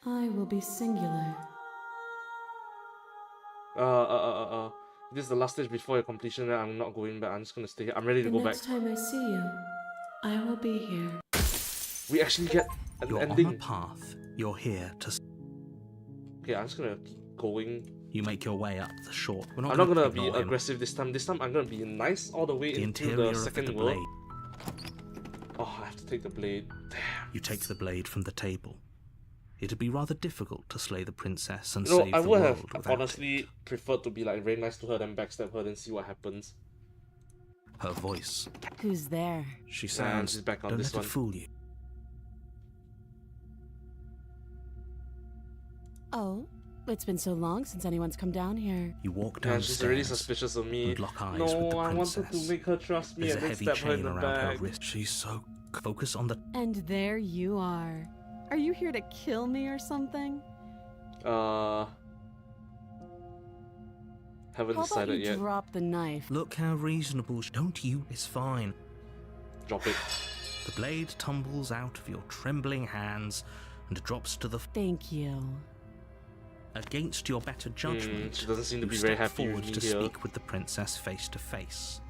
I will be singular. This is the last stage before your completion. Then I'm not going back. I'm just gonna stay here. I'm ready to The go back. next time I see you, I will be here. We actually get an You're ending. on a path. You're here to... Okay, I'm just gonna keep going. You make your way up the short... We're I'm not gonna be ignore him. aggressive this time. This time I'm gonna be nice all the way The into interior the of second the world. blade. Oh, I have to take the blade. Damn. You take the blade from the table. It'd be rather difficult to slay the princess and No, save I the would world have without honestly it. preferred to be like very nice to her than backstab her and see what happens. Her voice. Who's there? She And sounds... she's back on Don't this let one. it fool you. Oh, it's been so long since anyone's come down here. You walk Yeah, downstairs. she's already suspicious of me. and lock eyes No, with the I wanted to princess. make her trust me There's a and then heavy stab her in chain the around her back. wrist. She's so... Focus on the... And there you are. Are you here to kill me or something? Haven't How about decided you yet. drop the knife? Look how reasonable... Don't you? It's fine. Drop it. The blade tumbles out of your trembling hands and drops to the... Thank you. Against your better judgment, she doesn't seem to you be very step happy with forward me to here. speak with the princess face to face.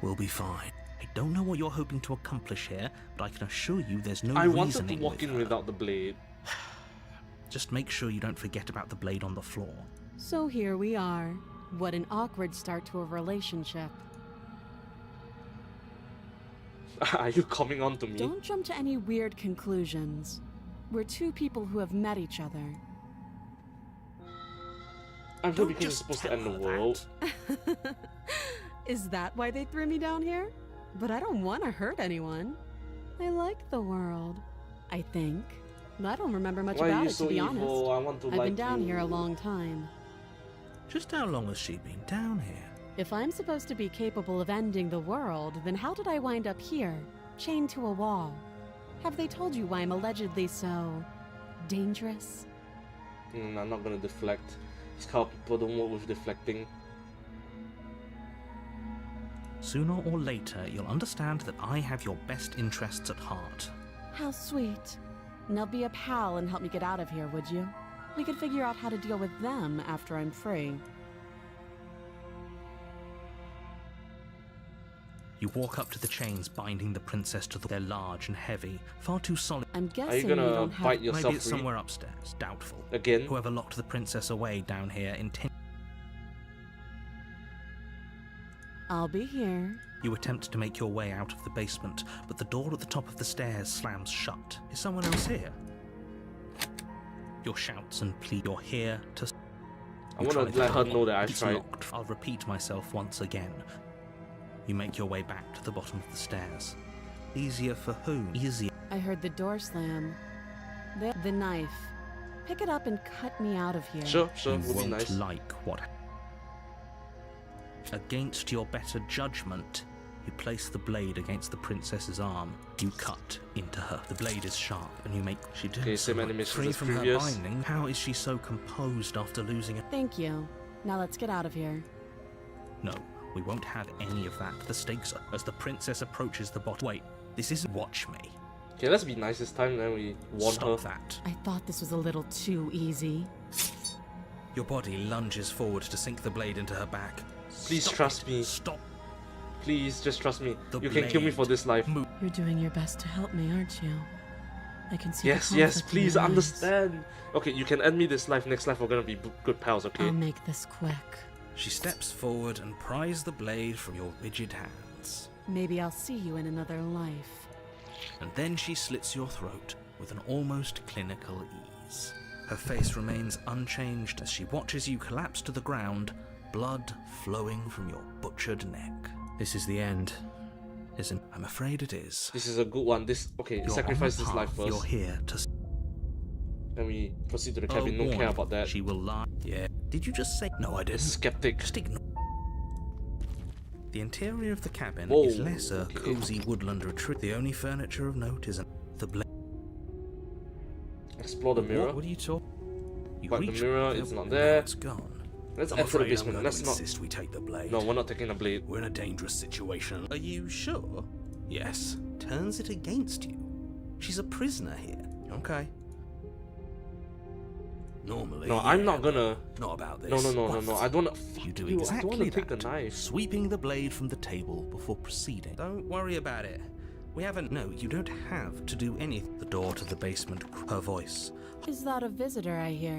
We'll be fine. I don't know what you're hoping to accomplish here, but I can assure you there's no I wanted reasoning to walk with in her. without the blade. Just make sure you don't forget about the blade on the floor. So here we are. What an awkward start to a relationship. Are you coming on to me? Don't jump to any weird conclusions. We're two people who have met each other. I'm here because it's supposed to end the world. Is that why they threw me down here? But I don't want to hurt anyone. I like the world, I think. I don't remember much Why are about you it, so to be evil? honest. I want to I've like been down you. here a long time. Just how long has she been down here? If I'm supposed to be capable of ending the world, then how did I wind up here, chained to a wall? Have they told you why I'm allegedly so dangerous? I'm not gonna deflect. These kind of people don't work with deflecting. Sooner or later, you'll understand that I have your best interests at heart. How sweet. Now be a pal and help me get out of here, would you? We could figure out how to deal with them after I'm free. You walk up to the chains binding the princess to the... They're large and heavy, far too solid. I'm Are guessing you gonna don't have... bite yourself Maybe it's free? somewhere upstairs. Doubtful. Again? Whoever locked the princess away down here intended... I'll be here. You attempt to make your way out of the basement, but the door at the top of the stairs slams shut. Is someone else here? Your shouts and plead. You're here to... I You want try to the let her door. know that I It's tried. locked. I'll repeat myself once again. You make your way back to the bottom of the stairs. Easier for whom? Easier. I heard the door slam. The knife. Pick it up and cut me out of here. Sure, You would be won't nice. like what... Against your better judgment, you place the blade against the princess's arm. You cut into her. The blade is sharp, and you make... She did Okay, same so animation free as from her previous. binding. How is she so composed after losing it? Thank you. Now let's get out of here. No, we won't have any of that. The stakes are... As the princess approaches the bottom... Wait, this isn't... Watch me. Okay, let's be nice this time, then we warn Stop her. that. I thought this was a little too easy. Your body lunges forward to sink the blade into her back. Please Stop trust it. me. Stop. Please, just trust me. The You can kill me blade. for this life. You're doing your best to help me, aren't you? I can see Yes, the yes, conflict in please your eyes. understand. Okay, you can end me this life. Next life, we're gonna be good pals, okay? I'll make this quick. She steps forward and pries the blade from your rigid hands. Maybe I'll see you in another life. And then she slits your throat with an almost clinical ease. Her face remains unchanged as she watches you collapse to the ground, blood flowing from your butchered neck. This is the end, isn't? I'm afraid it is. This is a good one. Okay, You're sacrifice on the this life path. You're first. here to... Then we proceed to the cabin. Don't care warning. about that. She will lie. Yeah. Did you just say... No, I didn't. Skeptic. Just ignore... The interior of the cabin Whoa, is less a okay. cozy woodland retreat. The only furniture of note is the blade. Explore the mirror. What are you talking? But the mirror is not there. It's gone. Let's I'm enter the afraid I'm basement. going Let's to not. insist we take the blade. No, we're not taking the blade. We're in a dangerous situation. Are you sure? Yes. Turns it against you. She's a prisoner here. Okay. Normally, No, I'm yeah, not gonna. Not about this. No. I don't wanna. You do I don't exactly wanna take that, the knife. sweeping the blade from the table before proceeding. Don't worry about it. We haven't... No, you don't have to do anything. The door to the basement, her voice. Is that a visitor I hear?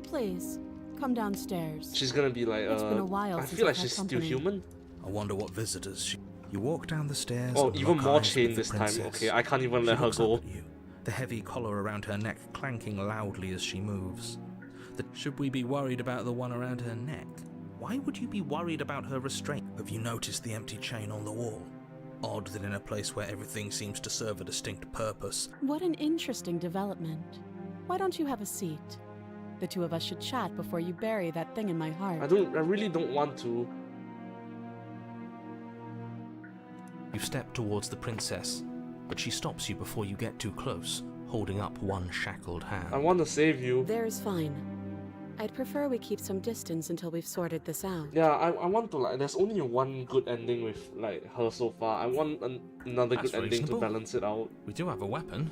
Please, come downstairs. She's gonna be like. It's been a while I since feel like I've had she's still company. human. I wonder what visitors she... You walk down the stairs. Oh, and even lock more eyes chain with the this time. princess. Okay, I can't even She let her looks go. up at you, the heavy collar around her neck clanking loudly as she moves. Should we be worried about the one around her neck? Why would you be worried about her restraint? Have you noticed the empty chain on the wall? Odd that in a place where everything seems to serve a distinct purpose. What an interesting development. Why don't you have a seat? The two of us should chat before you bury that thing in my heart. I really don't want to. You step towards the princess, but she stops you before you get too close, holding up one shackled hand. I want to save you. There's fine. I'd prefer we keep some distance until we've sorted this out. Yeah, I want to like. There's only one good ending with like her so far. I want another That's good ending reasonable. to balance it out. We do have a weapon.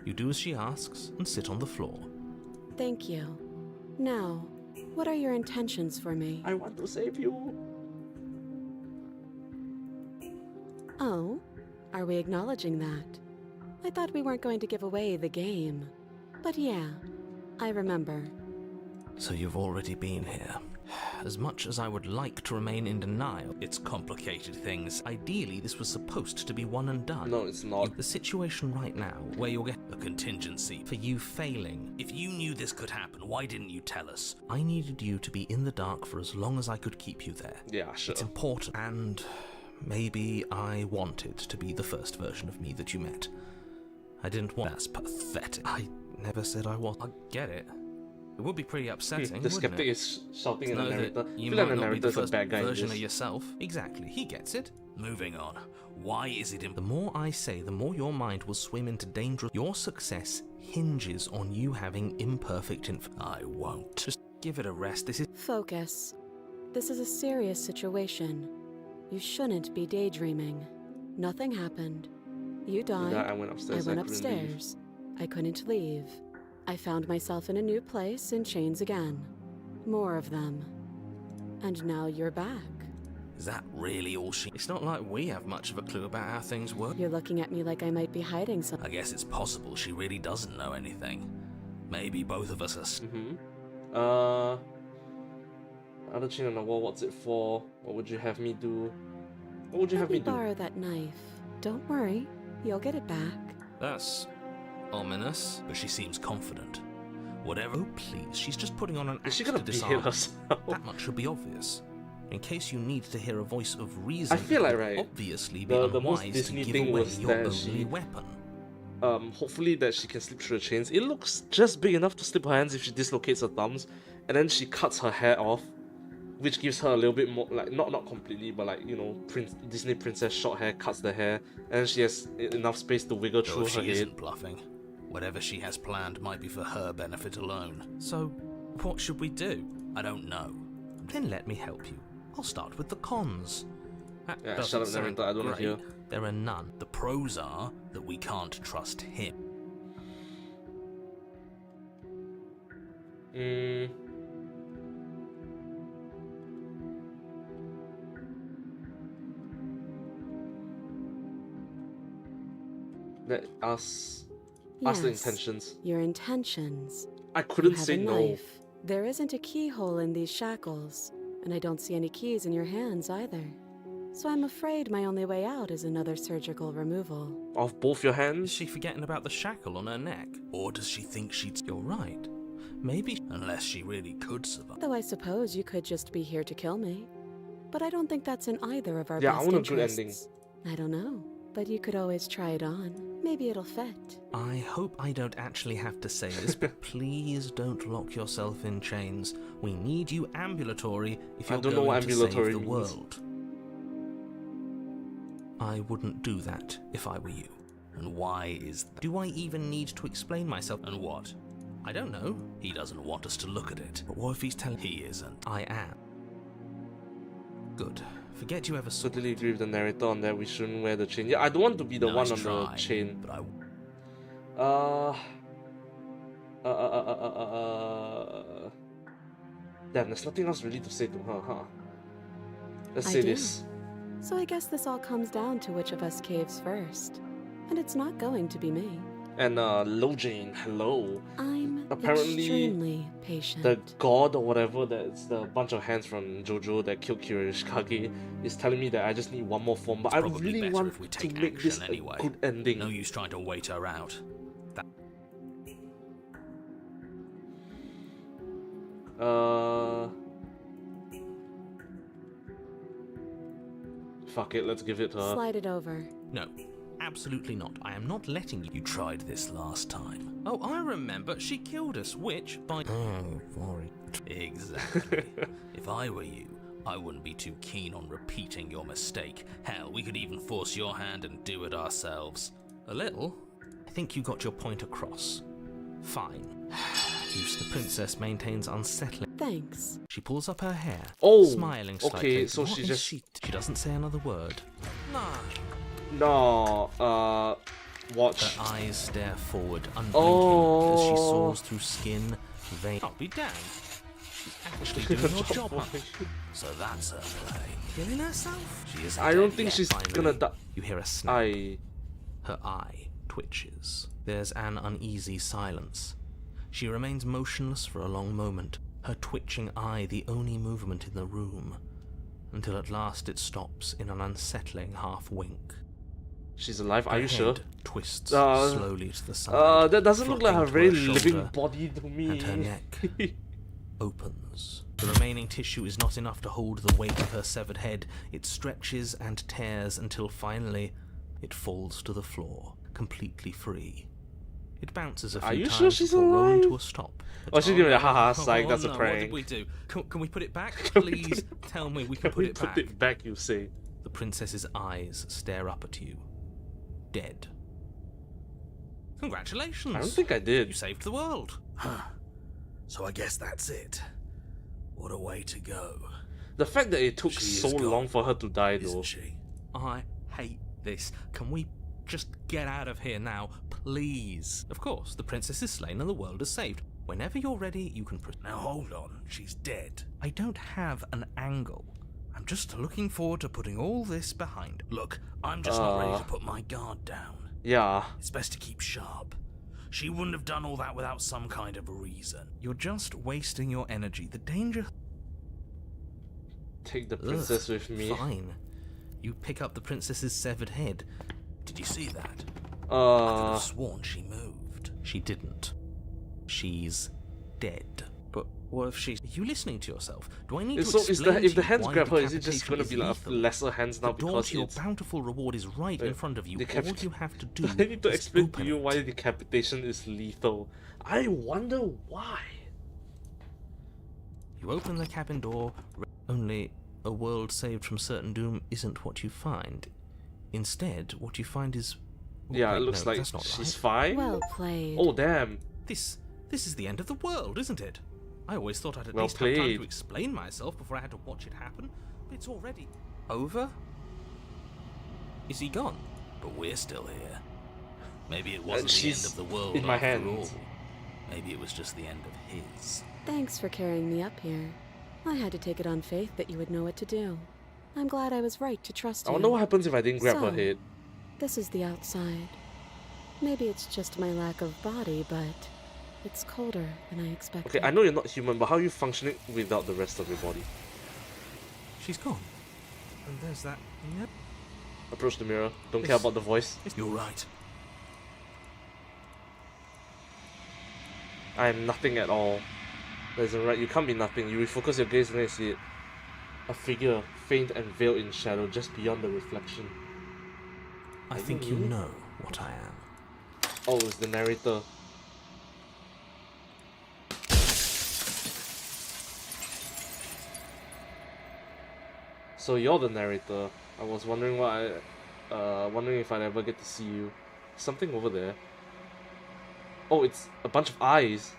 You do as she asks and sit on the floor. Thank you. Now, what are your intentions for me? I want to save you. Oh, are we acknowledging that? I thought we weren't going to give away the game. But yeah, I remember. So you've already been here. As much as I would like to remain in denial, it's complicated things. Ideally, this was supposed to be one and done. No, it's not. The situation right now, where you'll get A contingency. for you failing. If you knew this could happen, why didn't you tell us? I needed you to be in the dark for as long as I could keep you there. Yeah, sure. It's important, and maybe I wanted to be the first version of me that you met. I didn't want. That's pathetic. I never said I was. I get it. It would be pretty upsetting, The wouldn't skeptic it? is shouting To at the know narrator. that I you feel like might the not be the narrator's a first bad guy in version this. of yourself. Exactly, he gets it. Moving on. Why is it The more I say, the more your mind will swim into danger. Your success hinges on you having imperfect I won't. Just give it a rest. This is Focus. This is a serious situation. You shouldn't be daydreaming. Nothing happened. You died. I went upstairs. I went couldn't leave. upstairs. I couldn't leave. I found myself in a new place in chains again. More of them. And now you're back. Is that really all she... It's not like we have much of a clue about how things work. You're looking at me like I might be hiding something. I guess it's possible she really doesn't know anything. Maybe both of us are... Other chain on the wall, what's it for? What would you have me do? What would you have Let me me do? borrow that knife. Don't worry. You'll get it back. That's ominous. But she seems confident. Whatever... Oh, please. She's just putting on an act Is she to gonna disarm. behave herself? That much should be obvious. In case you need to hear a voice of reason, I feel like, it would right, obviously be the most unwise Disney to thing give away was your that only she- weapon. Hopefully that she can slip through the chains. It looks just big enough to slip her hands if she dislocates her thumbs, and then she cuts her hair off, which gives her a little bit more, like, not completely, but like, you know, Disney princess short hair cuts the hair, and then she has enough space to wiggle Though through if her she head. isn't bluffing, whatever she has planned might be for her benefit alone. So, what should we do? I don't know. Then let me help you. I'll start with the cons. That Yeah, doesn't shut up, sound narrator, I don't wanna great. hear. There are none. The pros are that we can't trust him. Let us ask the Yes, intentions. Your intentions. I You couldn't have say a no. knife. There isn't a keyhole in these shackles, and I don't see any keys in your hands either. So I'm afraid my only way out is another surgical removal. Of both your Is hands? she forgetting about the shackle on her neck? Or does she think she'd... You're right. Maybe. Unless she really could survive. Though I suppose you could just be here to kill me. But I don't think that's in either of our Yeah, I best want a good interests. I don't know, but you could always try it on. Maybe it'll fit. I hope I don't actually have to say this, but please don't lock yourself in chains. We need you ambulatory if I you're don't know going what to ambulatory save the means. world. I wouldn't do that if I were you. And why is that? Do I even need to explain myself? And what? I don't know. He doesn't want us to look at it. But what if he's telling He isn't. I am? Good. Forget you ever saw. Totally agree with the narrator on that. We shouldn't wear the chain. Yeah, I don't want to be the Nice one on try, the chain. But I... Damn, there's nothing else really to say to her, huh? Let's I say do. this. So I guess this all comes down to which of us caves first. And it's not going to be me. And Lo Jane, hello. I'm Apparently, extremely patient. The god or whatever that's the bunch of hands from JoJo that killed Kirishikage is telling me that I just need one more form, but I probably really better want if we to take make this action anyway. a good ending. No use trying to wait her out. Fuck it, let's give it to her. Slide it over. No, absolutely not. I am not letting you. You tried this last time. Oh, I remember. She killed us, which by. Oh, sorry. Exactly. If I were you, I wouldn't be too keen on repeating your mistake. Hell, we could even force your hand and do it ourselves. A little. I think you got your point across. Fine. The princess maintains unsettling. Thanks. She pulls up her hair, Oh, smiling slightly. okay, so What she is She doesn't say another word. No, Watch. Her eyes stare forward, unblinking, as she Oh. soars through skin, vein. I'll be damned. She's actually doing your job, huh? So that's her play. Killing herself? She isn't I don't dead think yet, she's finally. gonna die. You hear a snap. Her eye twitches. There's an uneasy silence. She remains motionless for a long moment, her twitching eye the only movement in the room, until at last it stops in an unsettling half-wink. She's alive, are Her you sure? head twists slowly to the side. That doesn't look like her flopping very to her living shoulder, body to me. and her neck opens. The remaining tissue is not enough to hold the weight of her severed head. It stretches and tears until finally it falls to the floor, completely free. It bounces a few Are you times sure she's before rolling alive? to a stop. Oh, she's gonna be like, haha, psych, that's a no, prank. What did we do? Can we put it back? Can we Please tell me we can put we it back. put it back, you say? The princess's eyes stare up at you. Dead. Congratulations. I don't think I did. You saved the world. Huh. So I guess that's it. What a way to go. The fact that it took She is so gone, long for her to die, though. Isn't she? I hate this. Can we just get out of here now, please? Of course, the princess is slain and the world is saved. Whenever you're ready, you can proceed. Now hold on, she's dead. I don't have an angle. I'm just looking forward to putting all this behind. Look, I'm just not ready to put my guard down. Yeah. It's best to keep sharp. She wouldn't have done all that without some kind of a reason. You're just wasting your energy. The danger... Take the princess with me. Fine. You pick up the princess's severed head. Did you see that? I could Uh, have sworn she moved. She didn't. She's dead. But what if she's... Are you listening to yourself? Do I need to so explain if to the you hands why grab her, is it just decapitation gonna is be like lethal? lesser hands now The door because to your it's... bountiful reward is right in front of you. All you have to do I need to is explain to open you it. why decapitation is lethal. I wonder why. You open the cabin door, only a world saved from certain doom isn't what you find. Instead, what you find is... Yeah, Wait, it looks no, like that's not she's right. fine. Well played. Oh, damn. This is the end of the world, isn't it? I always thought I'd at Well least have time played. to explain myself before I had to watch it happen. But it's already over? Is he gone? But we're still here. Maybe it wasn't the she's end of the world in my after hands. all. Maybe it was just the end of his. Thanks for carrying me up here. I had to take it on faith that you would know what to do. I'm glad I was right to trust I you. wonder what happens if I didn't grab her So, head. This is the outside. Maybe it's just my lack of body, but it's colder than I expected. Okay, I know you're not human, but how are you functioning without the rest of your body? She's gone. And there's that... Yep. Approach the mirror. Don't care about the voice. You're right. I am nothing at all. There's a right. You can't be nothing. You refocus your gaze and you see it. A figure, faint and veiled in shadow, just beyond the reflection. I think you know what I am. Oh, it's the narrator. So you're the narrator. I was wondering wondering if I'd ever get to see you. Something over there. Oh, it's a bunch of eyes.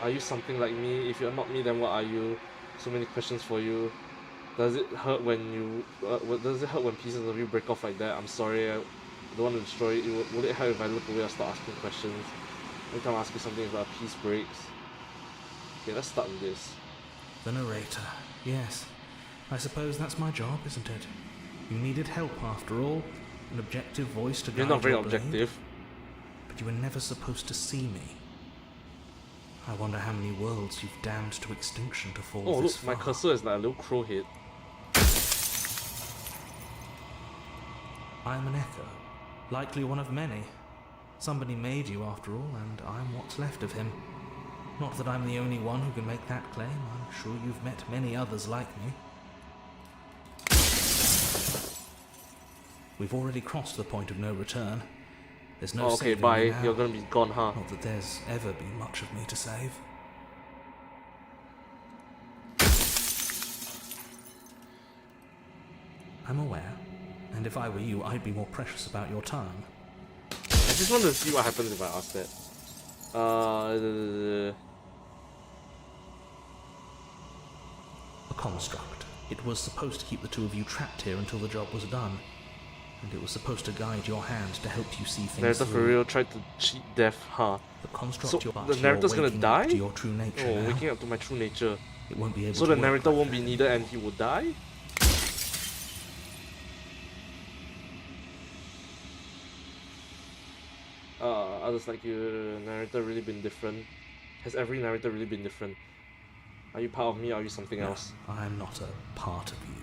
Are you something like me? If you're not me, then what are you? So many questions for you. Does it hurt when you? Does it hurt when pieces of you break off like that? I'm sorry. I don't want to destroy you. Will it hurt if I look away or start asking questions? Every time I ask you something, if a piece breaks. Okay, let's start with this. The narrator. Yes. I suppose that's my job, isn't it? You needed help after all. An objective voice to guide You're not very your blade. objective. But you were never supposed to see me. I wonder how many worlds you've damned to extinction to fall Oh, this look, my far. cursor is like a little crow head. I am an echo, likely one of many. Somebody made you after all, and I'm what's left of him. Not that I'm the only one who can make that claim. I'm sure you've met many others like me. We've already crossed the point of no return. There's no Oh, okay, saving bye. me now. You're gonna be gone, huh? Not that there's ever been much of me to save. I'm aware, and if I were you, I'd be more precious about your time. I just wanted to see what happens if I ask that. A construct. It was supposed to keep the two of you trapped here until the job was done. and it was supposed to guide your hand to help you see things Narrator for through. real tried to cheat death, huh? The construct So you're the narrator's gonna waking die? up to your true nature Oh, now. waking up to my true nature. It won't be able So to the work narrator like won't be that. needed and he will die? Others like you, narrator really been different? Has every narrator really been different? Are you part of me or are you something No, else? I'm not a part of you.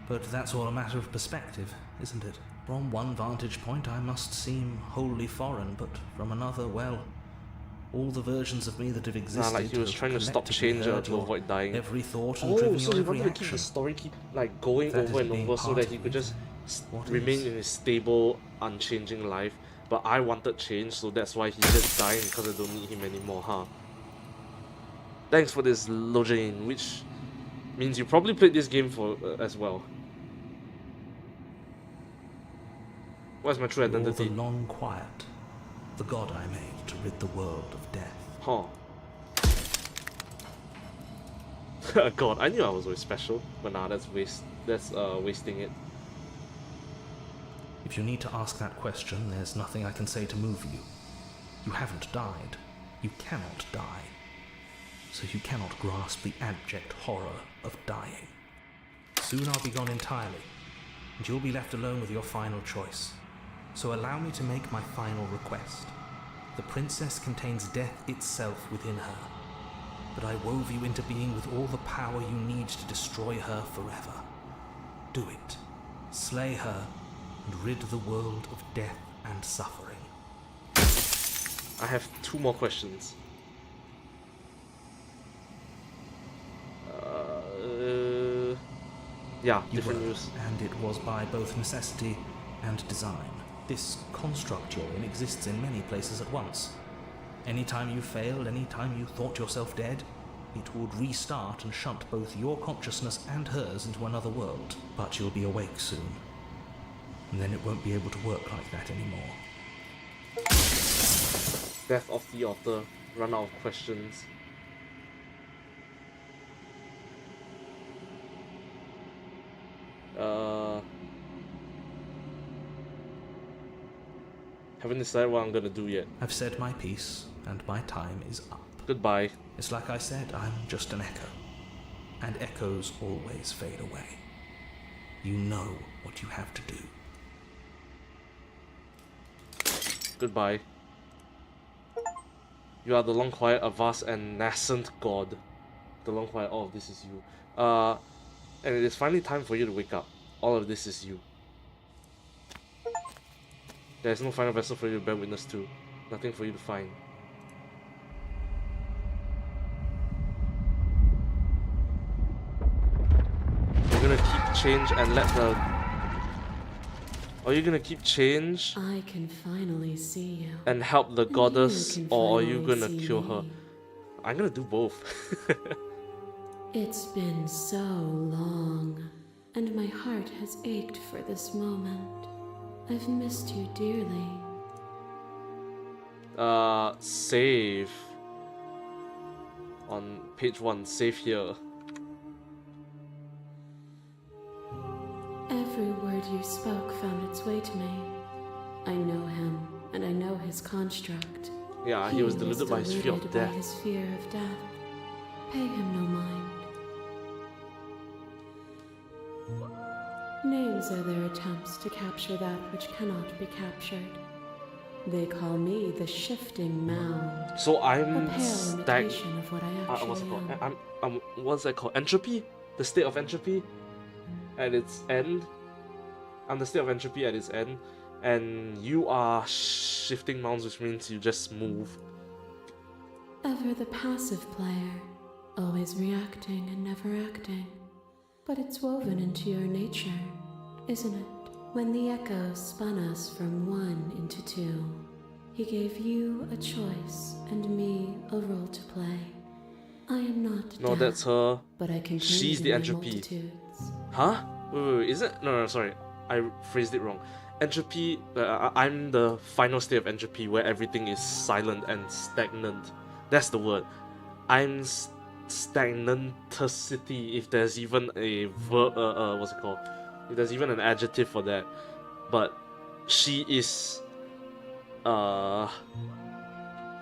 But that's all a matter of perspective, isn't it? From one vantage point I must seem wholly foreign, but from another, well, all the versions of me that have existed Like he was have trying to stop collectively change heard to your avoid dying. every thought and Oh, driven so your he every wanted to keep action. the story like going That over is and being over so part that of he you, could just then. What remain is? in his stable, unchanging life. But I wanted change, so that's why he's just dying because I don't need him anymore, huh? Thanks for this, Lojane, which means you probably played this game for as well. What's my true You're identity? the long quiet, the god I made to rid the world of death. Huh. God, I knew I was always special, but nah, that's wasting it. If you need to ask that question, there's nothing I can say to move you. You haven't died. You cannot die. So you cannot grasp the abject horror of dying. Soon I'll be gone entirely, and you'll be left alone with your final choice. So allow me to make my final request. The princess contains death itself within her, but I wove you into being with all the power you need to destroy her forever. Do it. Slay her, and rid the world of death and suffering. I have 2 more questions. Yeah, You different were, news. and it was by both necessity and design. This construct you're in exists in many places at once. Anytime you failed, anytime you thought yourself dead, it would restart and shunt both your consciousness and hers into another world. But you'll be awake soon, and then it won't be able to work like that anymore. Death of the author. Run out of questions. Haven't decided what I'm gonna do yet. I've said my piece, and my time is up. Goodbye. It's like I said, I'm just an echo. And echoes always fade away. You know what you have to do. Goodbye. You are the long quiet, a vast and nascent god. The long quiet, all of this is you. And it is finally time for you to wake up. All of this is you. There is no final vessel for you to bear witness to. Nothing for you to find. You're gonna keep change and let the... Are you gonna keep change I can finally see you. and help the And goddess, you can or are you finally gonna see kill her? me. I'm gonna do both. It's been so long, and my heart has ached for this moment. I've missed you dearly. Save. On page 1, save here. Every word you spoke found its way to me. I know him, and I know his construct. Yeah, he was deluded by his fear of deluded death. by his fear of death. Pay him no mind. Names are their attempts to capture that which cannot be captured. They call me the shifting mound. So A I'm pale imitation of what I actually what's it called? am. What's that called? Entropy? The state of entropy at its end. I'm the state of entropy at its end, and you are shifting mounds, which means you just move. Ever the passive player, always reacting and never acting. But it's woven into your nature, isn't it? When the echo spun us from 1 into 2, he gave you a choice and me a role to play. I am not No, death, that's her. but I can She's change the in my entropy. multitudes. Huh? Wait, is it? No, sorry. I phrased it wrong. Entropy, I'm the final state of entropy where everything is silent and stagnant. That's the word. I'm stagnanticity, if there's even a verb, what's it called? If there's even an adjective for that. but she is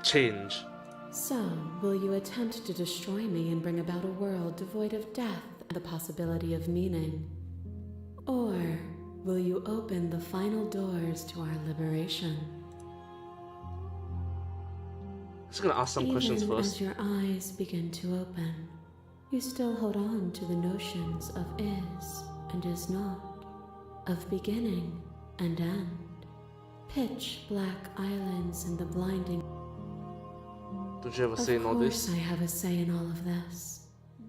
change. So, will you attempt to destroy me and bring about a world devoid of death and the possibility of meaning? Or will you open the final doors to our liberation? I'm just gonna ask some questions Even first. as your eyes begin to open, you still hold on to the notions of is and is not, of beginning and end. Pitch black islands in the blinding. Don't you have a say in all Of this? course I have a say in all of this.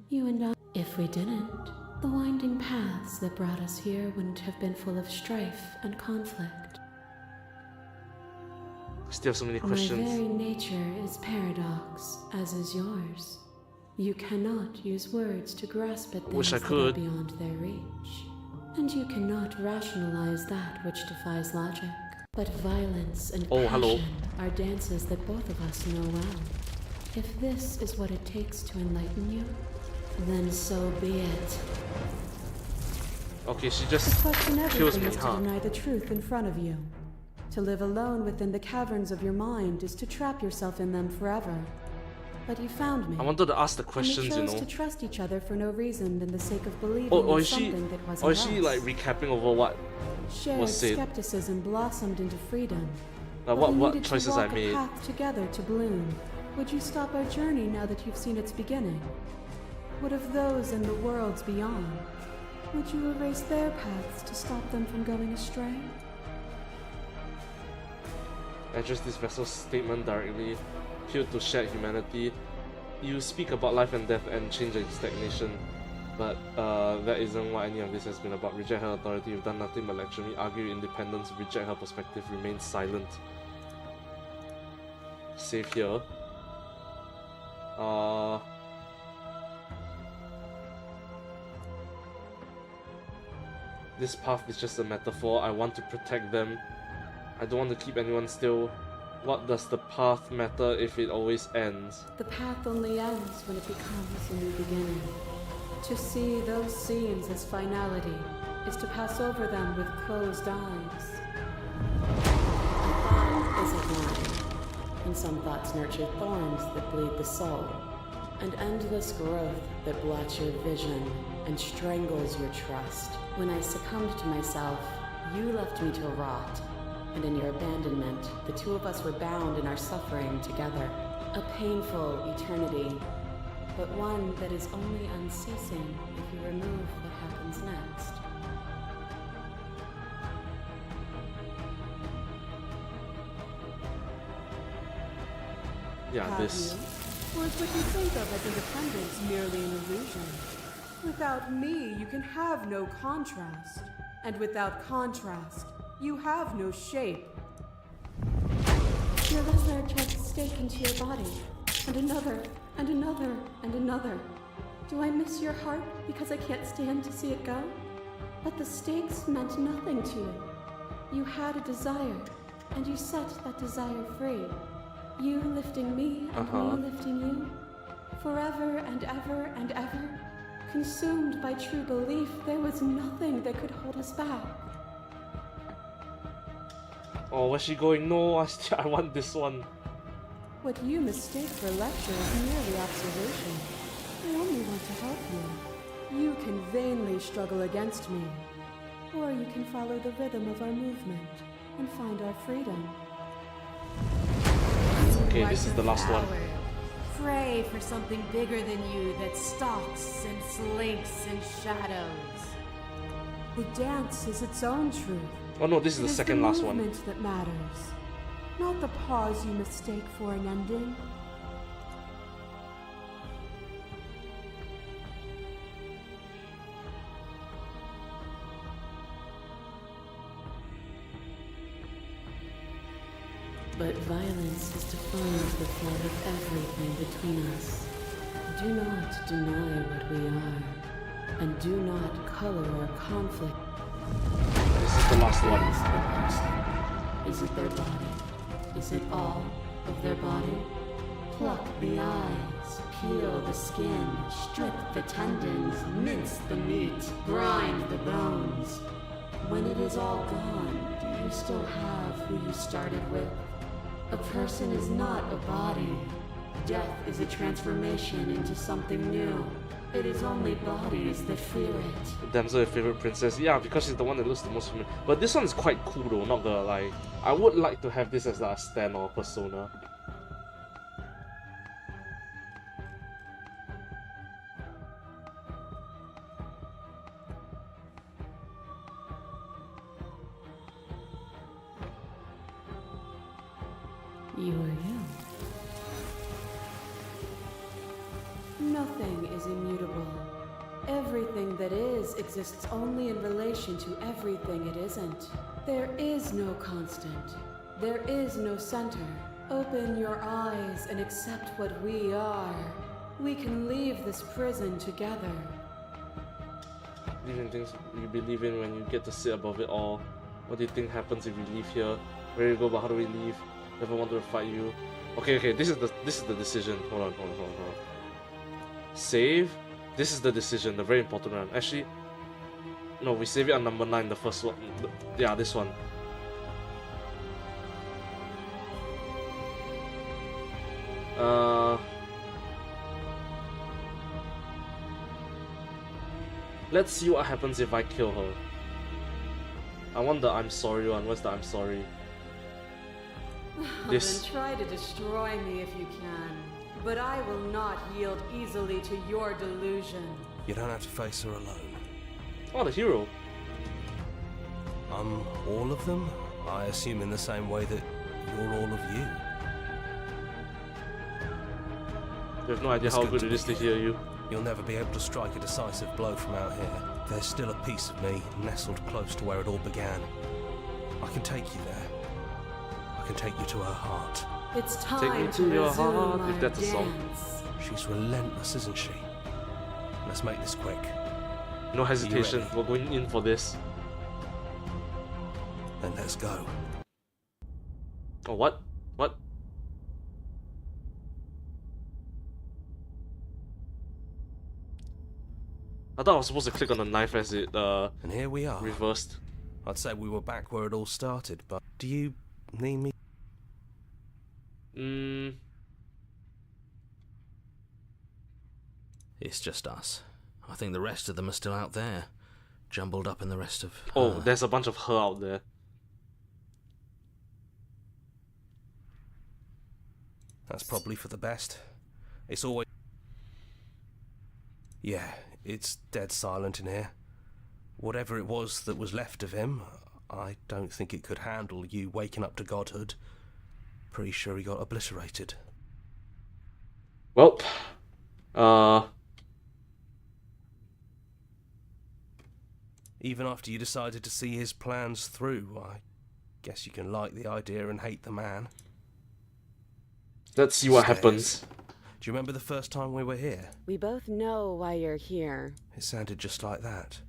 You and I. If we didn't, the winding paths that brought us here wouldn't have been full of strife and conflict. Still have so many My questions. very nature is paradox, as is yours. You cannot use words to grasp at things Wish I that could. are beyond their reach. And you cannot rationalize that which defies logic. But violence and Oh, passion hello. are dances that both of us know well. If this is what it takes to enlighten you, then so be it. Okay, she To just question kills everything me, is to huh? deny the truth in front of you. To live alone within the caverns of your mind is to trap yourself in them forever. But you found me. I wanted to ask the And we questions, you chose know. to trust each other for no reason than the sake of believing Or in is she, something that wasn't or is she us. like recapping over what Shared was said? skepticism blossomed into freedom. Like But we what needed choices to I walk made? a path together to bloom. Would you stop our journey now that you've seen its beginning? What of those in the worlds beyond? Would you erase their paths to stop them from going astray? Address this vessel's statement directly. Appeal to shared humanity. You speak about life and death and change and stagnation. But that isn't what any of this has been about. Reject her authority. You've done nothing but lecture me. Argue independence. Reject her perspective. Remain silent. Save here. This path is just a metaphor. I want to protect them. I don't want to keep anyone still. What does the path matter if it always ends? The path only ends when it becomes a new beginning. To see those scenes as finality is to pass over them with closed eyes. A thought is a blind, and some thoughts nurture thorns that bleed the soul, and endless growth that blots your vision and strangles your trust. When I succumbed to myself, you left me to rot, and in your abandonment, the two of us were bound in our suffering together. A painful eternity, but one that is only unceasing if you remove what happens next. Yeah, Have this. you? Or is what you think of as independence merely an illusion? Without me, you can have no contrast. And without contrast, you have no shape. Your lizard tried to stake into your body, and another, and another, and another. Do I miss your heart because I can't stand to see it go? But the stakes meant nothing to you. You had a desire, and you set that desire free. You lifting me, and me lifting you. Forever and ever and ever. Consumed by true belief, there was nothing that could hold us back. Oh, where's she going? No, I want this one. What you mistake for lecture is merely observation. I only want to help you. You can vainly struggle against me. Or you can follow the rhythm of our movement and find our freedom. Okay, this is the last one. Pray for something bigger than you that stalks and slinks in shadows. The dance is its own truth. Oh no, this is It the is second last the one. movement that matters, not the pause you mistake for an ending. But violence is to find the flood of everything between us. Do not deny what we are, and do not color our conflict. This is the last one. Is it their body? Is it all of their body? Pluck the eyes, peel the skin, strip the tendons, mince the meat, grind the bones. When it is all gone, do you still have who you started with? A person is not a body. Death is a transformation into something new. It is only bodies that fear it. Damsel, your favorite princess? Yeah, because she's the one that looks the most familiar. But this one is quite cool though, not gonna lie. I would like to have this as like a stand or persona. You are you. Nothing is immutable. Everything that is exists only in relation to everything it isn't. There is no constant. There is no center. Open your eyes and accept what we are. We can leave this prison together. Believe in things you believe in when you get to sit above it all. What do you think happens if we leave here? Where do you go, but how do we leave? Never wanted to fight you. Okay, this is the decision. Hold on. Save. This is the decision, the very important one. Actually, no, we save it on number 9, the first one. Yeah, this one. Let's see what happens if I kill her. I want the I'm sorry one. Where's the I'm sorry? This. Then try to destroy me if you can. But I will not yield easily to your delusion. You don't have to face her alone. Oh, the hero. I'm all of them? I assume in the same way that you're all of you. You have no idea how good it is to hear you. You'll never be able to strike a decisive blow from out here. There's still a piece of me nestled close to where it all began. I can take you there. I can take you to her heart. It's time Take me to your resume heart, our if that's a song. dance. She's relentless, isn't she? Let's make this quick. No hesitation. ready? We're going in for this. Then let's go. Oh, what? What? I thought I was supposed to click on the knife as it And here we are. reversed. I'd say we were back where it all started, but do you need me? It's just us. I think the rest of them are still out there, jumbled up in the rest of her. Oh, there's a bunch of her out there. That's probably for the best. It's always... Yeah, it's dead silent in here. Whatever it was that was left of him, I don't think it could handle you waking up to godhood. Pretty sure he got obliterated. Well, Even after you decided to see his plans through, I guess you can like the idea and hate the man. let's see what happens. Do you remember the first time we were here? We both know why you're here. It sounded just like that.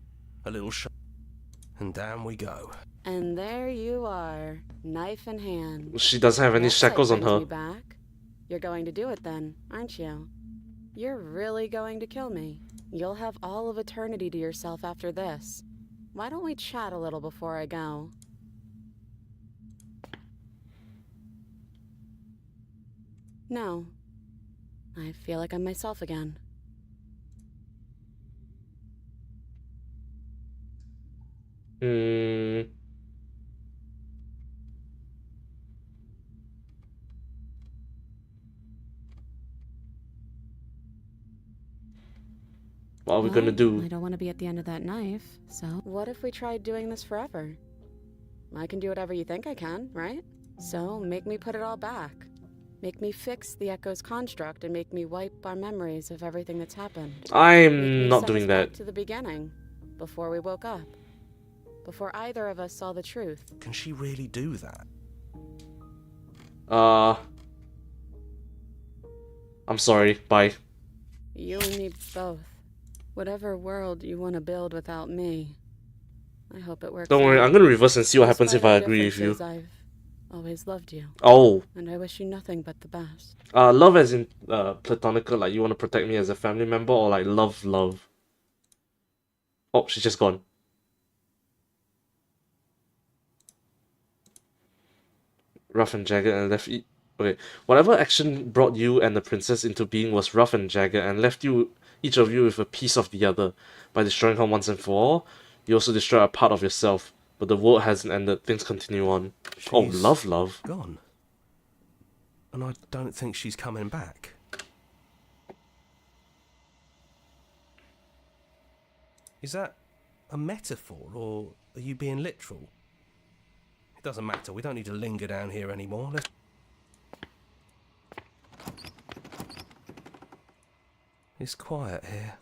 A little and down we go. And there you are, knife in hand. She doesn't have any That sight shackles on brings her. me back. You're going to do it then, aren't you? You're really going to kill me. You'll have all of eternity to yourself after this. Why don't we chat a little before I go? No. I feel like I'm myself again. What are we gonna do? I don't want to be at the end of that knife, so... What if we tried doing this forever? I can do whatever you think I can, right? So, make me put it all back. Make me fix the Echo's construct and make me wipe our memories of everything that's happened. I'm not Send doing us back that. to the beginning, before we woke up. Before either of us saw the truth. Can she really do that? I'm sorry, bye. You and me both. Whatever world you want to build without me. I hope it works. Don't worry, out. I'm gonna reverse and see what happens if I Despite our agree with you. differences, I've always loved you. Oh. And I wish you nothing but the best. Love as in platonical, like you want to protect me as a family member, or like love? Oh, she's just gone. rough and jagged and left okay. Whatever action brought you and the princess into being was rough and jagged and left you, each of you, with a piece of the other. By destroying her once and for all, you also destroy a part of yourself. But the world hasn't ended. Things continue on. Oh, She's love. gone. And I don't think she's coming back. Is that a metaphor, or are you being literal? It doesn't matter. We don't need to linger down here anymore. Let's... It's quiet here.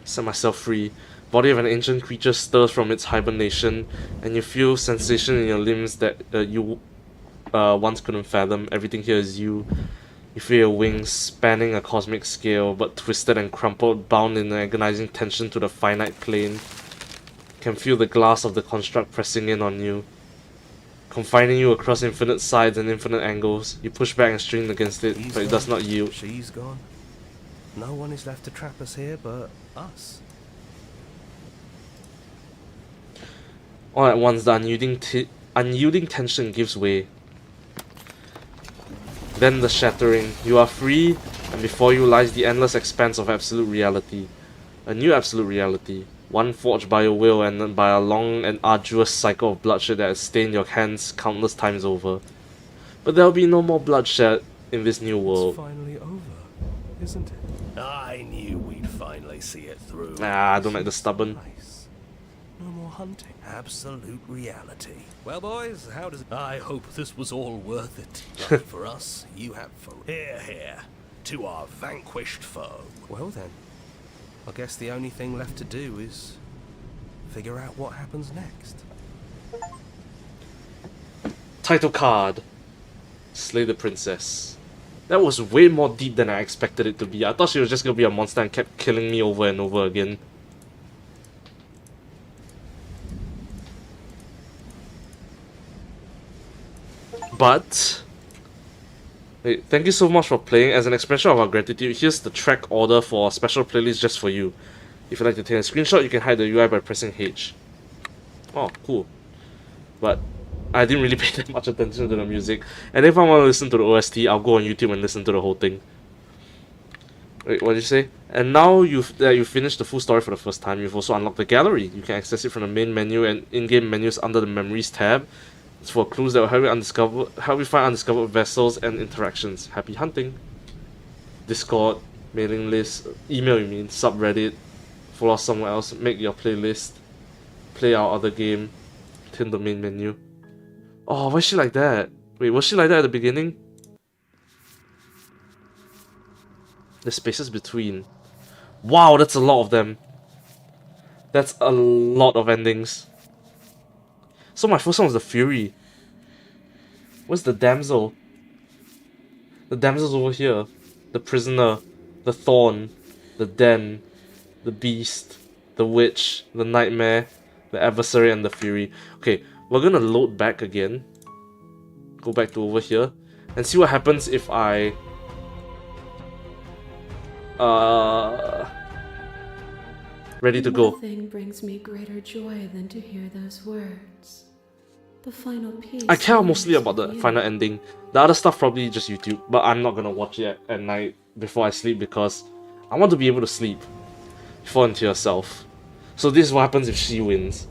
Set myself free. Body of an ancient creature stirs from its hibernation, and you feel sensation in your limbs that you once couldn't fathom. Everything here is you. You feel your wings spanning a cosmic scale, but twisted and crumpled, bound in an agonizing tension to the finite plane. You can feel the glass of the construct pressing in on you, confining you across infinite sides and infinite angles. You push back and strain against it, but it does not yield. She's gone. No one is left to trap us here but us. All at once, the unyielding tension gives way. Then the shattering. You are free, and before you lies the endless expanse of absolute reality. A new absolute reality. One forged by your will and by a long and arduous cycle of bloodshed that has stained your hands countless times over. But there will be no more bloodshed in this new world. It's finally over, isn't it? I knew we'd finally see it through. Nah, I don't like the stubborn. Nice. No more hunting. Absolute reality. Well, boys, how does it... I hope this was all worth it. Lucky for us, you have for here, to our vanquished foe. Well then, I guess the only thing left to do is figure out what happens next. Title card. Slay the princess. That was way more deep than I expected it to be. I thought she was just gonna be a monster and kept killing me over and over again. But wait, thank you so much for playing. As an expression of our gratitude, here's the track order for a special playlist just for you. If you'd like to take a screenshot, you can hide the UI by pressing H. Oh, cool. But I didn't really pay that much attention to the music. And if I want to listen to the OST, I'll go on YouTube and listen to the whole thing. Wait, what did you say? And now you've finished the full story for the first time, you've also unlocked the gallery. You can access it from the main menu and in-game menus under the Memories tab. It's for clues that will help you find undiscovered vessels and interactions. Happy hunting! Discord, mailing list, email you mean, subreddit, follow us somewhere else, make your playlist, play our other game, turn the main menu. Oh, why is she like that? Wait, was she like that at the beginning? The spaces between. Wow, that's a lot of them. That's a lot of endings. So my first one was the Fury. Where's the damsel? The damsel's over here. The prisoner. The thorn. The den. The beast. The witch. The nightmare. The adversary and the Fury. Okay, we're gonna load back again. Go back to over here. And see what happens if I... ready to go. Nothing brings me greater joy than to hear those words. The final piece. I care mostly about the final ending. The other stuff probably just YouTube, but I'm not gonna watch it at night before I sleep because I want to be able to sleep. Fall into yourself. So this is what happens if she wins.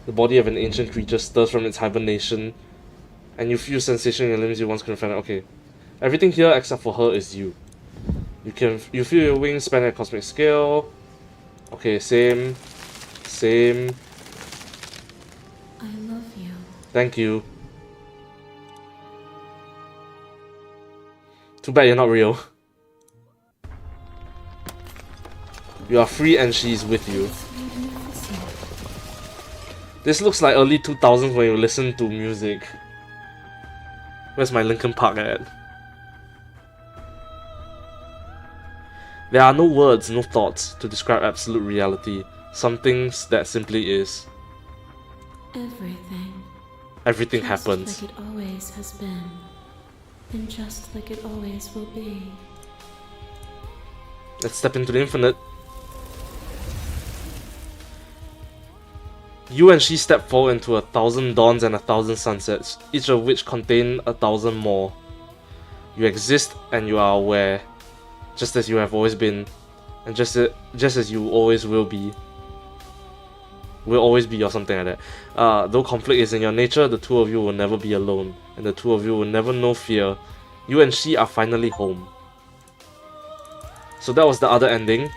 The body of an ancient creature stirs from its hibernation, and you feel sensation in your limbs you once couldn't find. Okay, everything here except for her is you. You feel your wings span at a cosmic scale. Okay, same. I love you. Thank you. Too bad you're not real. You are free and she's with you. This looks like early 2000s when you listen to music. Where's my Linkin Park at? There are no words, no thoughts to describe absolute reality. Something that simply is. Everything. Everything Just happens. like it always has been. And just like it always will be. Let's step into the infinite. You and she step forward into 1,000 dawns and 1,000 sunsets, each of which contain 1,000 more. You exist and you are aware, just as you have always been, and just as you always will be. Will always be, or something like that. Though conflict is in your nature, the two of you will never be alone, and the two of you will never know fear. You and she are finally home. So that was the other ending.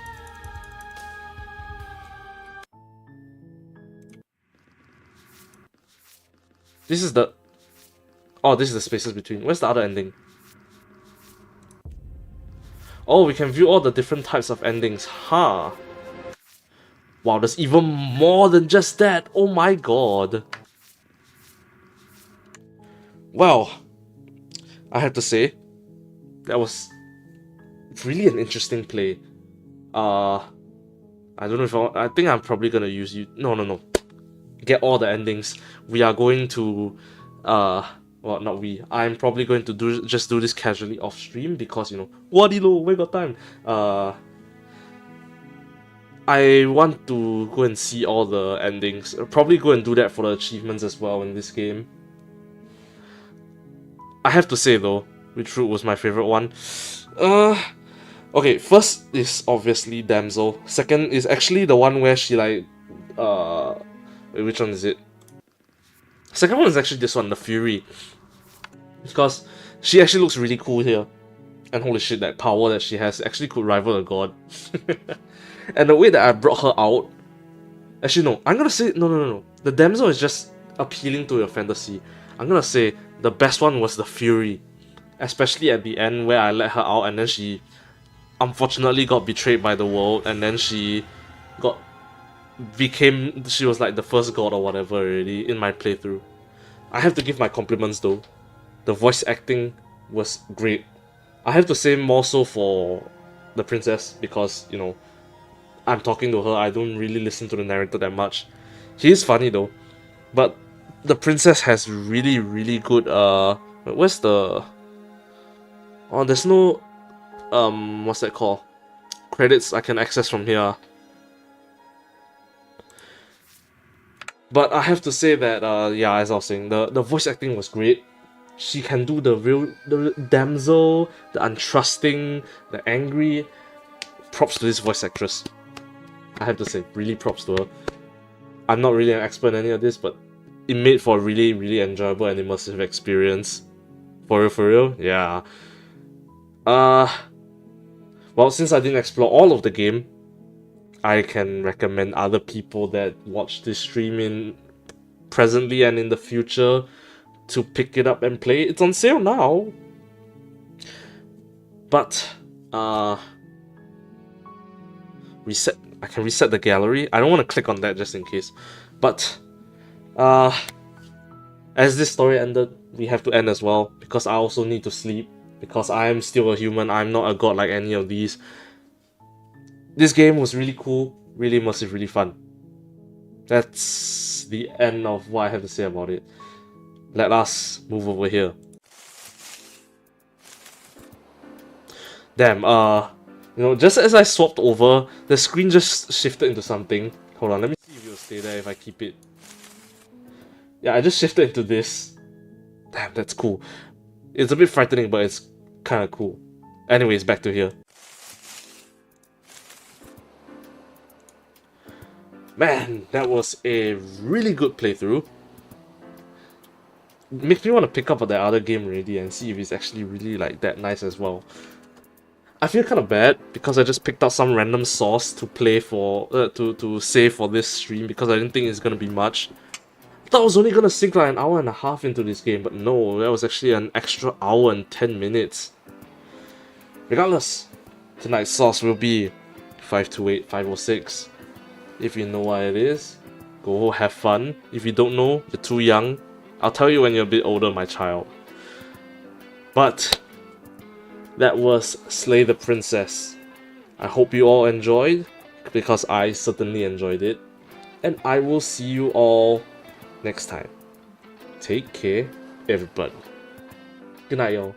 This is the... Oh, this is the spaces between. Where's the other ending? Oh, we can view all the different types of endings. Huh. Wow, there's even more than just that. Oh my god. Well, I have to say, that was really an interesting play. I don't know if I think I'm probably gonna use you. No. Get all the endings. We are going to, well, not we. I'm probably going to just do this casually off stream because, you know, Wadilo, we got time. I want to go and see all the endings. I'll probably go and do that for the achievements as well in this game. I have to say though, Which Route was my favorite one. Okay, first is obviously Damsel. Second is actually the one where she like, wait, which one is it? Second one is actually this one, the Fury. Because she actually looks really cool here. And holy shit, that power that she has actually could rival a god. And the way that I brought her out... Actually no, I'm gonna say... No. The Damsel is just appealing to your fantasy. I'm gonna say the best one was the Fury. Especially at the end where I let her out and then she unfortunately got betrayed by the world, and then she was like the first god or whatever already in my playthrough. I have to give my compliments though. The voice acting was great. I have to say more so for the princess because, you know, I'm talking to her, I don't really listen to the narrator that much. He is funny though, but the princess has really, really good, where's the... Oh, there's no, what's that called? Credits I can access from here. But I have to say that, yeah, as I was saying, the voice acting was great. She can do the damsel, the untrusting, the angry. Props to this voice actress. I have to say, really props to her. I'm not really an expert in any of this, but it made for a really, really enjoyable and immersive experience. For real? Yeah. Well, since I didn't explore all of the game, I can recommend other people that watch this stream presently and in the future to pick it up and play. It's on sale now. But, reset. I can reset the gallery. I don't want to click on that just in case. But, as this story ended, we have to end as well, because I also need to sleep, because I am still a human. I'm not a god like any of these. This game was really cool, really immersive, really fun. That's the end of what I have to say about it. Let us move over here. Damn, you know, just as I swapped over, the screen just shifted into something. Hold on, let me see if it'll stay there if I keep it. Yeah, I just shifted into this. Damn, that's cool. It's a bit frightening, but it's kind of cool. Anyways, back to here. Man, that was a really good playthrough. Makes me want to pick up that other game already and see if it's actually really like that nice as well. I feel kind of bad because I just picked out some random source to play for, to save for this stream because I didn't think it's gonna be much. I thought I was only gonna sink like an hour and a half into this game, but no, that was actually an extra hour and 10 minutes. Regardless, tonight's source will be 528-506. If you know what it is, go have fun. If you don't know, you're too young. I'll tell you when you're a bit older, my child. But that was Slay the Princess. I hope you all enjoyed, because I certainly enjoyed it. And I will see you all next time. Take care, everybody. Good night, y'all.